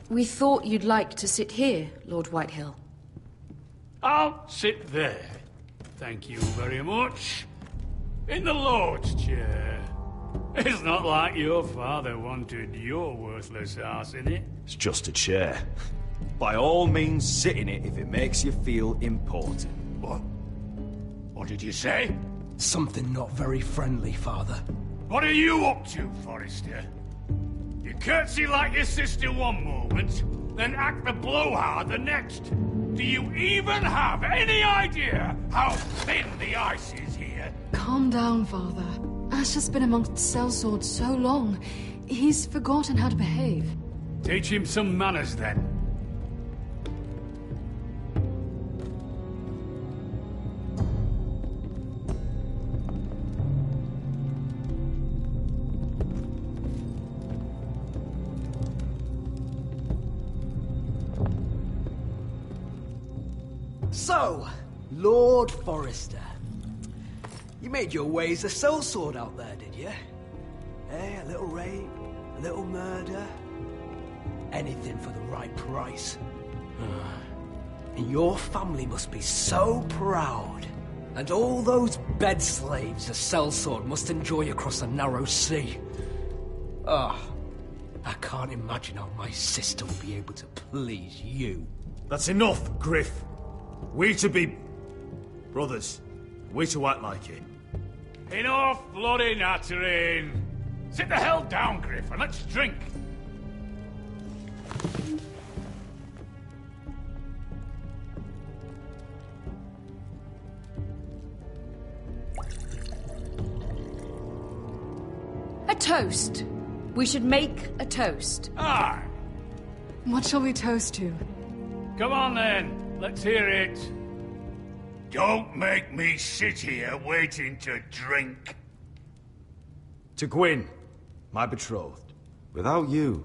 We thought you'd like to sit here, Lord Whitehill. I'll sit there. Thank you very much. In the Lord's chair. It's not like your father wanted your worthless ass in it. It's just a chair. By all means, sit in it if it makes you feel important. What? What did you say? Something not very friendly, Father. What are you up to, Forrester? You curtsy like your sister one moment, then act the blowhard the next. Do you even have any idea how thin the ice is here? Calm down, Father. Asher's been amongst sellswords so long, he's forgotten how to behave. Teach him some manners, then. So, Lord Forrester, you made your way as a sellsword out there, did you? Eh, a little rape, a little murder, anything for the right price. And your family must be so proud. And all those bed slaves a sellsword must enjoy across the narrow sea. Ah, I can't imagine how my sister will be able to please you. That's enough, Griff. We to be brothers. We to act like it. Enough bloody nattering. Sit the hell down, Griff, and let's drink. A toast. We should make a toast. Aye. What shall we toast to? Come on, then. Let's hear it. Don't make me sit here waiting to drink. To Gwyn, my betrothed. Without you,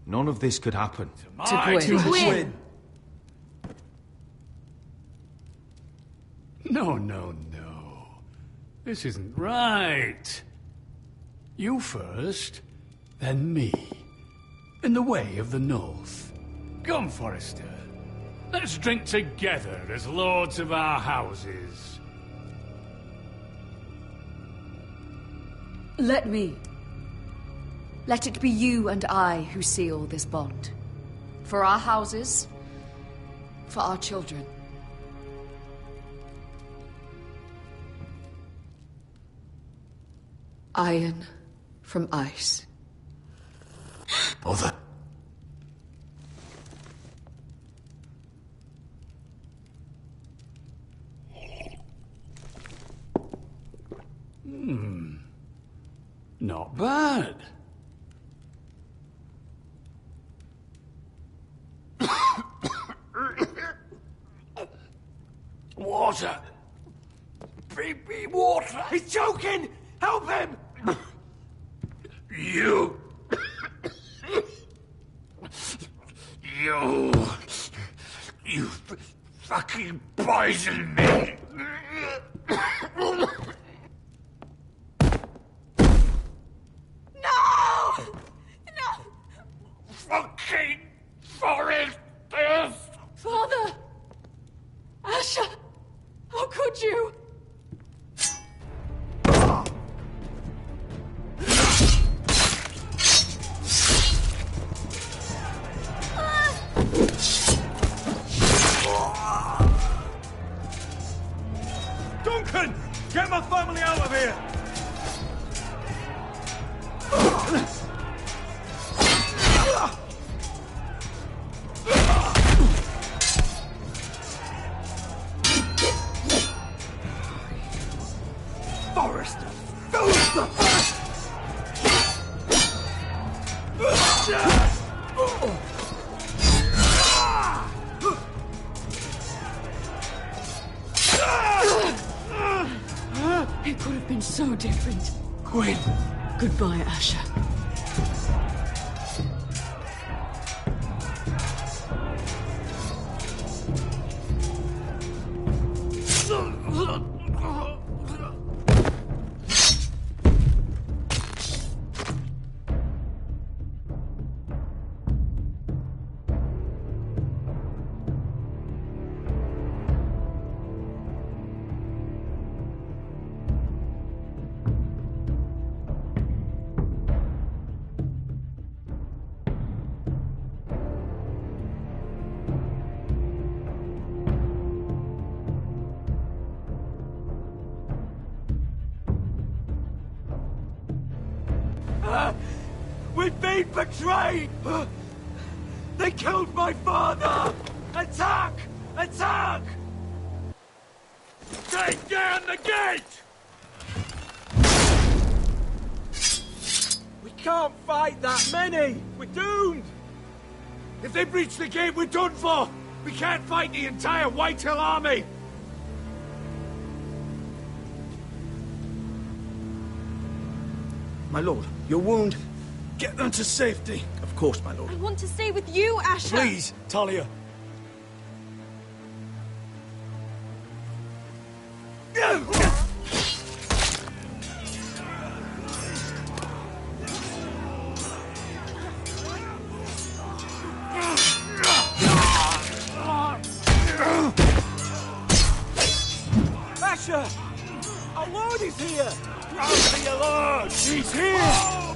none of this could happen. To Gwyn. No, no, no. This isn't right. You first, then me. In the way of the North. Come, Forrester. Let's drink together as lords of our houses. Let me. Let it be you and I who seal this bond. For our houses, for our children. Iron from ice. Mother. Not bad. Water. Bring me water. He's choking! Help him! You. You fucking poisoned me. Fucking Forresters! Father! Asher! How could you? Duncan! Get my family out of here! different. Quinn! Goodbye, Asher. We've been betrayed! They killed my father! Attack! Attack! Take down the gate! We can't fight that many! We're doomed! If they breach the gate, we're done for! We can't fight the entire Whitehill army! My lord, your wound. Get them to safety. Of course, my lord. I want to stay with you, Asher. Please, Talia. Asher! Our lord is here! Proud to your lord! He's here!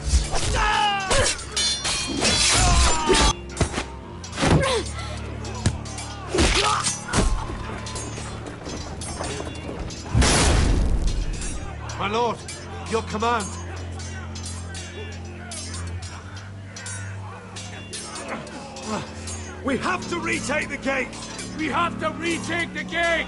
My lord, your command. We have to retake the gate! We have to retake the gate!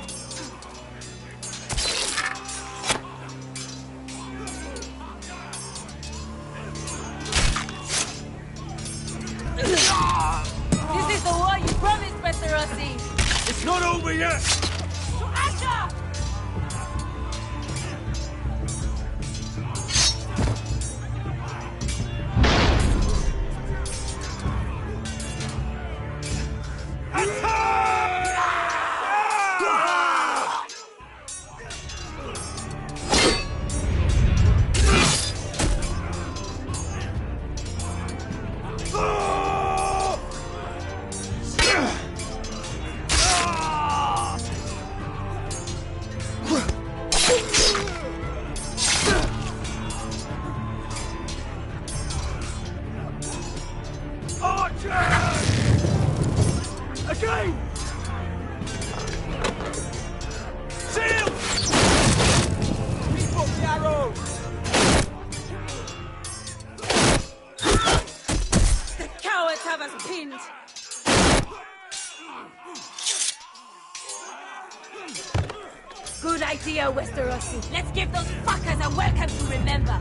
This is the war you promised, Mr. Rossi. It's not over yet! Asher! Again! Seal! Keep up the arrows! The cowards have us pinned. Good idea, Westerosi. Let's give those fuckers a welcome to remember.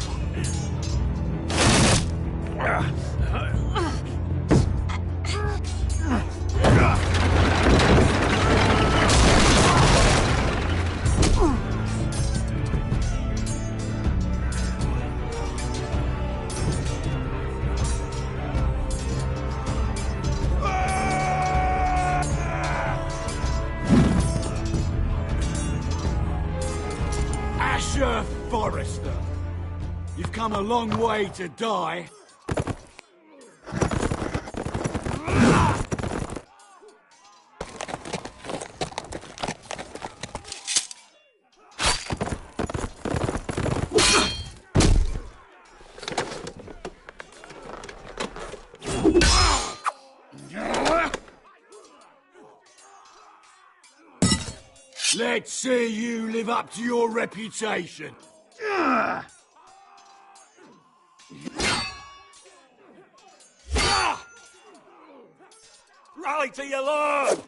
Asher Forrester, you've come a long way to die. Let's see you live up to your reputation. Rally to your lord!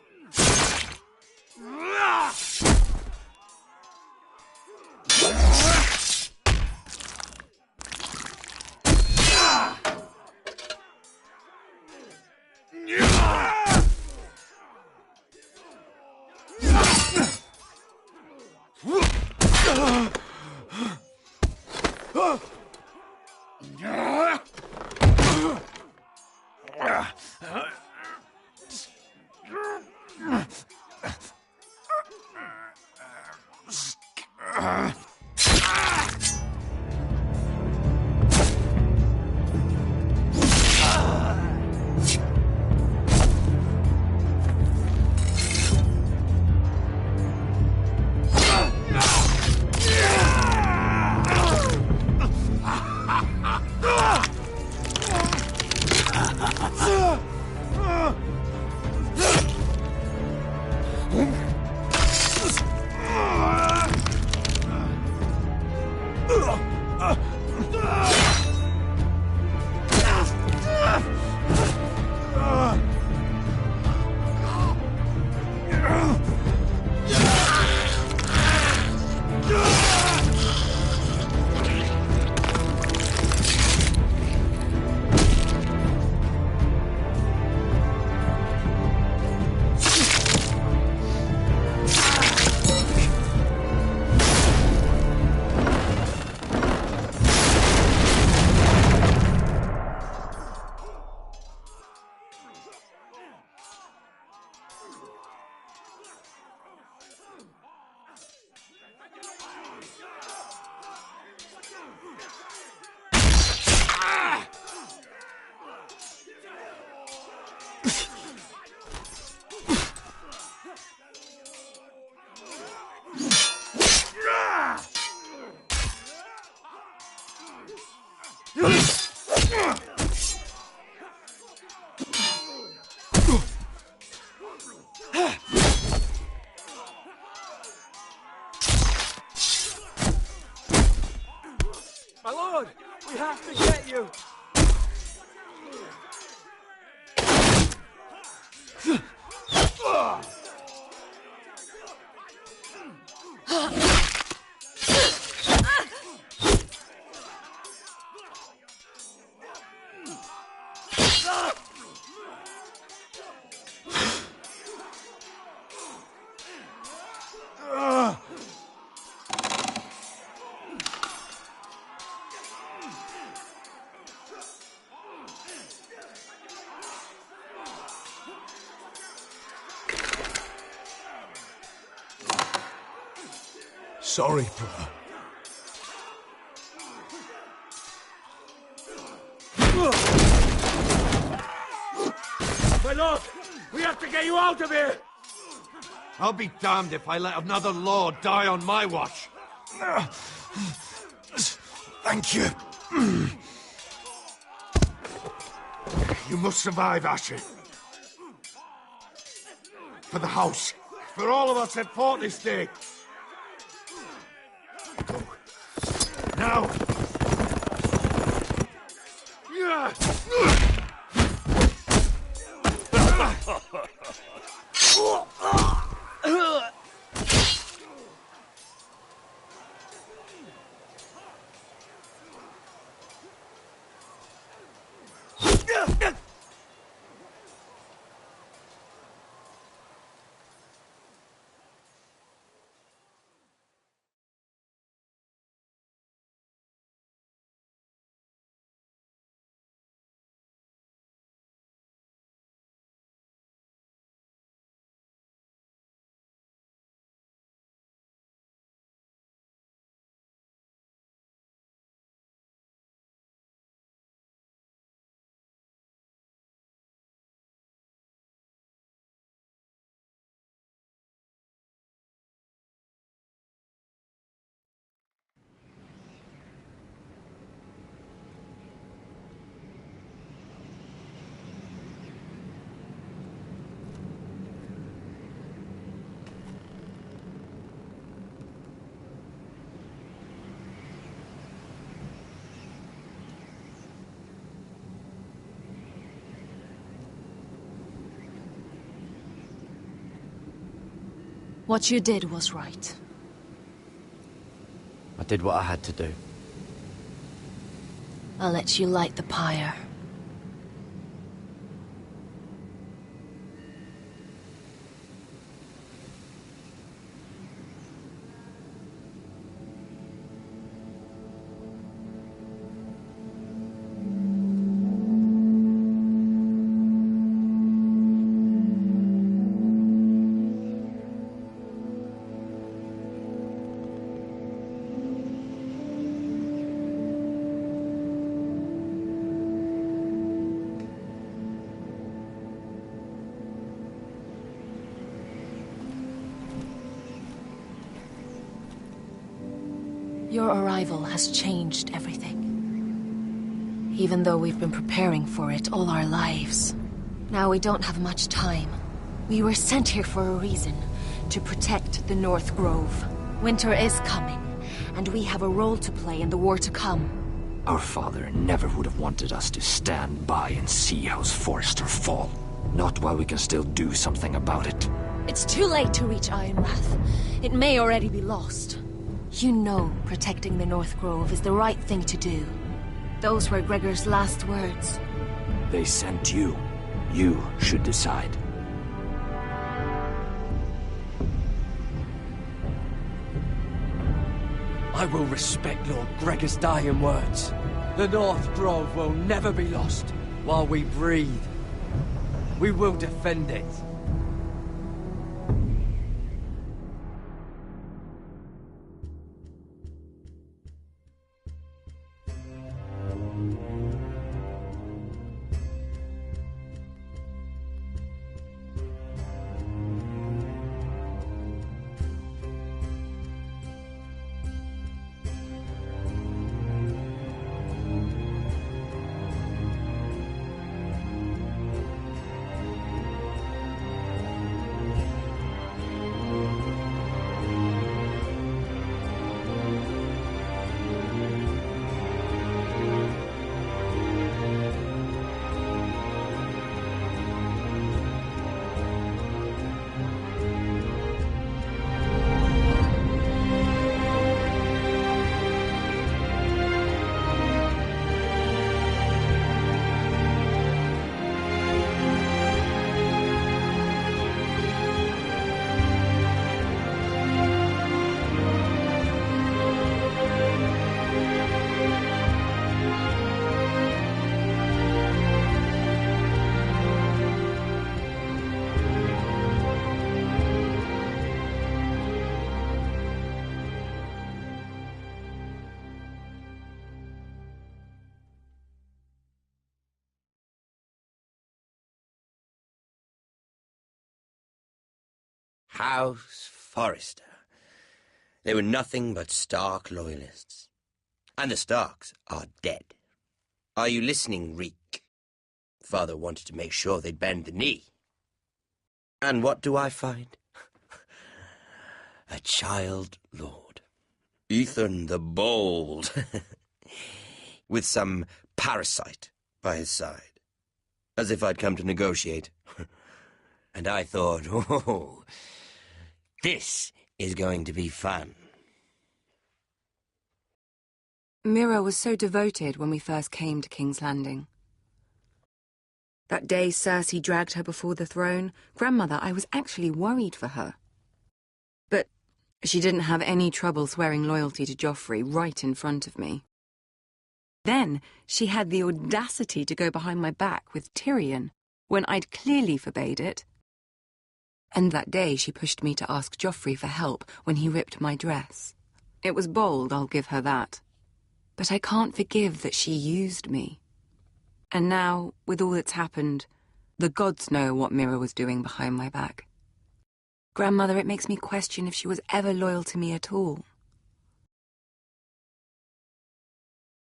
My lord, we have to get you. Sorry, brother. My lord, we have to get you out of here! I'll be damned if I let another lord die on my watch. Thank you. You must survive, Asher. For the house. For all of us at fought this day. Go. Now! What you did was right. I did what I had to do. I'll let you light the pyre. Your arrival has changed everything. Even though we've been preparing for it all our lives. Now we don't have much time. We were sent here for a reason. To protect the North Grove. Winter is coming, and we have a role to play in the war to come. Our father never would have wanted us to stand by and see House Forrester fall. Not while we can still do something about it. It's too late to reach Ironrath. It may already be lost. You know protecting the North Grove is the right thing to do. Those were Gregor's last words. They sent you. You should decide. I will respect Lord Gregor's dying words. The North Grove will never be lost while we breathe. We will defend it. House Forrester. They were nothing but Stark loyalists. And the Starks are dead. Are you listening, Reek? Father wanted to make sure they'd bend the knee. And what do I find? A child lord. Ethan the Bold. With some parasite by his side. As if I'd come to negotiate. And I thought, oh, this is going to be fun. Mira was so devoted when we first came to King's Landing. That day Cersei dragged her before the throne, Grandmother, I was actually worried for her. But she didn't have any trouble swearing loyalty to Joffrey right in front of me. Then she had the audacity to go behind my back with Tyrion, when I'd clearly forbade it. And that day she pushed me to ask Joffrey for help when he ripped my dress. It was bold, I'll give her that. But I can't forgive that she used me. And now, with all that's happened, the gods know what Mira was doing behind my back. Grandmother, it makes me question if she was ever loyal to me at all.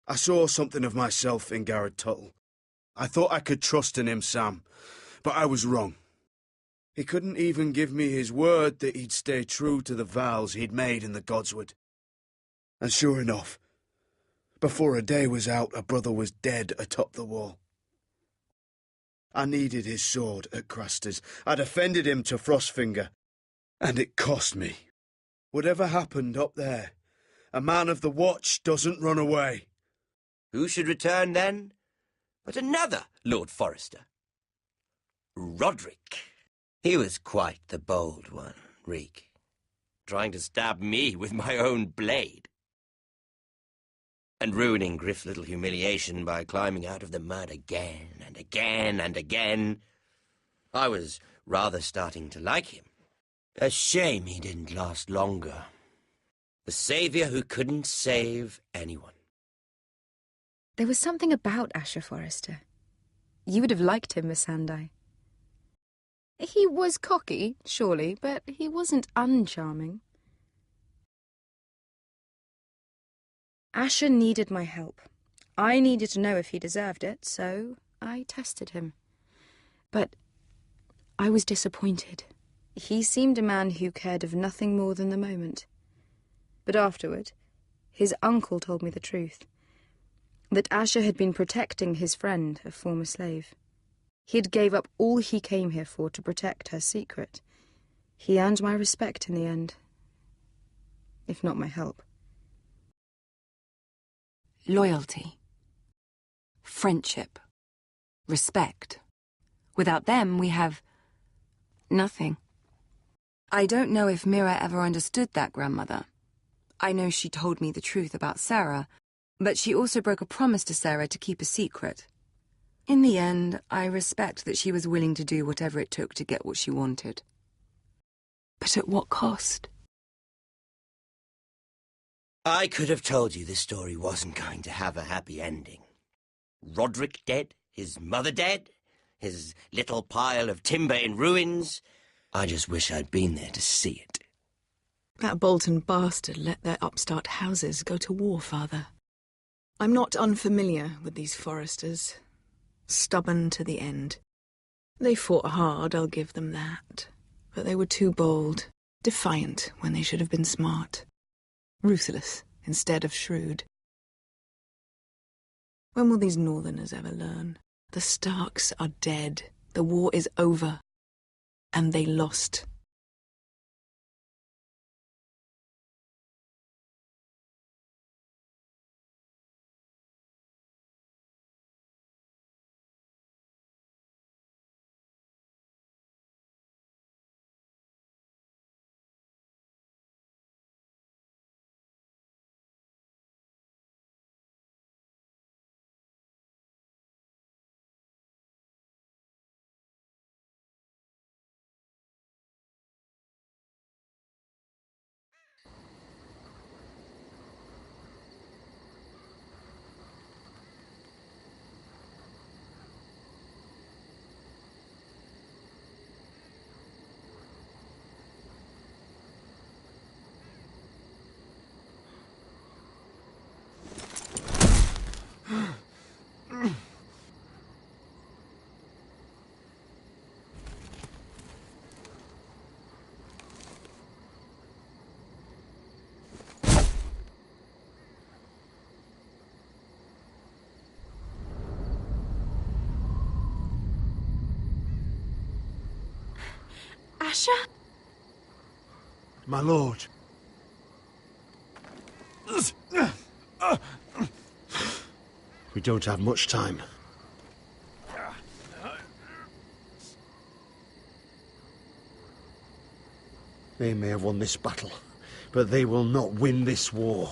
I saw something of myself in Garrett Tuttle. I thought I could trust in him, Sam, but I was wrong. He couldn't even give me his word that he'd stay true to the vows he'd made in the Godswood. And sure enough, before a day was out, a brother was dead atop the wall. I needed his sword at Craster's. I defended him to Frostfinger, and it cost me. Whatever happened up there, a man of the Watch doesn't run away. Who should return then? But another Lord Forrester. Roderick. He was quite the bold one, Reek. Trying to stab me with my own blade. And ruining Griff's little humiliation by climbing out of the mud again and again and again. I was rather starting to like him. A shame he didn't last longer. The saviour who couldn't save anyone. There was something about Asher Forrester. You would have liked him, Miss Sandai. He was cocky, surely, but he wasn't uncharming. Asher needed my help. I needed to know if he deserved it, so I tested him. But I was disappointed. He seemed a man who cared of nothing more than the moment. But afterward, his uncle told me the truth. That Asher had been protecting his friend, a former slave. He had gave up all he came here for to protect her secret. He earned my respect in the end, if not my help. Loyalty. Friendship. Respect. Without them, we have nothing. I don't know if Mira ever understood that, Grandmother. I know she told me the truth about Sarah, but she also broke a promise to Sarah to keep a secret. In the end, I respect that she was willing to do whatever it took to get what she wanted. But at what cost? I could have told you this story wasn't going to have a happy ending. Roderick dead, his mother dead, his little pile of timber in ruins. I just wish I'd been there to see it. That Bolton bastard let their upstart houses go to war, Father. I'm not unfamiliar with these Forresters. Stubborn to the end. They fought hard, I'll give them that. But they were too bold, defiant when they should have been smart. Ruthless instead of shrewd. When will these Northerners ever learn? The Starks are dead. The war is over. And they lost. Asher? My lord. We don't have much time. They may have won this battle, but they will not win this war.